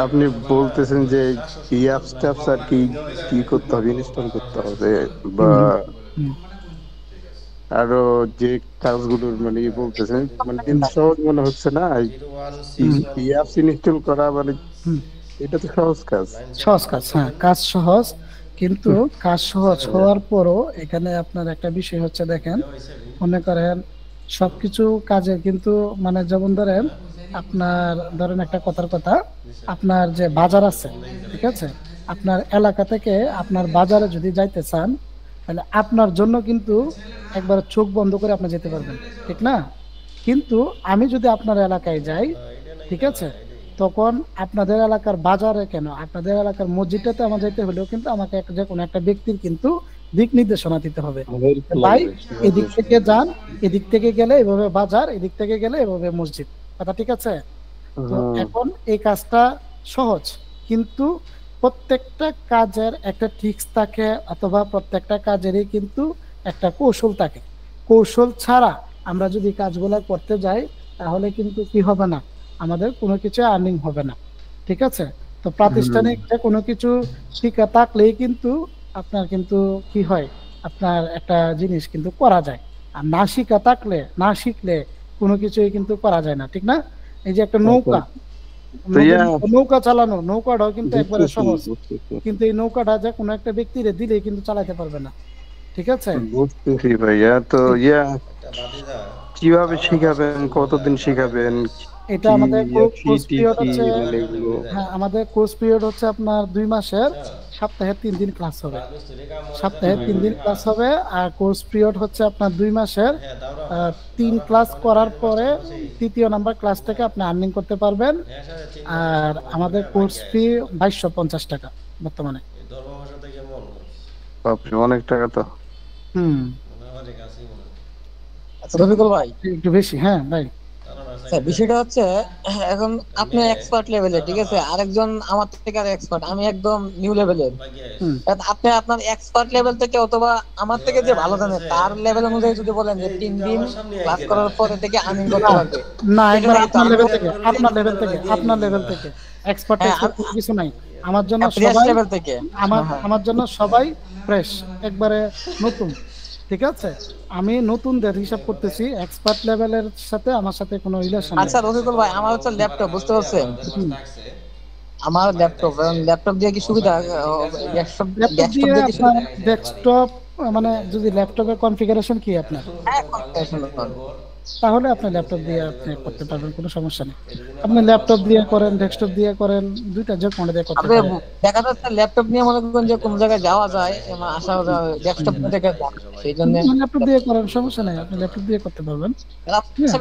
আপনি বলতেছেন যে এই অ্যাপস ট্যাপস আর কি কি করতে হবে, ইনস্টল করতে হবে বা আরো যে কাজগুলোর মানে বলতেছেন, মানে কিন্তু সহজ মনে হচ্ছে না। এই অ্যাপস ইনস্টল করা মানে এটা তো সহজ কাজ। সহজ কাজ, হ্যাঁ কাজ সহজ, কিন্তু কাজ সহজ হওয়ার পরও এখানে আপনার একটা বিষয় হচ্ছে, দেখেন মনে করেন সবকিছু কাজে কিন্তু মানে যেমন ধরেন আপনার ধরেন একটা কথার কথা, আপনার যে বাজার আছে ঠিক আছে, আপনার এলাকা থেকে আপনার বাজারে যদি যাইতে চান তাহলে আপনার জন্য কিন্তু একবার চোখ বন্ধ করে আপনি যেতে পারবেন, ঠিক না? কিন্তু আমি যদি আপনার এলাকায় যাই ঠিক আছে, তখন আপনাদের এলাকার বাজারে কেন আপনাদের এলাকার মসজিদটাতে আমার যেতে হলেও কিন্তু আমাকে যে কোনো একটা ব্যক্তির কিন্তু দিক নির্দেশনা দিতে হবে, ভাই এদিক থেকে যান, এদিক থেকে গেলে এভাবে বাজার, এদিক থেকে গেলে এভাবে মসজিদ, কথা ঠিক আছে? তো এখন এই কাজটা সহজ, কিন্তু প্রত্যেকটা কাজের একটা ট্রিক্স থাকে, অথবা প্রত্যেকটা কাজেরই কিন্তু একটা কৌশল থাকে। কৌশল ছাড়া আমরা যদি কাজগুলো করতে যাই তাহলে কিন্তু কি হবে না, আমাদের কোনো কিছু আর্নিং হবে না, ঠিক আছে? তো প্রাতিষ্ঠানিক যে কোনো কিছু শিখা থাকলেই কিন্তু আপনার কিন্তু কি হয়, আপনার একটা জিনিস কিন্তু করা যায়। আর না শিখা থাকলে, না শিখলে কোনো কিছুই কিন্তু করা যায় না, ঠিক না? এই যে একটা নৌকা, নৌকা চালানো, নৌকাটাও কিন্তু একবারে সহজ, কিন্তু এই নৌকাটা যে কোনো একটা ব্যক্তিরে দিলে কিন্তু চালাতে পারবে না, ঠিক আছে? বুঝতেছি ভাইয়া। তো কিভাবে শিখাবেন, কতদিন শিখাবেন? এটা আমাদের কোর্স পিরিয়ড হচ্ছে, হ্যাঁ আমাদের কোর্স পিরিয়ড হচ্ছে আপনার 2 মাসের, সপ্তাহে 3 দিন ক্লাস হবে, সপ্তাহে 3 দিন ক্লাস হবে। আর কোর্স পিরিয়ড হচ্ছে আপনার 2 মাসের, 3 ক্লাস করার পরে 3য় নাম্বার ক্লাস থেকে আপনি আর্নিং করতে পারবেন। আর আমাদের কোর্স ফি 2250 টাকা বর্তমানে। বাপরে, অনেক টাকা তো। আচ্ছা রফিকুল ভাই, একটু বেশি, হ্যাঁ ভাই। বিষয়টা হচ্ছে এখন আপনি এক্সপার্ট লেভেলে, ঠিক আছে, আরেকজন আমার থেকে আর এক্সপার্ট, আমি একদম নিউ লেভেলের। আপনি আপনার এক্সপার্ট লেভেল থেকে অথবা আমার থেকে যে ভালো জানে তার লেভেল অনুযায়ী যদি বলেন যে 3 দিন ক্লাস করার পরে থেকে আর্নিং করতে পারবে, না একবার আপনার লেভেল থেকে, আপনার লেভেল থেকে, আপনার লেভেল থেকে এক্সপার্ট কিছু নাই আমার জন্য, সবাই লেভেল থেকে, আমার জন্য সবাই ফ্রেশ, একবারে নতুন, ঠিক আছে? আমি নতুনদের হিসাব করতেছি, এক্সপার্ট লেভেলের সাথে আমার সাথে কোনো রিলেশন নেই। আচ্ছা রফিকুল ভাই, আমার হচ্ছে ল্যাপটপ, বুঝতে পারছেন? আমার ল্যাপটপ দিয়ে কি সুবিধা? ডেস্কটপ মানে যদি ল্যাপটপের কনফিগারেশন কি আপনার, তাহলে আপনি ল্যাপটপ দিয়ে আপনি করতে পারবেন, কোনো সমস্যা নেই। আপনি ল্যাপটপ দিয়ে করেন, ডেস্কটপ দিয়ে করেন, দুইটা যে কোনো দিয়ে করতে পারবেন। দেখা যাচ্ছে ল্যাপটপ নিয়ে মনে করেন যে কোন জায়গায় যাওয়া যায়, আসা যায়, ডেস্কটপ থেকে সেইজন্য ল্যাপটপ দিয়ে করেন, সমস্যা নেই, আপনি ল্যাপটপ দিয়ে করতে পারবেন।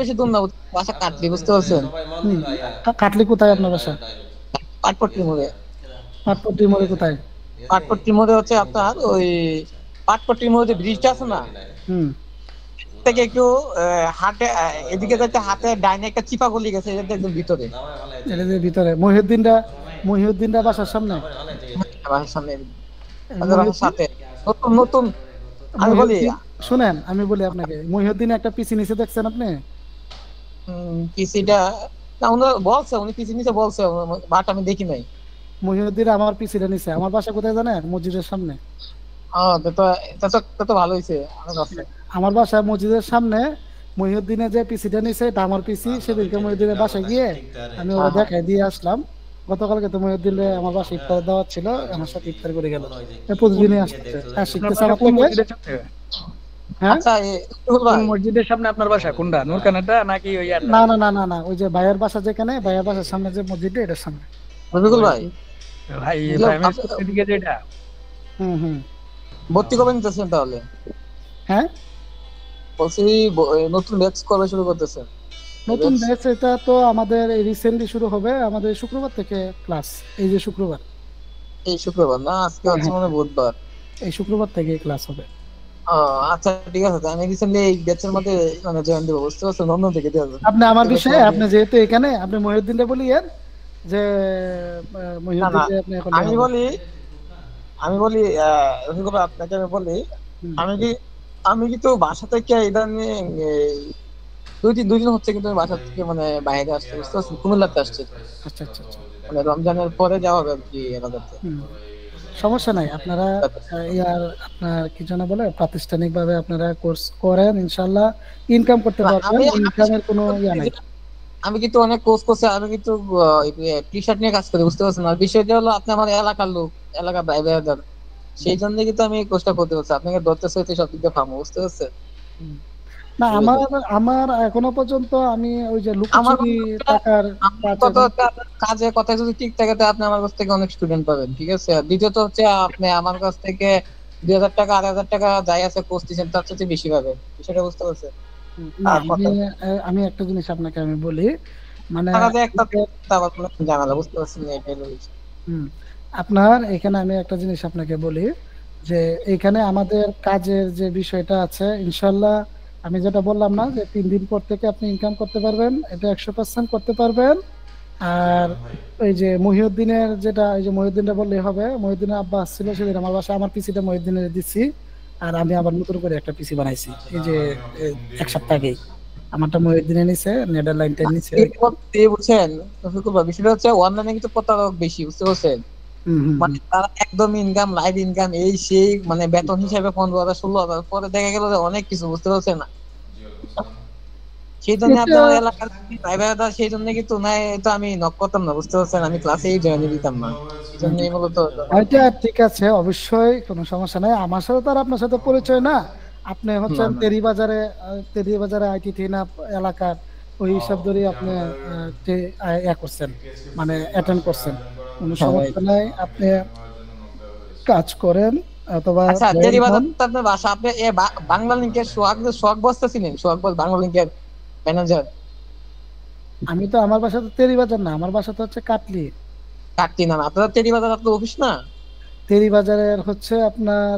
বেশি দূর না, বাসা কাটলি, বুঝতে পারছেন? কাটলি কোথায় আপনার বাসা? পাটপট্টির মোড়ে। পাটপট্টির মোড়ে কোথায়? পাটপট্টির মোড়ে হচ্ছে আপনার ওই পাটপট্টির মোড়ে যে ব্রিজটা আছে না, থেকে একটু হাতে এদিকে যাচ্ছে, হাতে ডাইনে একটা চিপা গলি গেছে, এটা একদম ভিতরে, এটা যে ভিতরে মহিউদ্দিনটা বাসার সামনে, বাসার সামনে সাথে নতুন নতুন। আমি বলি শুনেন, আমি বলি আপনাকে, মহিউদ্দিন একটা পিসি নিচে দেখছেন আপনি? পিসিটা না, উনি বলছে, উনি পিসি নিচে বলছে, বাট আমি দেখি নাই। মহিউদ্দিন আমার পিসিটা নিচে। আমার বাসা কোথায় জানেন? মসজিদের সামনে। তো ভালো হয়েছে। আমার বাসা মসজিদের সামনে, মহিউদ্দিনের যে পিসিটা নিচে এটা আমার পিসি। সেদিনকে মহিউদ্দিনের বাসায় গিয়ে আমি ওরা দেখাই দিয়ে আসলাম। গতকালকে তো মহিউদ্দিনে আমার বাসায় ইফতার দাওয়াত ছিল, আমার সাথে ইফতার করে গেল। প্রতিদিনই আসতেছে, শিখতেছে আমার থেকে। মসজিদের সামনে আপনার বাসা কোনটা? নূরকানাটা নাকি ওই? না না না না না, ওই যে ভাইয়ের বাসা যেখানে, ভাইয়ের বাসার সামনে যে মসজিদটা, এটার সামনে। রফিকুল ভাই, ভাই এদিকে যেটা ভর্তি কবে নিতেছেন তাহলে? হ্যাঁ বলছি নতুন ব্যাচ কবে শুরু করতেছেন? নতুন ব্যাচ এটা তো আমাদের রিসেন্টলি শুরু হবে, আমাদের শুক্রবার থেকে ক্লাস। এই যে শুক্রবার, এই শুক্রবার না, আজকে হচ্ছে মানে বুধবার, এই শুক্রবার থেকে ক্লাস হবে। আচ্ছা ঠিক আছে, আমি রিসেন্টলি এই ব্যাচের মধ্যে মানে জয়েন দেব, বুঝতে পারছেন? লন্ডন থেকে দেব। আপনি আমার বিষয়ে, আপনি যেহেতু এখানে, আপনি মহিউদ্দিনকে বলিয়েন যে মহিউদ্দিনকে আপনি এখন। আমি বলি রফিকুল ভাই, আপনাকে আমি বলি, আমি কি তো বাসা থেকে ইদানিং 2 দিন হচ্ছে কিন্তু বাসা থেকে মানে বাইরে আসছে, বুঝতে পারছেন? কুমিল্লাতে আসছে। আচ্ছা আচ্ছা আচ্ছা। মানে রমজানের পরে যাওয়া হবে আর কি এলাকাতে। সমস্যা নাই, আপনারা ইয়ার আপনার কি যেন বলে প্রাতিষ্ঠানিক ভাবে আপনারা কোর্স করেন, ইনশাআল্লাহ ইনকাম করতে পারবেন, ইনকামের কোনো ইয়া নাই। আমি কিন্তু অনেক কোর্স করছি, আমি কিন্তু টি শার্ট নিয়ে কাজ করি, বুঝতে পারছেন? আর বিষয়টা হলো আপনি আমার এলাকার লোক, এলাকার ভাই ব্রাদার, সেই জন্য কিন্তু আমি কোর্সটা করতে পারছি। আপনাকে ধরতেছে হইতে সব দিক দিয়ে ফার্ম, বুঝতে পারছেন? না আমার আমার এখনো পর্যন্ত আমি ওই যে লুকোচুরি টাকার কাজের কথা যদি ঠিক থাকে তো আপনি আমার কাছ থেকে অনেক স্টুডেন্ট পাবেন, ঠিক আছে? আর দ্বিতীয়ত হচ্ছে আপনি আমার কাছ থেকে 2000 টাকা 8000 টাকা যাই আছে কোর্স দিচ্ছেন তার চেয়ে বেশি পাবেন, বিষয়টা বুঝতে পারছেন? আমি একটা জিনিস আপনাকে আমি বলি, মানে জানালা, বুঝতে পারছেন? আপনার এখানে আমি একটা জিনিস আপনাকে বলি যে এখানে আমাদের কাজের যে বিষয়টা আছে, ইনশাল্লাহ আমি যেটা বললাম না যে 3 দিন পর থেকে আপনি ইনকাম করতে পারবেন, এটা 100% করতে পারবেন। আর ওই যে মহিউদ্দিনের যেটা, এই যে মহিউদ্দিনটা বললেই হবে, মহিউদ্দিনের আব্বা আসছিল সেদিন আমার বাসায়, আমার পিসিটা মহিউদ্দিনের দিচ্ছি, আর আমি আবার নতুন করে একটা পিসি বানাইছি এই যে 1 সপ্তাহ আগেই। আমারটা মহিউদ্দিনে নিছে, নেদারল্যান্ডে নিছে। বুঝছেন বিষয়টা হচ্ছে অনলাইনে কিন্তু প্রতারক বেশি, বুঝতে পারছেন? মানে তারা একদম ইনকাম, লাইভ ইনকাম, এই সেই মানে বেতন হিসাবে 15,000 16,000, পরে দেখা গেল যে অনেক কিছু, বুঝতে পারছেন না? সেই জন্য আপনার এলাকার ভাই ভাইরা সেই জন্য কিন্তু নাই তো আমি নক করতাম না, বুঝতে পারছেন? আমি ক্লাসেই জয়েন দিতাম না, এই জন্য মূলত। এটা ঠিক আছে, অবশ্যই কোনো সমস্যা নাই। আমার সাথে তো আর আপনার সাথে পরিচয় না, আপনি হচ্ছেন তেরি বাজারে আইটি থিনা এলাকার ওই হিসাব ধরে আপনি করছেন, মানে অ্যাটেন্ড করছেন, কোনো সমস্যা নাই। আপনি কাজ করেন অথবা আচ্ছা তেরি বাজার তো আপনার বাসা, আপনি বাংলা লিংকের সোহাগ বস্তা ছিলেন? সোহাগ বস বাংলা লিংকের ম্যানেজার। আমি তো, আমার বাসা তো তেরি বাজার না, আমার বাসা তো হচ্ছে কাটলি। কাটলি না, আপনার তেরি বাজার আপনার অফিস না? তেরি বাজারের হচ্ছে আপনার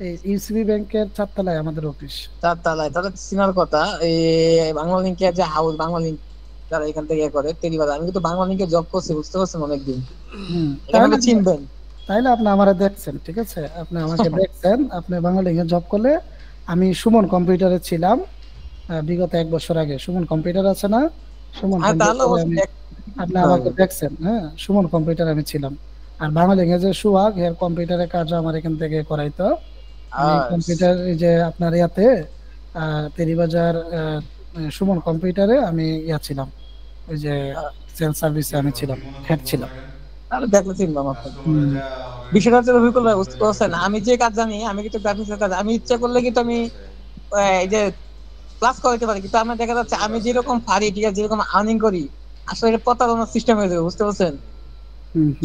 এই ইউসিবি ব্যাংকের 4 তলায় আমাদের অফিস। 4 তলায়? তাহলে সিনার কথা, এই বাংলা লিংকের যে হাউস, বাংলা লিংক যারা এখান থেকে করে তেরি বাজার, আমি কিন্তু বাংলা লিংকে জব করছি, বুঝতে পারছেন? অনেকদিন। এখানে চিনবেন তাইলে আপনি আমারে দেখছেন, ঠিক আছে? আপনি আমাকে দেখছেন, আপনি বাংলা লিংকে জব করলে। আমি সুমন কম্পিউটারে ছিলাম বিগত 1 বছর আগে। সুমন কম্পিউটার আছে না, সুমন আপনি আমাকে দেখছেন। হ্যাঁ, সুমন কম্পিউটার আমি ছিলাম। আর বাংলা লিংকে যে সুহাগ, এর কম্পিউটারের কাজ আমার এখান থেকে করাইতো। আমি কম্পিউটার এই যে আপনার ইয়াতে তেরিবাজার সুমন কম্পিউটারে আমি ইয়া ছিলাম, ওই যে সেল সার্ভিসে আমি ছিলাম, হেড ছিলাম। বিষয়টা হচ্ছে রফিকুল ভাই, বুঝতে পারছেন? আমি যে কাজ জানি, আমি কিন্তু গ্রাফিক্সের কাজ, আমি ইচ্ছা করলে কিন্তু আমি এই যে ক্লাস করাইতে পারি, কিন্তু আমার দেখা যাচ্ছে আমি যেরকম পারি, ঠিক আছে, যেরকম আর্নিং করি, আসলে এটা প্রতারণার সিস্টেম হয়ে যাবে, বুঝতে পারছেন?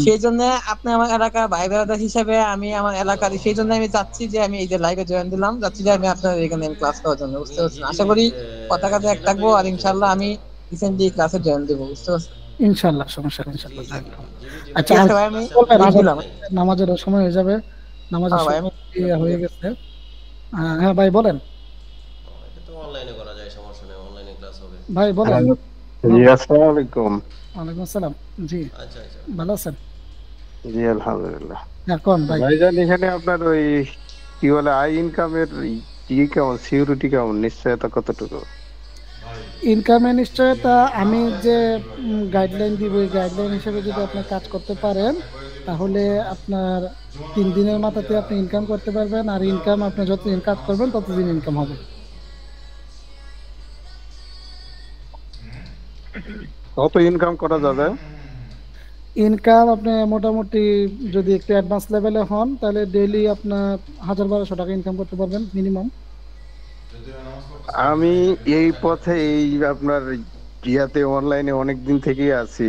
সেই জন্য আপনি আমার এলাকার ভাই ব্রাদার হিসাবে, আমি আমার এলাকার, সেই জন্য আমি চাচ্ছি যে আমি এই যে লাইভে জয়েন দিলাম, চাচ্ছি যে আমি আপনার এখানে ক্লাস করার জন্য, বুঝতে পারছেন? আশা করি কথা কাজে এক থাকবো, আর ইনশাল্লাহ আমি রিসেন্টলি ক্লাসে জয়েন দেবো, বুঝতে পারছেন? ইনশাআল্লাহ, সমস্যা নেই, ইনশাআল্লাহ। আচ্ছা, নামাজের সময় হয়ে যাবে, নামাজের সময় হয়ে গেছে। হ্যাঁ ভাই বলেন। এটা তো অনলাইনে করা যায়, সমস্যা নেই, অনলাইনে ক্লাস হবে। ভাই বলেন। জি আসসালামু আলাইকুম। ওয়ালাইকুম আসসালাম। জি আচ্ছা আচ্ছা, ভালো আছেন? জি আলহামদুলিল্লাহ। এখন ভাই ভাইজান এখানে আপনার ওই কি বলে আই ইনকামের কি কেমন, সিকিউরিটি কেমন, নিশ্চয়তা কতটুকু? ইনকামের নিশ্চয়তা আমি যে গাইডলাইন দিব, এই গাইডলাইন হিসেবে যদি আপনি কাজ করতে পারেন, তাহলে আপনার 3 দিনের মাথাতে আপনি ইনকাম করতে পারবেন। আর ইনকাম আপনি যতদিন কাজ করবেন ততদিন ইনকাম হবে। কত ইনকাম করা যাবে? ইনকাম আপনি মোটামুটি যদি একটু অ্যাডভান্স লেভেলে হন, তাহলে ডেইলি আপনার 1000-1200 টাকা ইনকাম করতে পারবেন মিনিমাম। আমি এই পথে এই আপনার ইয়াতে অনলাইনে অনেক দিন থেকেই আছি,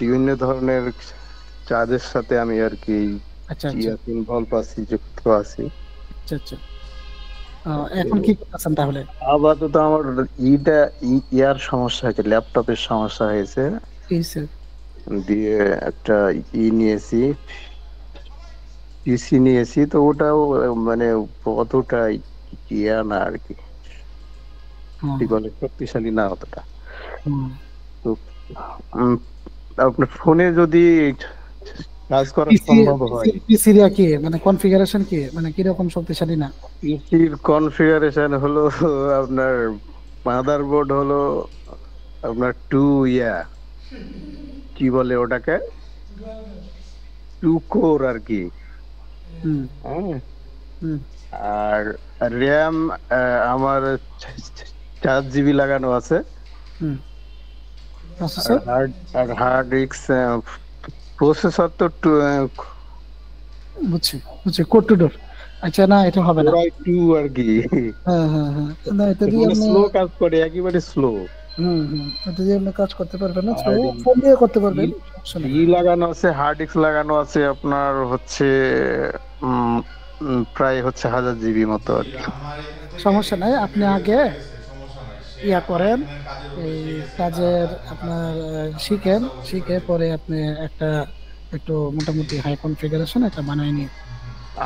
বিভিন্ন ধরনের কাজের সাথে আমি আর কি ইনভলভ আছি, যুক্ত আছি। আচ্ছা আচ্ছা, এখন কি করতেছেন তাহলে? আপাতত আমার ইয়ার সমস্যা হয়েছে, ল্যাপটপের সমস্যা হয়েছে, দিয়ে একটা নিয়েছি, পিসি নিয়েছি, তো ওটাও মানে অতটা ইয়া না আর কি, কি বলে শক্তিশালী না অতটা। তো আপনার ফোনে যদি কাজ করা সম্ভব হয়, পিসির কি মানে কনফিগারেশন কি, মানে কি রকম শক্তিশালী না? পিসির কনফিগারেশন হলো আপনার মাদারবোর্ড হলো আপনার 2 কি কি বলে ওটাকে, 2 কোর আর কি। হ্যাঁ, আর র্যাম আমার 4 জিবি লাগানো আছে। আর হার্ড ডিস্ক, প্রসেসর তো বুঝছি কোড টু ডোর। আচ্ছা, না এটা হবে না, 2 আর কি। হ্যাঁ, না এটা দিয়ে আপনি স্লো কাজ করে, একেবারে স্লো। এটা দিয়ে আপনি কাজ করতে পারবেন না, ফোন দিয়ে করতে পারবেন। লাগানো আছে, হার্ড ডিস্ক লাগানো আছে আপনার হচ্ছে প্রায় হচ্ছে 1000 জিবি মতো আর কি। সমস্যা নাই, আপনি আগে ইয়া করেন, এই কাজের আপনার শিখে পরে আপনি একটু মোটামুটি হাই কনফিগারেশন একটা বানায় নিন।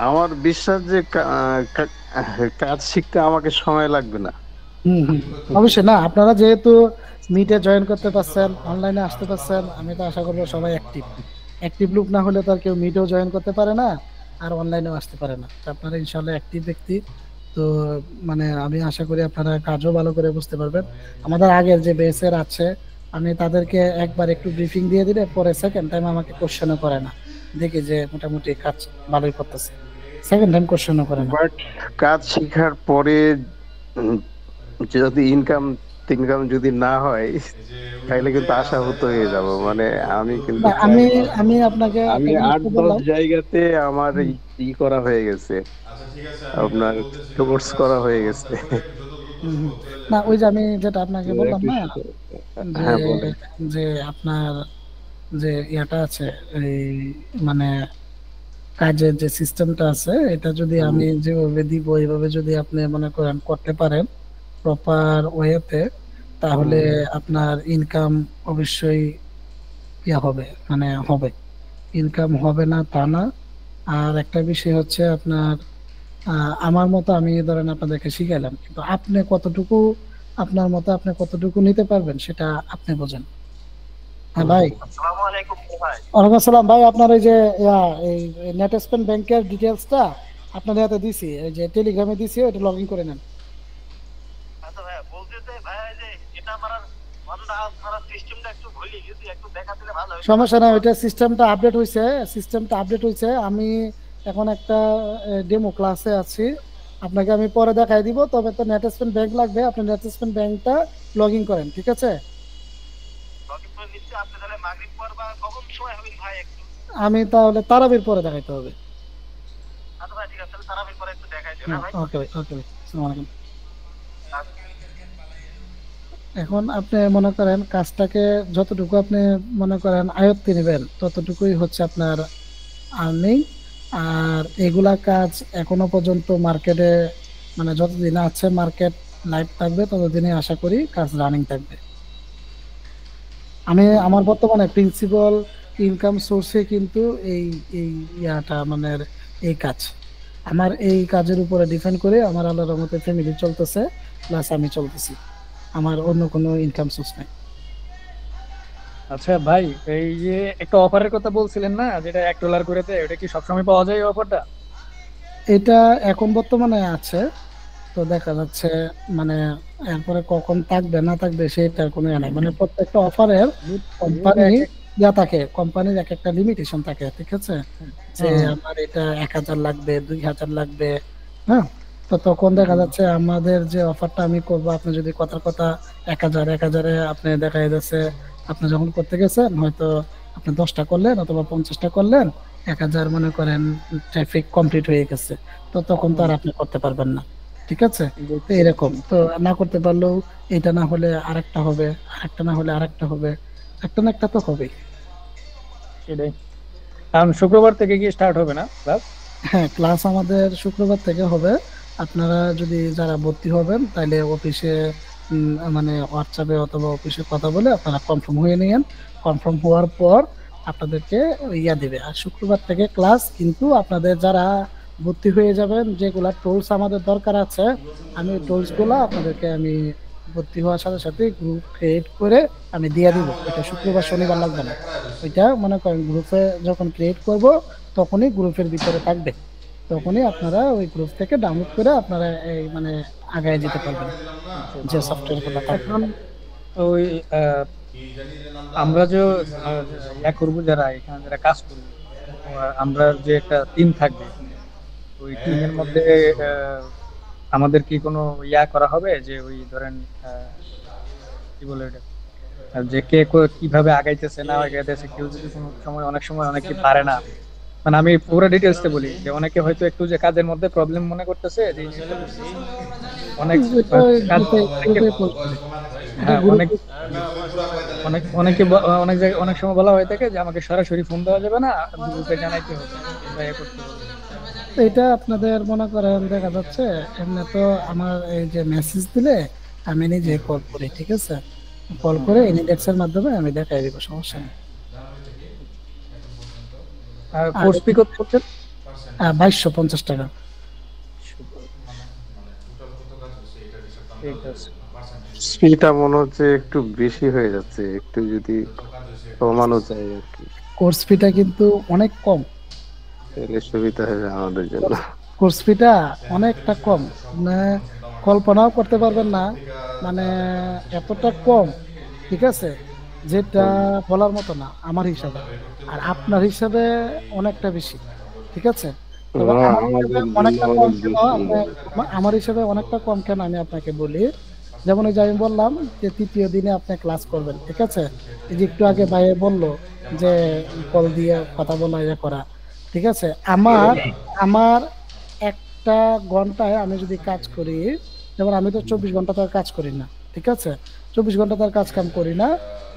আমার বিশ্বাস যে কাজ শিখতে আমাকে সময় লাগবে না। অবশ্যই না, আপনারা যেহেতু মিটে জয়েন করতে পারছেন, অনলাইনে আসতে পারছেন, আমি তো আশা করবো সবাই অ্যাক্টিভ লোক না হলে তো আর কেউ মিটেও জয়েন করতে পারে না, আর অনলাইনেও আসতে পারে না। আপনারা ইনশাল্লাহ অ্যাক্টিভ ব্যক্তি, তো মানে আমি আশা করি আপনারা কাজও ভালো করে বুঝতে পারবেন। আমাদের আগের যে বেসের আছে, আমি তাদেরকে একবার একটু ব্রিফিং দিয়ে দিলে পরে সেকেন্ড টাইম আমাকে কোশ্চেনও করে না, দেখি যে মোটামুটি কাজ ভালোই করতেছে, সেকেন্ড টাইম কোশ্চেনও করে না। বাট কাজ শেখার পরে যদি ইনকাম যদি না হয় তাহলে কিন্তু আশাহত হয়ে যাব। মানে আমি কিন্তু আমি আপনাকে 8-10 জায়গাতে আমার ই করা হয়ে গেছে, আপনার কোর্স করা হয়ে গেছে। না ওই যে আমি যেটা আপনাকে বললাম না, যে আপনার যে ইয়াটা আছে, এই মানে কাজের যে সিস্টেমটা আছে, এটা যদি আমি যেভাবে দিব এইভাবে যদি আপনি মনে করেন করতে পারেন প্রপার ওয়েতে, তাহলে আপনার ইনকাম অবশ্যই ইয়া হবে, মানে হবে, ইনকাম হবে না তা না। আর একটা বিষয় হচ্ছে আপনার আমার মতো আমি ধরেন আপনাদেরকে শিখাইলাম, কিন্তু আপনি কতটুকু আপনার মতো আপনি কতটুকু নিতে পারবেন সেটা আপনি বোঝেন। হ্যাঁ ভাই, ওয়ালাইকুম আসসালাম ভাই। আপনার ওই যে এই নেটস্পেন ব্যাংকের ডিটেইলসটা আপনাদের হাতে দিছি, এই যে টেলিগ্রামে দিছি, ওটা লগ ইন করে নেন। আচ্ছা ভাই, বলতেছে ভাই যে এটা আমার সিস্টেমটা একটু ভুলে গেছি, একটু দেখা দিলে ভালো হয়। সমস্যা নাই, ওটা সিস্টেমটা আপডেট হইছে। আমি এখন একটা ডেমো ক্লাসে আছি, আপনাকে আমি পরে দেখাই দিব। তবে তো নেটস্পেন ব্যাংক লাগবে, আপনি নেটস্পেন ব্যাংকটা লগ ইন করেন, ঠিক আছে? আমি তাহলে তারাবির পরে দেখাইতে হবে। ওকে ভাই, আসসালামু আলাইকুম। এখন আপনি মনে করেন কাজটাকে যতটুকু আপনি মনে করেন আয়ত্তে নেবেন, ততটুকুই হচ্ছে আপনার আর্নিং। আর এগুলা কাজ এখনো পর্যন্ত মার্কেটে, মানে যতদিন আছে মার্কেট লাইভ থাকবে ততদিনই আশা করি কাজ রানিং থাকবে। আমি আমার বর্তমানে প্রিন্সিপাল ইনকাম সোর্সে কিন্তু এই ইয়াটা মানে এই কাজ, আমার এই কাজের উপরে ডিপেন্ড করে আমার আল্লাহর রহমতে ফ্যামিলি চলতেছে, প্লাস আমি চলতেছি, আমার অন্য কোনো ইনকাম সোর্স নাই। আচ্ছা ভাই, এই যে একটা অফারের কথা বলছিলেন না, যেটা $1 করে দেয়, ওটা কি সবসময় পাওয়া যায় এই অফারটা? এটা এখন বর্তমানে আছে, তো দেখা যাচ্ছে মানে এরপরে কখন থাকবে না থাকবে সেটার কোনো ইয়ে নাই। মানে প্রত্যেকটা অফারের কোম্পানি ইয়া থাকে, কোম্পানির এক একটা লিমিটেশন থাকে, ঠিক আছে? যে আমার এটা 1000 লাগবে, 2000 লাগবে, হ্যাঁ। তো তখন দেখা যাচ্ছে আমাদের যে অফারটা আমি করবো, আপনি যদি কথা 1000 আপনি দেখা যাচ্ছে আপনি যখন করতে গেছেন হয়তো আপনি 10টা করলেন অথবা 50টা করলেন, 1000 মনে করেন ট্রাফিক কমপ্লিট হয়ে গেছে, তো তখন তো আর আপনি করতে পারবেন না, ঠিক আছে? তো এরকম তো না করতে পারলেও এটা না হলে আরেকটা হবে, আরেকটা না হলে আরেকটা হবে, একটা না একটা তো হবেই। সেটাই। শুক্রবার থেকে কি স্টার্ট হবে না ক্লাস? হ্যাঁ, ক্লাস আমাদের শুক্রবার থেকে হবে। আপনারা যদি যারা ভর্তি হবেন তাহলে অফিসে মানে হোয়াটসঅ্যাপে অথবা অফিসে কথা বলে আপনারা কনফার্ম হয়ে নিয়েন। কনফার্ম হওয়ার পর আপনাদেরকে ইয়া দিবে। আর শুক্রবার থেকে ক্লাস, কিন্তু আপনাদের যারা ভর্তি হয়ে যাবেন, যেগুলা টুলস আমাদের দরকার আছে, আমি টুলসগুলো আপনাদেরকে আমি ভর্তি হওয়ার সাথে সাথে গ্রুপ ক্রিয়েট করে আমি দিয়ে দিব। এটা শুক্রবার শনিবার লাগবে না, ওইটা মনে করেন গ্রুপে যখন ক্রিয়েট করব তখনই গ্রুপের ভিতরে থাকবে, তখনই আপনারা ওই গ্রুপ থেকে ডাউনলোড করে আপনারা এই মানে আগায় যেতে পারবেন যে সফটওয়্যারগুলো থাকবে। ওই আমরা যে ইয়া করবো, যারা এখানে যারা কাজ করবো, আমরা যে একটা টিম থাকবে, ওই টিমের মধ্যে আমাদের কি কোনো ইয়া করা হবে যে ওই ধরেন কি বলে এটা, যে কে কিভাবে আগাইতেছে না আগাইতেছে, কেউ যদি কোনো সময় অনেক সময় অনেকে পারে না, মানে আমি পুরো ডিটেইলসে বলি যে অনেকে হয়তো একটু যে কাজের মধ্যে প্রবলেম মনে করতেছে, যে অনেক হ্যাঁ অনেক অনেক অনেকে অনেক জায়গায় অনেক সময় বলা হয়ে থাকে যে আমাকে সরাসরি ফোন দেওয়া যাবে না, গ্রুপে জানাইতে হবে, করতে হবে। এটা আপনাদের মনে করেন দেখা যাচ্ছে এমনি তো আমার এই যে মেসেজ দিলে আমি নিজে কল করি, ঠিক আছে, কল করে ইনডেক্স এর মাধ্যমে আমি দেখাই দিব, সমস্যা নেই। আর কোর্স ফি কত করছেন? 2250 টাকা। ঠিক আছে, ফিটা মনে হচ্ছে একটু বেশি হয়ে যাচ্ছে, একটু যদি কমানো যায় আর কি। কোর্স ফিটা কিন্তু অনেক কম, তাহলে সুবিধা হবে আমাদের জন্য। কোর্স ফিটা অনেকটা কম, মানে কল্পনাও করতে পারবেন না, মানে এতটা কম, ঠিক আছে, যেটা বলার মতো না আমার হিসাবে, আর আপনার হিসাবে অনেকটা বেশি, ঠিক আছে। তবে অনেকটা কম কেন, আমার হিসাবে অনেকটা কম কেন আমি আপনাকে বলি, যেমন ওই যে আমি বললাম যে 3য় দিনে আপনি ক্লাস করবেন, ঠিক আছে, এই যে একটু আগে ভাই বললো যে কল দিয়ে কথা বলা ইয়ে করা, ঠিক আছে, আমার একটা ঘন্টায় আমি যদি কাজ করি, যেমন আমি তো 24 ঘন্টা তার কাজ করি না, ঠিক আছে, 24 ঘন্টা তার কাজ কাম করি না,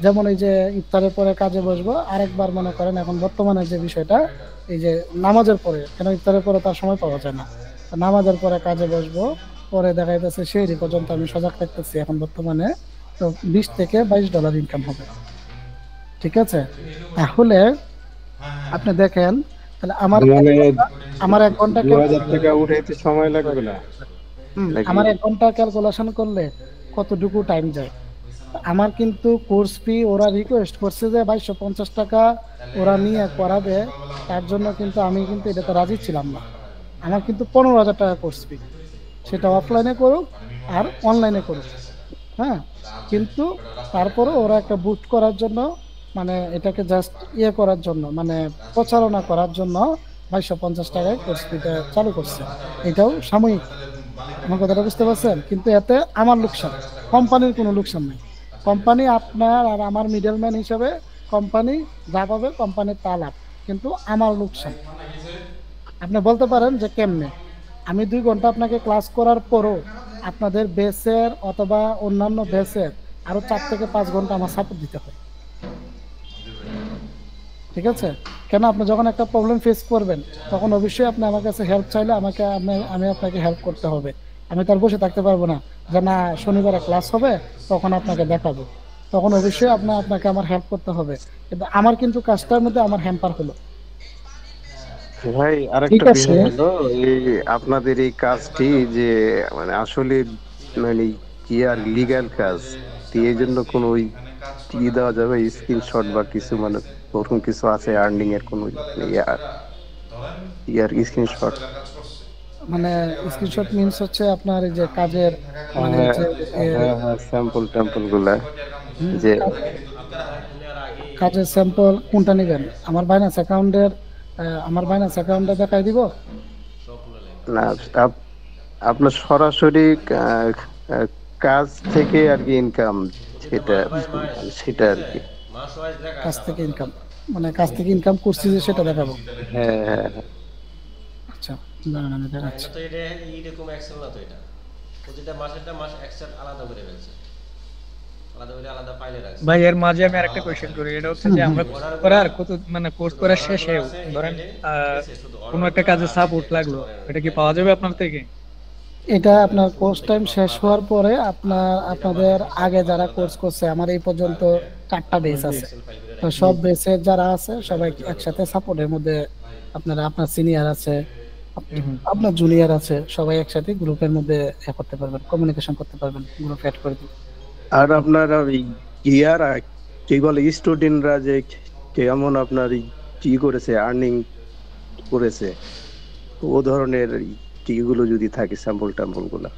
যেমন এই যে ইফতারের পরে কাজে বসবো, আরেকবার মনে করেন এখন বর্তমানে যে বিষয়টা, এই যে নামাজের পরে, কেন ইফতারের পরে তার সময় পাওয়া যায় না, নামাজের পরে কাজে বসবো, পরে দেখা যাচ্ছে সেই পর্যন্ত আমি সজাগ থাকতেছি এখন বর্তমানে, তো $20 থেকে $22 ইনকাম হবে, ঠিক আছে। তাহলে আপনি দেখেন, তাহলে আমার 1 ঘন্টা 2000 টাকা উঠাইতে সময় লাগবে না, আমার 1 ঘন্টা ক্যালকুলেশন করলে কতটুকু টাইম যায়। আমার কিন্তু কোর্স ফি ওরা রিকোয়েস্ট করছে যে 2250 টাকা ওরা নিয়ে করাবে, তার জন্য কিন্তু আমি কিন্তু এটাতে রাজি ছিলাম না। আমার কিন্তু 15,000 টাকা কোর্স ফি, সেটা অফলাইনে করুক আর অনলাইনে করুক, হ্যাঁ, কিন্তু তারপরে ওরা একটা বুস্ট করার জন্য, মানে এটাকে জাস্ট ইয়ে করার জন্য, মানে প্রচারণা করার জন্য 2250 টাকায় কোর্স ফিটা চালু করছে। এটাও সাময়িক, আমার কথাটা বুঝতে পারছেন, কিন্তু এতে আমার লোকসান, কোম্পানির কোনো লোকসান নেই। কোম্পানি আপনার আর আমার মিডলম্যান হিসেবে কোম্পানি যা পাবে কোম্পানির তা লাভ, কিন্তু আমার লোকসান। আপনি বলতে পারেন যে কেমনে, আমি 2 ঘন্টা আপনাকে ক্লাস করার পরও আপনাদের বেসের অথবা অন্যান্য বেসের আরো 4 থেকে 5 ঘন্টা আমার সাপোর্ট দিতে হয়, ঠিক আছে। কেন, আপনি যখন একটা প্রবলেম ফেস করবেন তখন অবশ্যই আপনি আমার কাছে হেল্প চাইলে আমি আপনাকে হেল্প করতে হবে। আমি তার বসে থাকতে পারবো না যে না শনিবারে ক্লাস হবে তখন আপনাকে দেখাবো, তখন অবশ্যই আপনাকে আমার হেল্প করতে হবে, কিন্তু আমার কিন্তু কাজটার মধ্যে আমার হ্যাম্পার হলো। ভাই আরেকটা বিষয় হলো, এই আপনাদের এই কাজটি যে মানে আসলে মানে কি আর লিগ্যাল কাজ, এই জন্য কোনো ওই কি দেওয়া যাবে স্ক্রিনশট বা কিছু, মানে ওরকম কিছু আছে আর্নিং এর কোনো ইয়ার স্ক্রিনশট, মানে স্ক্রিনশট মিন্স হচ্ছে আপনার এই যে কাজের মানে যে স্যাম্পল গুলা, যে কাজের স্যাম্পল কোনটা নেবেন, আমার বাইনান্স অ্যাকাউন্টে দেখাই দিব না, আপনার সরাসরি কাজ থেকে আর কি ইনকাম, সেটা আর কি কাজ থেকে ইনকাম, মানে কাজ থেকে ইনকাম করছি যে সেটা দেখাবো। হ্যাঁ আচ্ছা দাঁড়ান আমি দেখাচ্ছি। তো এটা এইরকম এক্সেল না, তো এটা প্রতিটা মাসেরটা মাস এক্সেল আলাদা করে ফেলছে, আলাদা করে আলাদা ফাইলে রাখছে। ভাই এর মাঝে আমি আরেকটা কোশ্চেন করি, এটা হচ্ছে যে আমরা করার কত মানে কোর্স করার শেষে ধরেন কোনো একটা কাজে সাপোর্ট লাগলো, এটা কি পাওয়া যাবে আপনার থেকে? এটা আপনার কোর্স টাইম শেষ হওয়ার পরে আপনাদের আগে যারা কোর্স করছে, আমার এই পর্যন্ত 4টা বেস আছে, তো সব বেসে যারা আছে সবাই একসাথে সাপোর্টের মধ্যে, আপনার সিনিয়র আছে, আপনার জুনিয়র আছে, সবাই একসাথে গ্রুপের মধ্যে করতে পারবেন, কমিউনিকেশন করতে পারবেন, গ্রুপ অ্যাড করে দিন। আর আপনার ইয়ারা কি বলে স্টুডেন্টরা যে কেমন আপনার কি করেছে, আর্নিং করেছে, ও ধরনের কিগুলো যদি থাকে স্যাম্পল গুলা।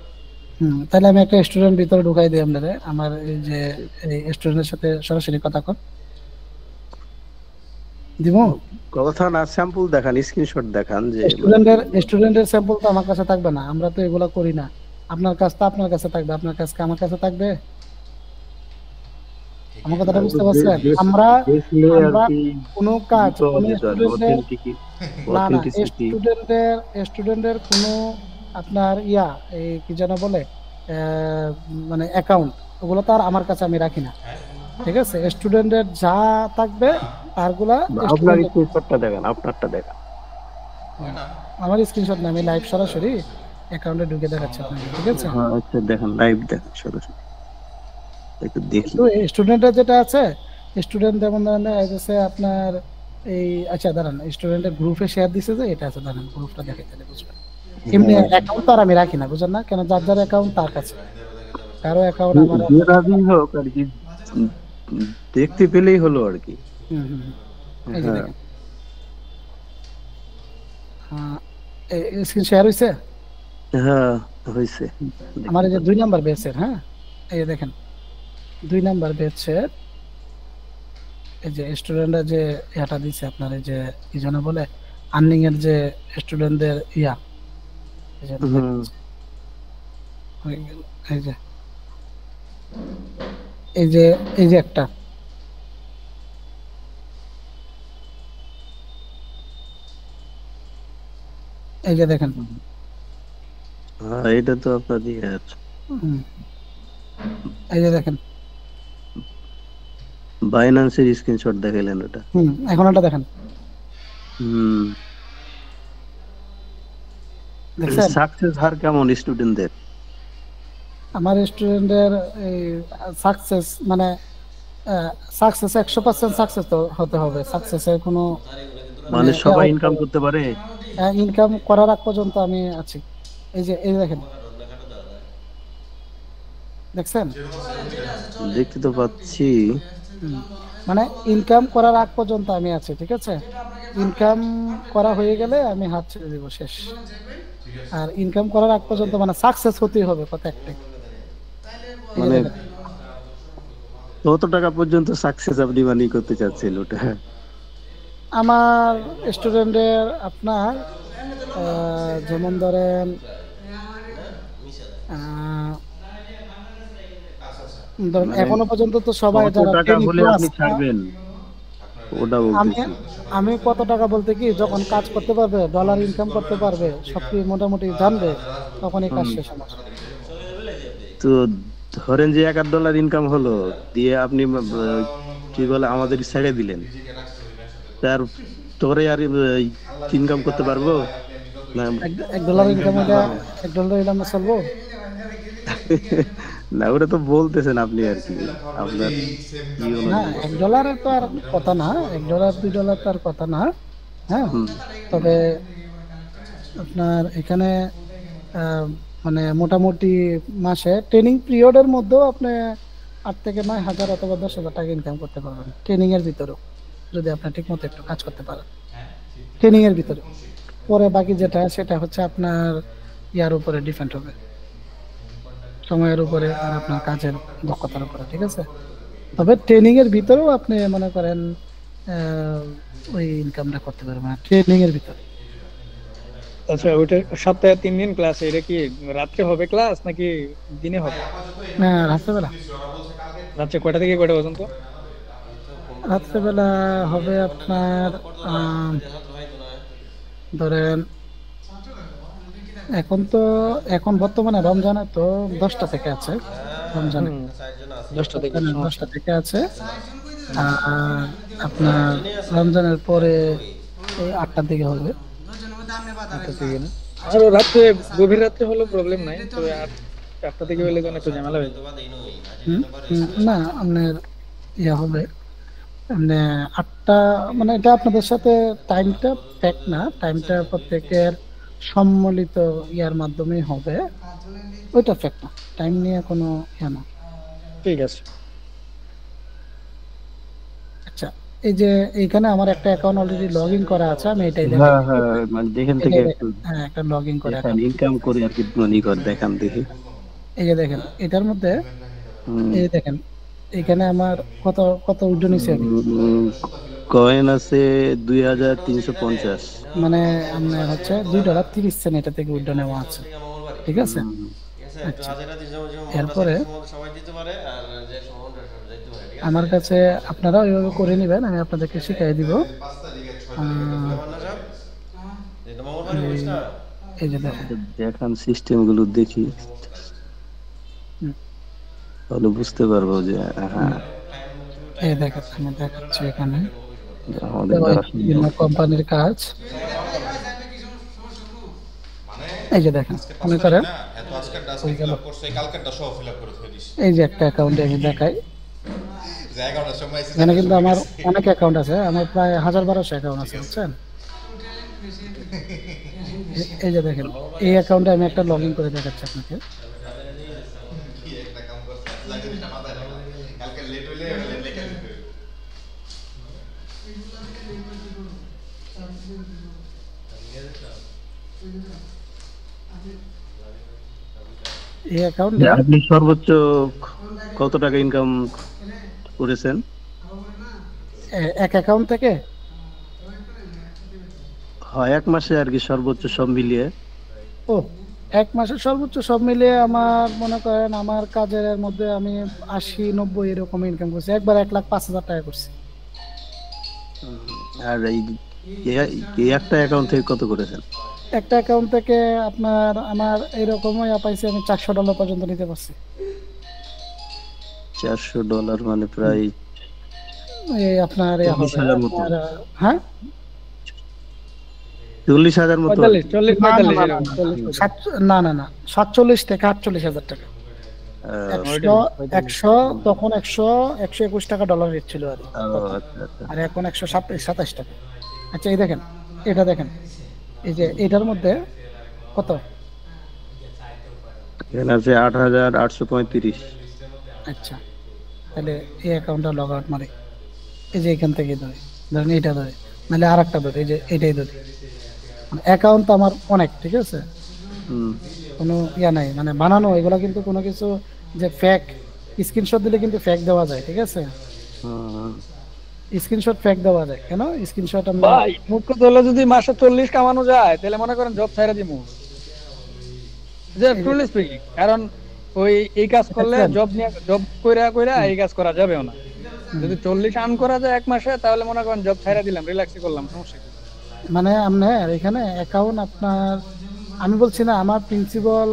তাহলে আমি একটা স্টুডেন্ট ভিতরে ঢুকাই দিই আপনারে, আমার এই যে এই স্টুডেন্টের সাথে সরাসরি কথা কর দিমু। কথা না, স্যাম্পল দেখান, স্ক্রিনশট দেখান যে স্টুডেন্টের স্যাম্পল তো আমার কাছে থাকবে না, আমরা তো এগুলা করি না। আপনার কাছে তো আপনার কাছে থাকবে, আপনার কাছে আমার কাছে থাকবে। আমার কথাটা বুঝতে পারছেন? আমরা কোনো কাজ স্টুডেন্টের কোনো আপনার এই কি যেন বলে মানে অ্যাকাউন্ট, ওগুলো তো আর আমার কাছে আমি রাখি না, ঠিক আছে? স্টুডেন্টের যা থাকবে তারগুলা আপনার স্ক্রিনশটটা দেখেন, আপনারটা দেখেন। আমার স্ক্রিনশট না, আমি লাইভ সরাসরি অ্যাকাউন্টে ঢুকে দেখাচ্ছি আপনাকে, ঠিক আছে? হ্যাঁ আচ্ছা, দেখেন লাইভ দেখেন সরাসরি একটু দেখি। তো স্টুডেন্টের যেটা আছে, স্টুডেন্ট যেমন ধরেন আছে আপনার এই, আচ্ছা দাঁড়ান, স্টুডেন্টের গ্রুপে শেয়ার দিছে যে এটা আছে, দাঁড়ান গ্রুপটা দেখাই তাহলে বুঝবেন। এমনি অ্যাকাউন্ট তো আর আমি রাখি না, বুঝেন না? কেন যার যার অ্যাকাউন্ট তার কাছে, কারো অ্যাকাউন্ট আমার হোক আর কি, দেখতে পেলেই হলো আর কি। এই যে দেখেন, স্ক্রিন শেয়ার হইছে? হ্যাঁ হইছে। আমার এই যে 2 নাম্বার ব্যাচের, হ্যাঁ এই যে দেখেন 2 নাম্বার ব্যাচের এই যে স্টুডেন্টরা যে এটা দিছে আপনার, এই যে কি যেন বলে আর্নিং এর যে স্টুডেন্টদের এই যে একটা এই যে দেখেন, এটা তো আপনার দিয়ে আছে। এই যে দেখেন বাইন্যান্সের স্ক্রিনশট দেখাইলেন ওটা। এখন এটা দেখেন, সাকসেস হার কেমন স্টুডেন্টদের? আমার স্টুডেন্টদের এই সাকসেস মানে সাকসেস 100% সাকসেস তো হতে হবে। সাকসেসের কোনো মানে সবাই ইনকাম করতে পারে? ইনকাম করার আগ পর্যন্ত আমি আছি। এই যে দেখেন, দেখছেন? দেখতে তো পাচ্ছি। মানে ইনকাম করার আগ পর্যন্ত আমি আছি, ঠিক আছে? ইনকাম করা হয়ে গেলে আমি হাত ছেড়ে দিব, শেষ। আর ইনকাম করার আগ পর্যন্ত মানে সাকসেস হতেই হবে কথা একটাই। মানে কত টাকা পর্যন্ত সাকসেস আপনি মানি করতে চাচ্ছেন ওটা? আমার স্টুডেন্টের আপনার যেমন ধরেন এখনো পর্যন্ত তো সবাই আমি কত টাকা বলতে কি, যখন কাজ করতে পারবে, ডলার ইনকাম করতে পারবে, সবকিছু মোটামুটি জানবে, তখনই কাজ শেষ আমার। তো ধরেন যে $1 ইনকাম হলো, দিয়ে আপনি কি বলে আমাদের ছেড়ে দিলেন, তার তোরে আর ইনকাম করতে পারবো না? $1 ইনকাম হলে $1 এটা আমরা চলবো না, ওটা তো বলতেছেন আপনি আর কি, আপনার না $1 তো আর কথা না, $1 $2 তো আর কথা না। হ্যাঁ, তবে আপনার এখানে মানে মোটামুটি মাসে ট্রেনিং পিরিয়ডের মধ্যেও আপনি 8 থেকে 9 হাজার অথবা 10,000 টাকা ইনকাম করতে পারবেন ট্রেনিং এর ভিতরেও, যদি আপনি ঠিক মতো একটু কাজ করতে পারেন ট্রেনিং এর ভিতরে। পরে বাকি যেটা সেটা হচ্ছে আপনার ইয়ার উপরে ডিপেন্ড হবে, সময়ের উপরে আর আপনার কাজের দক্ষতার উপরে, ঠিক আছে? তবে ট্রেনিং এর ভিতরেও আপনি মনে করেন ওই ইনকামটা করতে পারবেন ট্রেনিং এর ভিতরে। আচ্ছা, ওইটা সপ্তাহে 3 দিন ক্লাস, এটা কি রাত্রে হবে ক্লাস নাকি দিনে হবে? না, রাত্রেবেলা। রাত্রে কয়টা থেকে কয়টা পর্যন্ত? রাত্রেবেলা হবে আপনার ধরেন এখন বর্তমানে রমজানে তো 10টা থেকে আছে, রমজানে 10টা থেকে আছে। আর আপনার রমজানের পরে এই 8টার দিকে হবে। আর রাতে গভীর রাতে হলো প্রবলেম নাই, তবে 8টা থেকে হলে তো একটু ঝামেলা হয়ে যাবে। না, আপনার ইয়া হবে মানে 8টা, মানে এটা আপনাদের সাথে টাইমটা প্যাক না, টাইমটা প্রত্যেকের সম্মিলিত ইয়ার মাধ্যমে হবে, ওইটা ফ্যাক্ট না, টাইম নিয়ে কোনো ইয়া না। ঠিক আছে। আচ্ছা, এই যে এইখানে আমার একটা অ্যাকাউন্ট অলরেডি লগইন করা আছে, আমি এটাই দেখি। হ্যাঁ, মানে দেখেন থেকে একটু একটা লগইন করে ইনকাম করে আর কি মানি করে দেখান দেখি। এই যে দেখেন এটার মধ্যে এই যে দেখেন এখানে আমার কত কত উইথড্র নিছে আমি কয়েন আছে 2350 মানে আপনার হচ্ছে $2.30 এটা থেকে উইথড্র নেওয়া আছে ঠিক আছে আচ্ছা এরপরে আমার কাছে আপনারা ওইভাবে করে নেবেন আমি আপনাদেরকে শিখিয়ে দিব এই যে দেখান সিস্টেম গুলো দেখি তাহলে বুঝতে পারবো যে হ্যাঁ এই দেখেন আমি দেখাচ্ছি এখানে বিভিন্ন কোম্পানির কাজ এই যে দেখেন মনে করেন এই যে একটা অ্যাকাউন্টে আমি দেখাই এখানে কিন্তু আমার অনেক অ্যাকাউন্ট আছে আমার প্রায় 1000-1200 অ্যাকাউন্ট আছে বুঝছেন এই যে দেখেন এই অ্যাকাউন্টে আমি একটা লগ ইন করে দেখাচ্ছি আপনাকে এই অ্যাকাউন্টে আপনি সর্বোচ্চ কত টাকা ইনকাম করেছেন এক অ্যাকাউন্ট থেকে হয় এক মাসে আর কি সর্বোচ্চ সব মিলিয়ে ও এক মাসে সর্বোচ্চ সব মিলিয়ে আমার মনে করেন আমার কাজের মধ্যে আমি 80-90 এরকম ইনকাম করছি একবার 1,05,000 টাকা করছি আর এই একটা অ্যাকাউন্ট থেকে কত করেছেন একটা অ্যাকাউন্ট থেকে আপনার আমার এরকমই পাইছি আমি $400 পর্যন্ত নিতে পারছি $400 মানে প্রায় এই আপনার হ্যাঁ 40,000 মতো না না না 47 থেকে 48,000 টাকা 100 তখন 121 টাকা ডলার রেট ছিল আর এখন 127 টাকা আচ্ছা এই দেখেন এটা দেখেন এই যে এটার মধ্যে কত এখানে আছে 8,835 আচ্ছা তাহলে এই অ্যাকাউন্টটা লগ আউট মারি এই যে এখান থেকে ধরেন এটা ধরে নাহলে আর একটা ধরে এই যে এটাই ধরে অ্যাকাউন্ট আমার অনেক ঠিক আছে কোনো ইয়া নাই মানে বানানো এগুলা কিন্তু কোনো কিছু যে ফেক স্ক্রিনশট দিলে কিন্তু ফেক দেওয়া যায় ঠিক আছে স্ক্রিনশট ফেক দেওয়া যায় কেন স্ক্রিনশট আমি ভাই মুখ্য দলে যদি মাসে 40 কামানো যায় তাহলে মনে করেন জব ছাইরা দিমু যে ট্রুলি স্পিকিং কারণ ওই এই কাজ করলে জব কইরা এই কাজ করা যাবে না যদি 40 আর্ন করা যায় এক মাসে তাহলে মনে করেন জব ছাইরা দিলাম রিল্যাক্সই করলাম সমস্যা কি মানে আপনার এখানে অ্যাকাউন্ট আপনার আমি বলছি না আমার প্রিন্সিপাল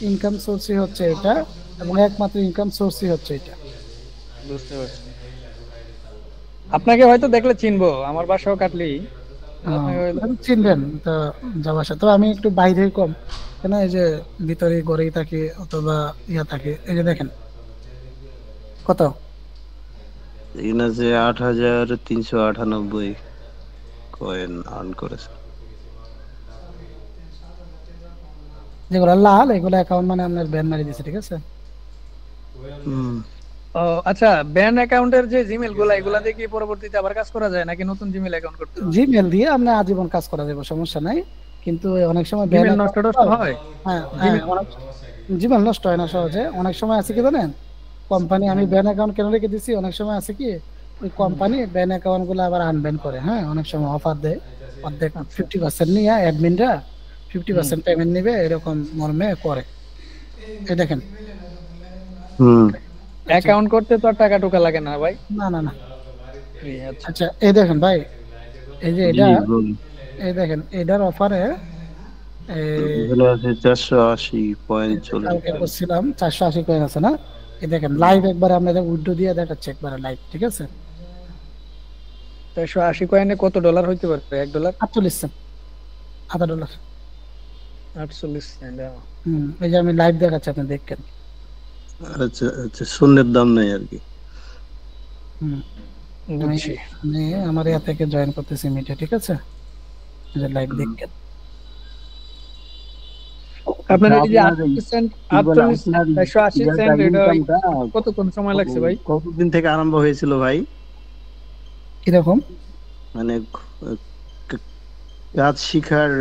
ইনকাম সোর্সই হচ্ছে এটা এবং একমাত্র ইনকাম সোর্সই হচ্ছে এটা বুঝতে পারছি আপনাকে হয়তো দেখলে চিনবো আমার বাসাও কাটলি চিনবেন তো যাওয়ার সাথে আমি একটু বাইরে কম কেন এই যে ভিতরে ঘরেই থাকি অথবা ইয়া থাকি এই যে দেখেন কত এখানে যে 8,398 কয়েন আর্ন করেছে যেগুলো লাল এগুলো অ্যাকাউন্ট মানে আপনার ব্যান মারি দিয়েছে ঠিক আছে ও আচ্ছা ব্যান অ্যাকাউন্টের যে জিমেইল গুলো এগুলা দিয়ে কি পরবর্তীতে আবার কাজ করা যায় নাকি নতুন জিমেইল অ্যাকাউন্ট করতে হবে জিমেইল দিয়ে আপনি আজীবন কাজ করা যাবে সমস্যা নাই কিন্তু অনেক সময় ব্যান নষ্ট হয় হ্যাঁ জিমেইল নষ্ট হয় না সহজে অনেক সময় আছে কি জানেন কোম্পানি আমি ব্যান অ্যাকাউন্ট কেন রেখে দিছি অনেক সময় আছে কি ওই কোম্পানি ব্যান অ্যাকাউন্ট গুলো আবার আনব্যান করে হ্যাঁ অনেক সময় অফার দেয় অর্ধেক 50% নিয়ে অ্যাডমিনরা 50% পেমেন্ট নেবে এরকম মর্মে করে এই দেখেন অ্যাকাউন্ট করতে তো টাকা টুকা লাগে না ভাই না না না আচ্ছা এই দেখেন ভাই এই যে এটা এই দেখেন এটার অফারে এগুলো আছে 480.40 করছিলাম 480 কয়েন আছে না এই দেখেন লাইভ একবার আপনাদের উইথড্র দিয়ে দেখাচ্ছি একবার লাইভ ঠিক আছে 480 কয়েনে কত ডলার হইতে পারে $1 48 সেন্ট $0.5 48 সেন্ট এই যে আমি লাইভ দেখাচ্ছি আপনি দেখেন আচ্ছা আচ্ছা শূন্যের দাম নাই আর কি আমি আমার ইয়া থেকে জয়েন করতেছি মিটে ঠিক আছে যে লাইভ দেখেন আপনার এই যে 480 সেন্ট এটা কতক্ষণ সময় লাগছে ভাই কতদিন থেকে আরম্ভ হয়েছিল ভাই কিরকম মানে কাজ শিখার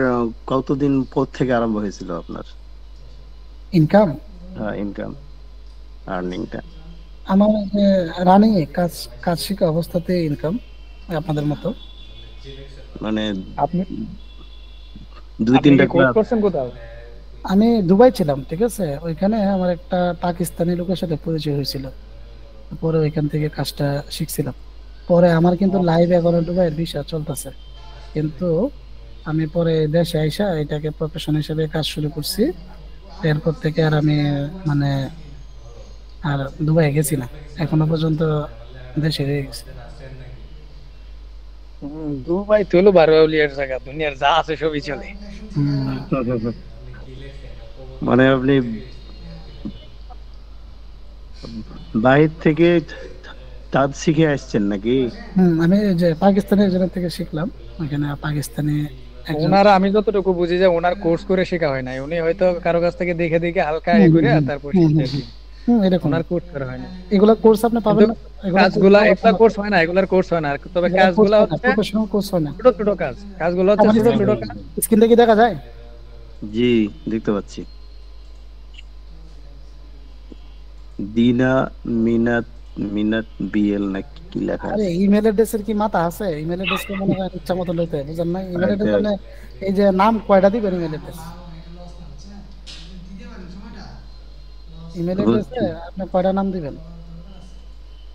কতদিন পর থেকে আরম্ভ হয়েছিল আপনার ইনকাম ইনকাম আর্নিংটা? আমার যে রানিং কাজ কাজ শিখা অবস্থাতে ইনকাম আপনাদের মতো। মানে আপনি 2-3টা কোর্স ক্লাস? করছেন কোথাও? আমি দুবাই ছিলাম, ঠিক আছে, ওইখানে আমার একটা পাকিস্তানি লোকের সাথে পরিচয় হয়েছিল, পরে ওইখান থেকে কাজটা শিখছিলাম। পরে আমার কিন্তু লাইভ এখনো দুবাইয়ের ভিসা চলতেছে, কিন্তু আমি পরে দেশে আইসা এটাকে প্রফেশন হিসেবে কাজ শুরু করছি। এরপর থেকে আর আমি মানে আর দুবাই গেছি না, এখনো পর্যন্ত দেশে রয়ে গেছি। দুবাই তো হলো বারোয়াউলিয়ার জায়গা, দুনিয়ার যা আছে সবই চলে। মানে আপনি বাইরে থেকে কাজ শিখে আসছেন নাকি? আমি এই যে পাকিস্তানের একজনের থেকে শিখলাম, ওইখানে পাকিস্তানি একজন। ওনারা আমি যতটুকু বুঝি যে ওনার কোর্স করে শেখা হয় নাই, উনি হয়তো কারো কাছ থেকে দেখে দেখে হালকা এ করে তারপর শিখছে আর কি। এরকম ওনার কোর্স করা হয় না। এগুলা কোর্স আপনি পাবেন না, কাজগুলা এগুলা কোর্স হয় না, এগুলার কোর্স হয় না। তবে কাজগুলা হচ্ছে প্রফেশনাল কোর্স হয় না, ছোট ছোট কাজ, কাজগুলো হচ্ছে ছোট ছোট কাজ। স্ক্রিন থেকে দেখা যায়? জি দেখতে পাচ্ছি। দিনা মিনাত মিনাত বিএল নাকি কি লেখা আরে আছে? ইমেল অ্যাড্রেসের কি মাথা আছে? ইমেল অ্যাড্রেস কে মনে হয় ইচ্ছা মতো লইতে হয়, বুঝেন না? ইমেল অ্যাড্রেস মানে এই যে নাম কয়টা দিবেন ইমেল অ্যাড্রেস, ইমেল অ্যাড্রেসে আপনি কয়টা নাম দিবেন?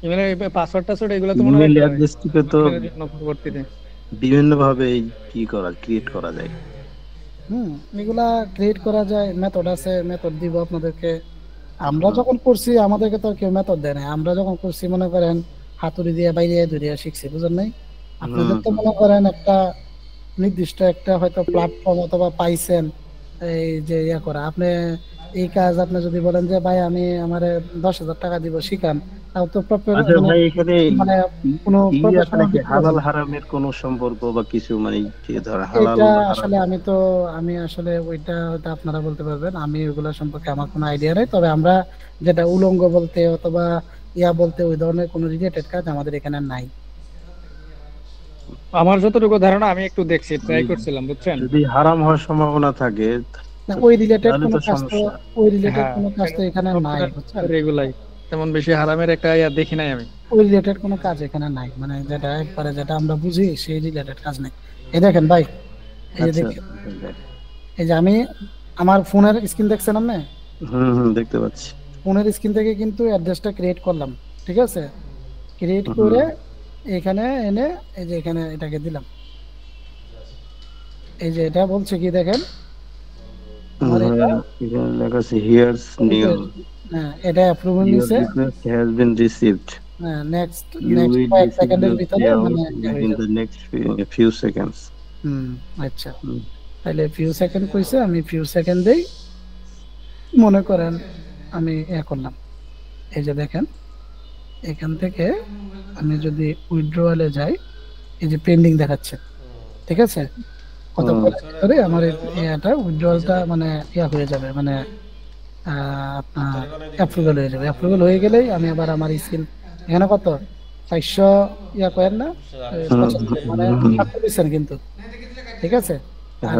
ইমেলের পাসওয়ার্ড টাসওয়ার্ড এগুলো তো মনে হয় ইমেল অ্যাড্রেসটিকে তো পরবর্তীতে বিভিন্ন ভাবে কি করা ক্রিয়েট করা যায়। এগুলা ক্রিয়েট করা যায়, মেথড আছে, মেথড দিব আপনাদেরকে। আমরা যখন করছি আমাদেরকে তো কেউ মেথড দেয় না, আমরা যখন করছি মনে করেন হাতুড়ি দিয়ে বাইরে ধরিয়া শিখছি, বুঝেন নাই? আপনাদের তো মনে করেন একটা নির্দিষ্ট একটা হয়তো প্ল্যাটফর্ম অথবা পাইছেন এই যে ইয়া করা। আপনি এই কাজ আপনি যদি বলেন যে ভাই আমি আমারে 10,000 টাকা দিব শিখান, তাও তো আচ্ছা ভাই এখানে মানে কোনো হালাল হারামের কোনো সম্পর্ক বা কিছু মানে কি ধর হালাল এটা আসলে আমি আসলে ওইটা হয়তো আপনারা বলতে পারবেন, আমি ওইগুলা সম্পর্কে আমার কোনো আইডিয়া নেই। তবে আমরা যেটা উলঙ্গ বলতে অথবা ইয়া বলতে ওই ধরনের কোনো রিলেটেড কাজ আমাদের এখানে নাই। আমার যতটুকু ধারণা আমি একটু দেখছি, ট্রাই করছিলাম, বুঝছেন? যদি হারাম হওয়ার সম্ভাবনা থাকে না, ওই রিলেটেড কোনো কাজ তো কোনো কাজ তো এখানে নাই, বুঝছেন? রেগুলাই তেমন বেশি হারামের একটা ইয়া দেখি নাই আমি। ওই রিলেটেড কোনো কাজ এখানে নাই, মানে যেটা একবারে যেটা আমরা বুঝি সেই রিলেটেড কাজ নাই। এই দেখেন ভাই, এই যে দেখেন, এই যে আমি আমার ফোনের স্ক্রিন দেখছেন আপনি? দেখতে পাচ্ছি। ফোনের স্ক্রিন থেকে কিন্তু অ্যাড্রেসটা ক্রিয়েট করলাম, ঠিক আছে? ক্রিয়েট করে এখানে এনে এই যে এখানে এটাকে দিলাম। এই যে এটা বলছে কি দেখেন, আমার এটা এখানে লেখা আছে হিয়ারস নিউ, হ্যাঁ এটা অ্যাপ্রুভ নিছে, রিকোয়েস্ট হ্যাজ বিন রিসিভড, হ্যাঁ নেক্সট কয়েক সেকেন্ডের ভিতরে মানে in the next few seconds. আচ্ছা, তাহলে ফিউ সেকেন্ড কইছে, আমি ফিউ সেকেন্ড দেই, মনে করেন আমি ইয়া করলাম। এই যে দেখেন এখান থেকে আমি যদি উইথড্রয়ালে যাই, এই যে পেন্ডিং দেখাচ্ছে, ঠিক আছে? কতক্ষণের ভিতরে আমার এটা উইথড্রয়ালটা মানে ইয়া হয়ে যাবে, মানে আপনার অ্যাপ্রুভাল হয়ে যাবে। অ্যাপ্রুভাল হয়ে গেলেই আমি আবার আমার স্ক্রিন এখানে কত 400 ইয়া করেন না, মানে 40% কিন্তু, ঠিক আছে? আর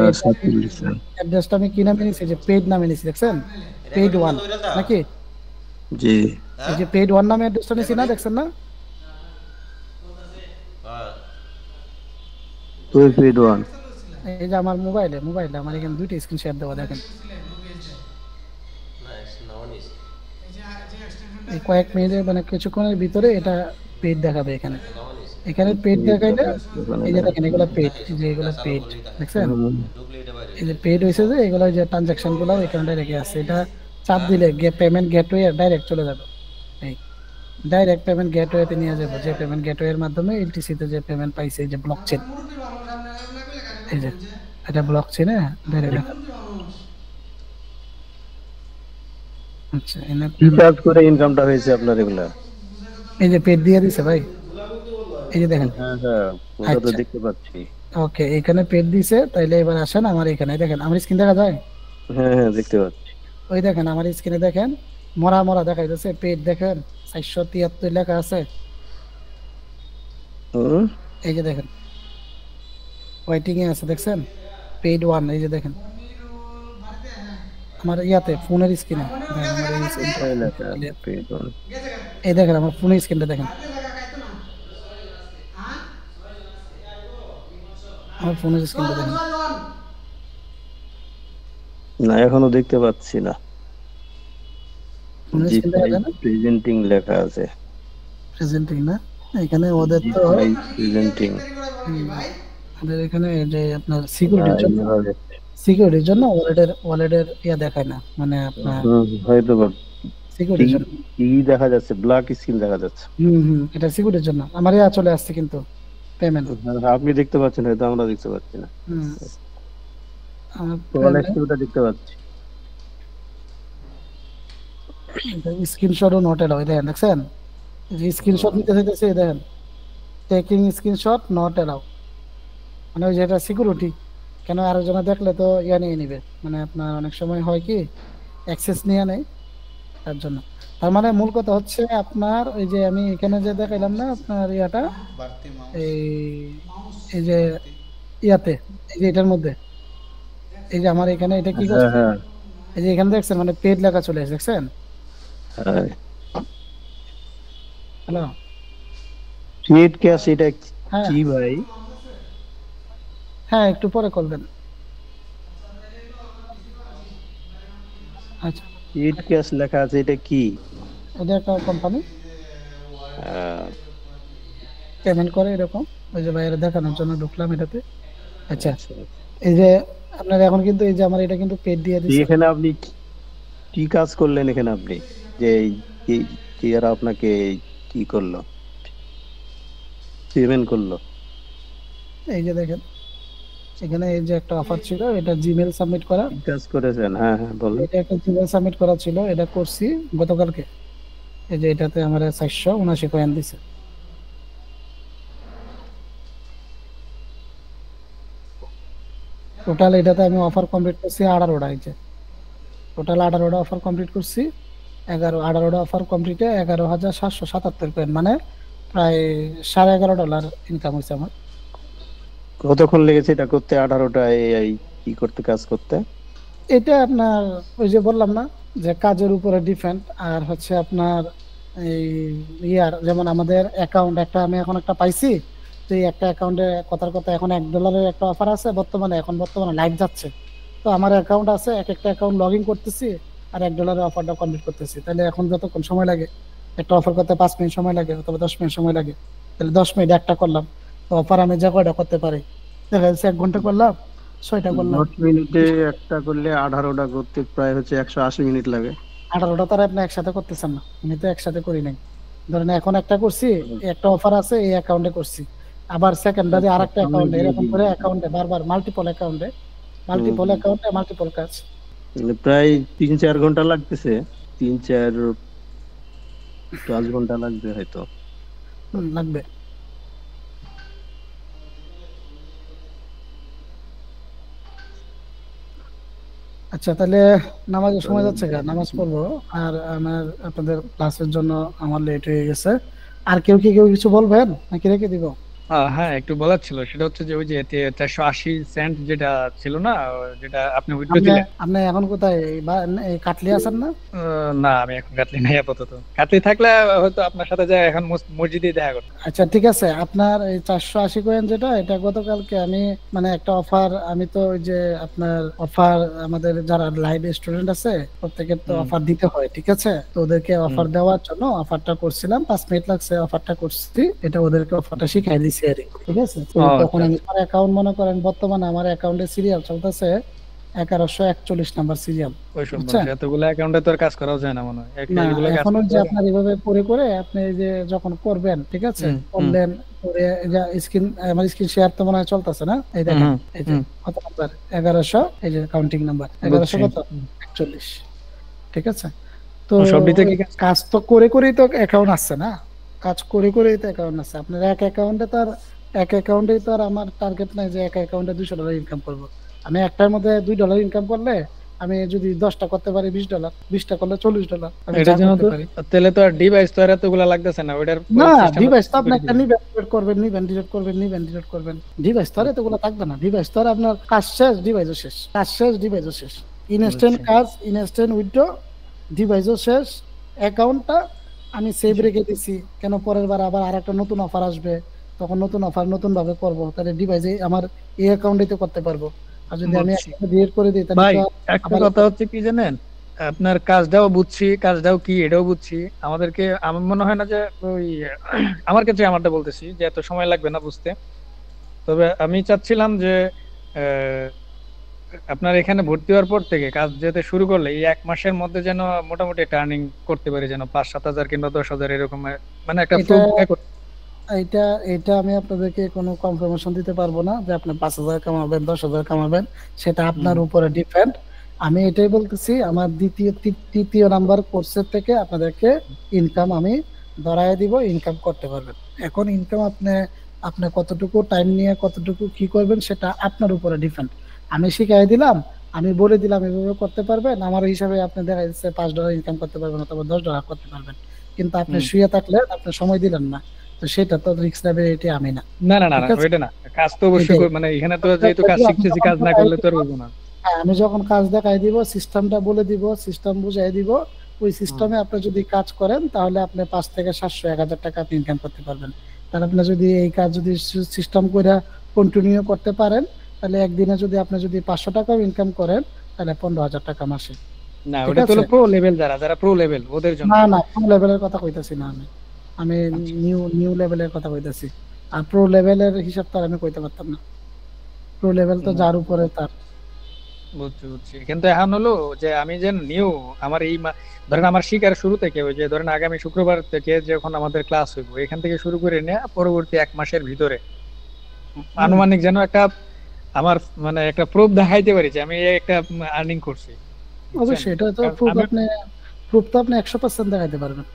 অ্যাড্রেসটা আমি কি নামে নিয়েছি, যে পেইড নামে নিয়েছি, দেখছেন? পেইড 1 নাকি? জি, এই যে পেইড 1 নামে অ্যাড্রেসটা নিয়েছি না, দেখছেন না? তো পেইড 1 এই যে আমার মোবাইলে আমার এখানে দুইটা স্ক্রিন শেয়ার দেওয়া, দেখেন এই কয়েক মিনিটের মানে কিছুক্ষণের ভিতরে এটা পেইড দেখাবে। এখানে পেইড দেখাইলে এই যে দেখেন এগুলো পেইড, এই যে এগুলো পেইড, দেখছেন? এই যে পেইড হয়েছে, যে এগুলো যে ট্রানজাকশন গুলো এখানে রেখে আছে, এটা চাপ দিলে পেমেন্ট গেটওয়ে ডাইরেক্ট চলে যাবে, এই ডাইরেক্ট পেমেন্ট গেটওয়েতে নিয়ে যাবে, যে পেমেন্ট গেটওয়ের মাধ্যমে এলটিসি তে যে পেমেন্ট পাইছে, এই যে ব্লকচেন, এই যে এটা ব্লকচেনে ডাইরেক্ট। আচ্ছা, কি কাজ করে ইনকামটা হয়েছে আপনার এগুলা? এই যে পেড দিয়ে দিছে ভাই, এই যে দেখেন। ওটা তো দেখতে পাচ্ছি। ওকে, এখানে পেড দিছে, তাইলে এবার আসেন আমার এখানে, দেখেন আমার স্ক্রিন দেখা যায়? হ্যাঁ দেখতে পাচ্ছি। ওই দেখেন আমার স্ক্রিনে দেখেন মরা দেখাইতেছে, পেড দেখেন 473 লেখা আছে। এই যে দেখেন ওয়েটিং এ আছে, দেখছেন? পেইড 1, এই যে দেখেন আমার ইয়াতে ফোনের স্ক্রিনে, আমার কোথায় লেখা আছে পেড অন? এই দেখেন আমার ফোনের স্ক্রিনটা দেখেন, আমার ফোনের স্ক্রিনটা দেখেন। না এখনো দেখতে পাচ্ছি না। ফোনের জি স্ক্রিনটা দেখেন, প্রেজেন্টিং লেখা আছে। প্রেজেন্টিং না, এখানে ওদের তো প্রেজেন্টিং ওদের এখানে যে আপনার সিকিউরিটির জন্য ওয়ালেটের ইয়া দেখায় না, মানে আপনার হয়তো সিকিউরিটির জন্য কি দেখা যাচ্ছে, ব্ল্যাক স্ক্রিন দেখা যাচ্ছে। এটা সিকিউরিটির জন্য। আমার ইয়া চলে আসছে কিন্তু পেমেন্ট, আপনি দেখতে পাচ্ছেন হয়তো, আমরা দেখতে পাচ্ছি না। ওটা দেখতে পাচ্ছি। স্ক্রিনশটও নোট এলাও, দেখেন দেখছেন, যে স্ক্রিনশট নিতে চাইতেছে দেখেন, টেকিং স্ক্রিনশট নট এলাও, মানে ওই যেটা সিকিউরিটি। কেন আরেকজনে দেখলে তো ইয়া নিয়ে নিবে, মানে আপনার অনেক সময় হয় কি অ্যাক্সেস নিয়ে নেয়, তার জন্য। তার মানে মূল কথা হচ্ছে আপনার ওই যে আমি এখানে যে দেখাইলাম না আপনার ইয়াটা, এই যে ইয়াতে, এই যে এটার মধ্যে, এই যে আমার এখানে এটা কি করছে, এই যে এখানে দেখছেন মানে পেড লেখা চলে আসছে, দেখছেন? হ্যালো, ক্রিয়েট ক্যাশ এটা কি ভাই? হ্যাঁ একটু পরে কল দেন। আচ্ছা ক্রিয়েট ক্যাশ লেখা আছে, এটা কি? এটা একটা কোম্পানি পেমেন্ট করে এরকম, ওই যে বাইরে দেখানোর জন্য ঢুকলাম এটাতে। আচ্ছা এই যে আপনার এখন কিন্তু এই যে আমার এটা কিন্তু পেড দিয়ে দিচ্ছে। এখানে আপনি কি কাজ করলেন এখানে আপনি, যে কি এরা আপনাকে কি করলো, পেমেন্ট করলো? এই যে দেখেন এখানে এই যে একটা অফার ছিল, এটা জিমেল সাবমিট করা কাজ করেছেন। হ্যাঁ হ্যাঁ বলুন। এটা একটা জিমেল সাবমিট করা ছিল, এটা করছি গতকালকে। এই যে এটাতে আমার 479 কয়েন দিছে। টোটাল এটাতে আমি অফার কমপ্লিট করছি 18টা, এই যে টোটাল 18টা অফার কমপ্লিট করছি। 18টা অফার কমপ্লিটে 11,777 কয়েন, মানে প্রায় $11.5 ইনকাম হয়েছে আমার। কতক্ষণ লেগেছে এটা করতে, 18টা এই কি করতে, কাজ করতে? এটা আপনার ওই যে বললাম না যে কাজের উপরে ডিপেন্ড, আর হচ্ছে আপনার এই ইয়ার যেমন আমাদের অ্যাকাউন্ট একটা আমি এখন একটা পাইছি, তো এই একটা অ্যাকাউন্টে কথার কথা এখন $1 একটা অফার আছে বর্তমানে, এখন বর্তমানে লাইভ যাচ্ছে। তো আমার অ্যাকাউন্ট আছে, এক একটা অ্যাকাউন্ট লগ ইন করতেছি আর $1 অফারটা কমপ্লিট করতেছি। তাহলে এখন যতক্ষণ সময় লাগে, একটা অফার করতে 5 মিনিট সময় লাগে অথবা 10 মিনিট সময় লাগে, তাহলে 10 মিনিট একটা করলাম, তো অফার আমি যা কয়টা করতে পারি, দেখা যাচ্ছে 1 ঘন্টা করলাম 6টা করলাম। 10 মিনিটে একটা করলে 18টা করতে প্রায় হচ্ছে 180 মিনিট লাগে। 18টা তার আপনি একসাথে করতেছেন না, আমি তো একসাথে করি নাই। ধরেন এখন একটা করছি, একটা অফার আছে এই অ্যাকাউন্টে করছি, আবার সেকেন্ডারি আরেকটা অ্যাকাউন্টে, এরকম করে অ্যাকাউন্টে বারবার মাল্টিপল অ্যাকাউন্টে মাল্টিপল কাজ। প্রায় 3-4 ঘন্টা লাগতেছে, 3-4-5 ঘন্টা লাগবে হয়তো। লাগবে। আচ্ছা তাহলে নামাজের সময় যাচ্ছে, নামাজ পড়বো, আর আমার আপনাদের ক্লাসের জন্য আমার লেট হয়ে গেছে। আর কেউ কিছু বলবেন নাকি রেখে দিব? হ্যাঁ একটু বলার ছিল, সেটা হচ্ছে যে ওই যে 480 সেন্ট যেটা ছিল না, যেটা আপনি উইথড্র দিলেন। আপনি এখন কোথায়, এই কাটলি আছেন না? না আমি এখন কাটলি নাই আপাতত, কাটলি থাকলে হয়তো আপনার সাথে যায় এখন মসজিদে দেখা করব। আচ্ছা ঠিক আছে, আপনার এই 480 কয়েন যেটা, এটা গতকালকে আমি মানে একটা অফার, আমি তো ওই যে আপনার অফার আমাদের যারা লাইভ স্টুডেন্ট আছে প্রত্যেকের তো অফার দিতে হয়, ঠিক আছে? তো ওদেরকে অফার দেওয়ার জন্য অফারটা করছিলাম, 5 মিনিট লাগছে অফারটা করছি, এটা ওদেরকে অফারটা শিখাই দিছি আর ঠিক আছে। তখন আমি আমার অ্যাকাউন্ট মনে করেন বর্তমানে আমার অ্যাকাউন্টে সিরিয়াল চলতেছে 1141 নাম্বার সিরিয়াল। এতগুলো অ্যাকাউন্টে তো আর কাজ করা যায় না মনে হয়। এখন যে আপনার এইভাবে করে আপনি যে যখন করবেন, ঠিক আছে, করলেন করে স্ক্রিন, আমার স্ক্রিন শেয়ার তো মনে হয় চলতেছে না, এই দেখেন এই যে কত নাম্বার 1100, এই যে কাউন্টিং নাম্বার 1141, ঠিক আছে? তো কাজ তো করেই তো অ্যাকাউন্ট আসছে না, কাজ করেই তো অ্যাকাউন্ট আছে। আপনার এক অ্যাকাউন্টেই তো আর আমার টার্গেট নাই যে এক অ্যাকাউন্টে $200 ইনকাম করব। আমি একটার মধ্যে $2 ইনকাম করলে আমি যদি 10টা করতে পারি $20, 20টা করলে $40 আমি করতে পারি। তাহলে তো আর ডিভাইস তো আর এতগুলা লাগতেছে না, ওটার না ডিভাইস তো আপনি একটা নিবেন, ডিলিট করবেন, ডিভাইস তো আর এতগুলা থাকবে না। ডিভাইস তো আর আপনার কাজ শেষ, ডিভাইসও শেষ, কাজ শেষ, ডিভাইসও শেষ। ইনস্ট্যান্ট কাজ, ইনস্ট্যান্ট উইথড্র, ডিভাইসও শেষ, অ্যাকাউন্টটা আমি সেভ রেখে দিছি, কেন পরের বার আবার আরেকটা নতুন অফার আসবে, তখন নতুন অফার নতুন ভাবে করব, তাহলে ডিভাইসে আমার এই অ্যাকাউন্টেতে করতে পারবো। আর যদি আমি ডিলিট করে দিই তাহলে ভাই তো একটা কথা হচ্ছে কি জানেন, আপনার কাজটাও বুঝছি, কাজটাও কি এটাও বুঝছি, আমাদেরকে আমার মনে হয় না যে ওই আমার ক্ষেত্রে আমারটা বলতেছি যে এত সময় লাগবে না বুঝতে। তবে আমি চাচ্ছিলাম যে আপনার এখানে ভর্তি হওয়ার পর থেকে কাজ যেতে শুরু করলে এই 1 মাসের মধ্যে যেন মোটামুটি টার্নিং করতে পারি, যেন 5-7 হাজার কিংবা 10 হাজার এরকম, মানে একটা এটা এটা আমি আপনাদেরকে কোনো কনফার্মেশন দিতে পারবো না যে আপনি 5,000 কামাবেন 10,000 কামাবেন, সেটা আপনার উপরে ডিপেন্ড। আমি এটাই বলতেছি, আমার তৃতীয় নাম্বার কোর্সের থেকে আপনাদেরকে ইনকাম আমি ধরায় দিব, ইনকাম করতে পারবেন। এখন ইনকাম আপনি কতটুকু টাইম নিয়ে কতটুকু কি করবেন সেটা আপনার উপরে ডিপেন্ড। আমি শিখাই দিলাম, আমি বলে দিলাম এভাবে করতে পারবেন, আমার হিসাবে আপনি দেখা যাচ্ছে $5 ইনকাম করতে পারবেন অথবা $10 করতে পারবেন, কিন্তু আপনি শুয়ে থাকলে আপনি সময় দিলেন না, তো সেটা তো রিস্ক নেবে এটা আমি না। না না না ওইটা না, কাজ তো অবশ্যই মানে এখানে তো যেহেতু কাজ শিখতেছি, কাজ না করলে তো আর হইব না। হ্যাঁ, আমি যখন কাজ দেখাই দিব, সিস্টেমটা বলে দিব, সিস্টেম বুঝাই দিব, ওই সিস্টেমে আপনি যদি কাজ করেন তাহলে আপনি 5 থেকে 700-1000 টাকা আপনি ইনকাম করতে পারবেন। তাহলে আপনি যদি এই কাজ যদি সিস্টেম করে কন্টিনিউ করতে পারেন, তাহলে একদিনে যদি আপনি যদি 500 টাকাও ইনকাম করেন তাহলে 15,000 টাকা মাসে। না ওটা তো প্রো লেভেল, যারা প্রো লেভেল ওদের জন্য। না না, প্রো লেভেলের কথা কইতাছি না আমি নিউ লেভেলের কথা কইতাছি। আর প্রো লেভেলের হিসাব তো আমি কইতে পারতাম না, প্রো লেভেল তো যার উপরে তার। বুঝছি, কিন্তু এখন হলো যে আমি যে নিউ আমার এই ধরেন আমার শিকার শুরু থেকে ওই যে ধরেন আগামী শুক্রবার থেকে যখন আমাদের ক্লাস হইব এখান থেকে শুরু করে নিয়ে পরবর্তী 1 মাসের ভিতরে আনুমানিক যেন একটা আমার মানে একটা প্রুফ দেখাইতে পারি যে আমি একটা আর্নিং করছি। অবশ্যই এটা তো প্রুফ তো আপনি 100% দেখাইতে পারবেন।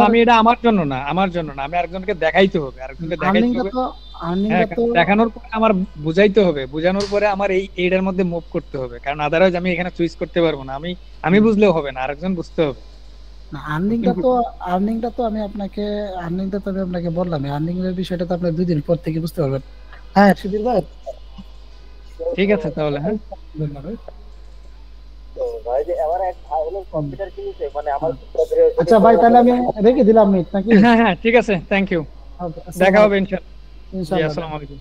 আমি এটা আমার জন্য না আমি আরেকজনকে দেখাইতে হবে, দেখানোর পরে আমার বুঝাইতে হবে, বুঝানোর পরে আমার এইটার মধ্যে মুভ করতে হবে, কারণ আদারওয়াইজ আমি এখানে চুজ করতে পারবো না। আমি বুঝলেও হবে না, আরেকজন বুঝতে হবে। আর্নিংটা তো আমি আপনাকে বললাম, আর্নিং এর বিষয়টা তো আপনি 2 দিন পর থেকে বুঝতে পারবেন। হ্যাঁ শিবির ভাই, ঠিক আছে তাহলে। হ্যাঁ আচ্ছা ভাই, তাহলে আমি রেখে দিলাম মিট নাকি? হ্যাঁ ঠিক আছে, থ্যাংক ইউ, দেখা হবে ইনশাআল্লাহ। আসসালামু আলাইকুম।